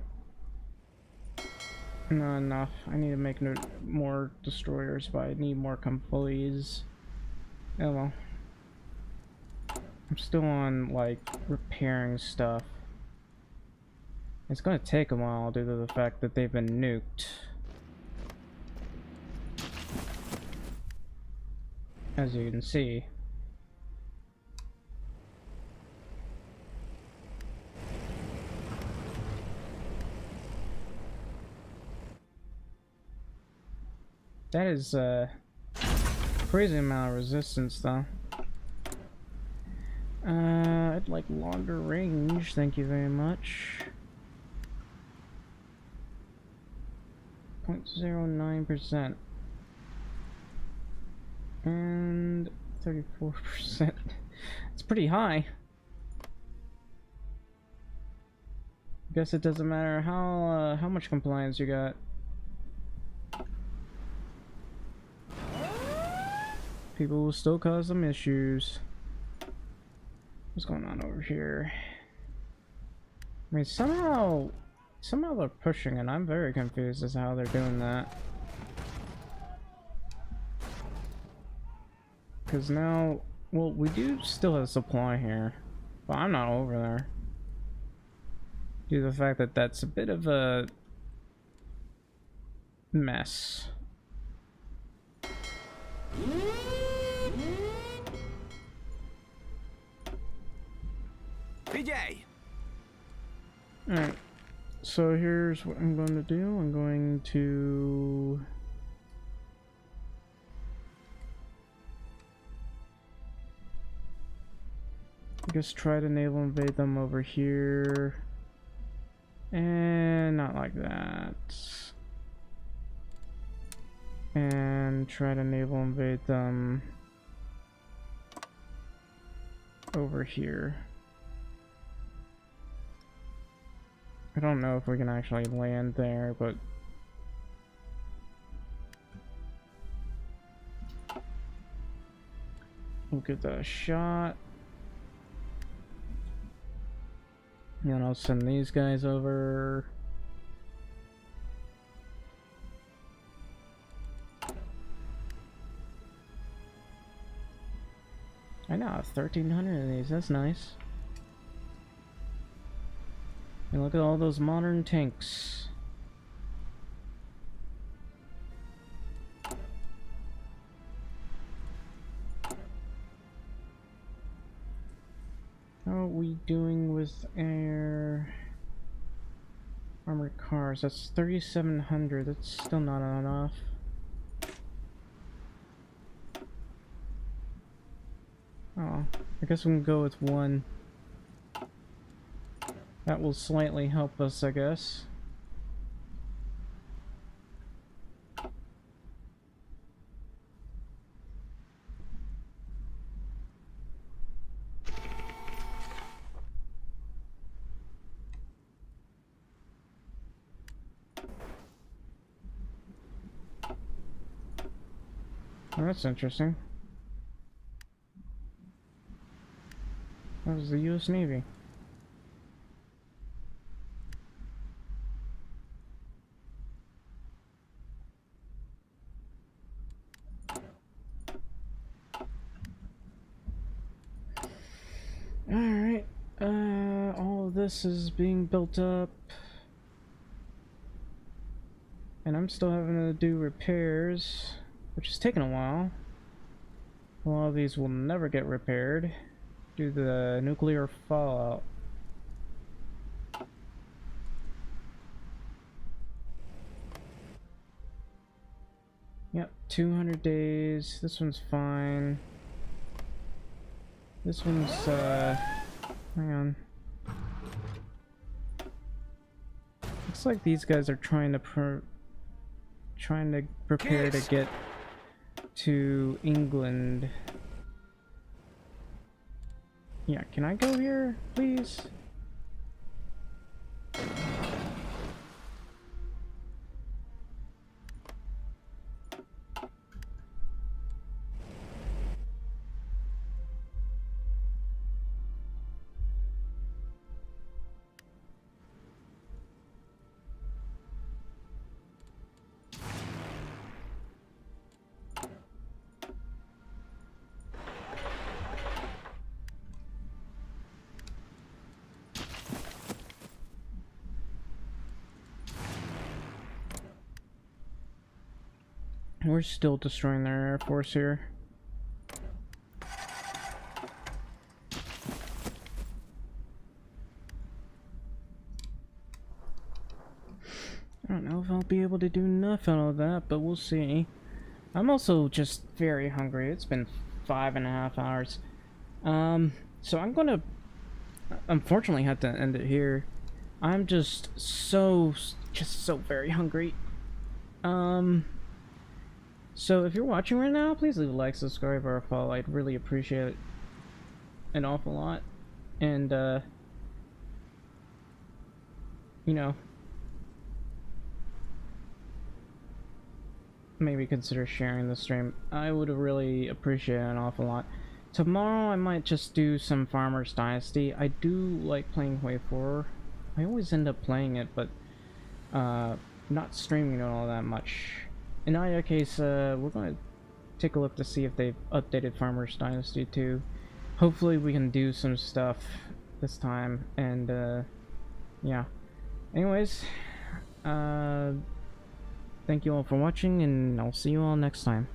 Not enough. I need to make more destroyers, but I need more employees. Oh well. I'm still on, like, repairing stuff. It's gonna take a while due to the fact that they've been nuked. As you can see. That is a crazy amount of resistance, though. I'd like longer range, thank you very much. 0.09%. And 34%. It's pretty high. Guess it doesn't matter how much compliance you got. People will still cause them issues. What's going on over here? I mean, somehow they're pushing, and I'm very confused as to how they're doing that. Because now, well, we do still have supply here, but I'm not over there. Due to the fact that that's a bit of a mess. Figyelj! Alright, so here's what I'm going to do. I'm going to just try to naval invade them over here. And not like that. And try to naval invade them over here. I don't know if we can actually land there, but we'll give that a shot. And I'll send these guys over. I now have 1,300 of these, that's nice. And look at all those modern tanks. How are we doing with our armored cars? That's 3,700. That's still not enough. Oh, I guess we can go with one. That will slightly help us, I guess. Oh, that's interesting. That was the U.S. Navy. Alright, all of this is being built up. And I'm still having to do repairs, which is taking a while. A lot of these will never get repaired due to the nuclear fallout. Yep, 200 days. This one's fine. This one's, hang on. Looks like these guys are trying to prepare to get to England. Yeah, can I go here, please? We're still destroying their air force here. I don't know if I'll be able to do enough out of that, but we'll see. I'm also just very hungry. It's been 5.5 hours. So I'm gonna unfortunately have to end it here. I'm just so very hungry. So if you're watching right now, please leave a like, subscribe, or a follow. I'd really appreciate it an awful lot. And you know, maybe consider sharing the stream. I would really appreciate it an awful lot. Tomorrow I might just do some Farmers Dynasty. I do like playing HOI 4. I always end up playing it, but not streaming it all that much. In either case, we're gonna take a look to see if they've updated Farmers Dynasty 2. Hopefully we can do some stuff this time, and yeah. Anyways, thank you all for watching, and I'll see you all next time.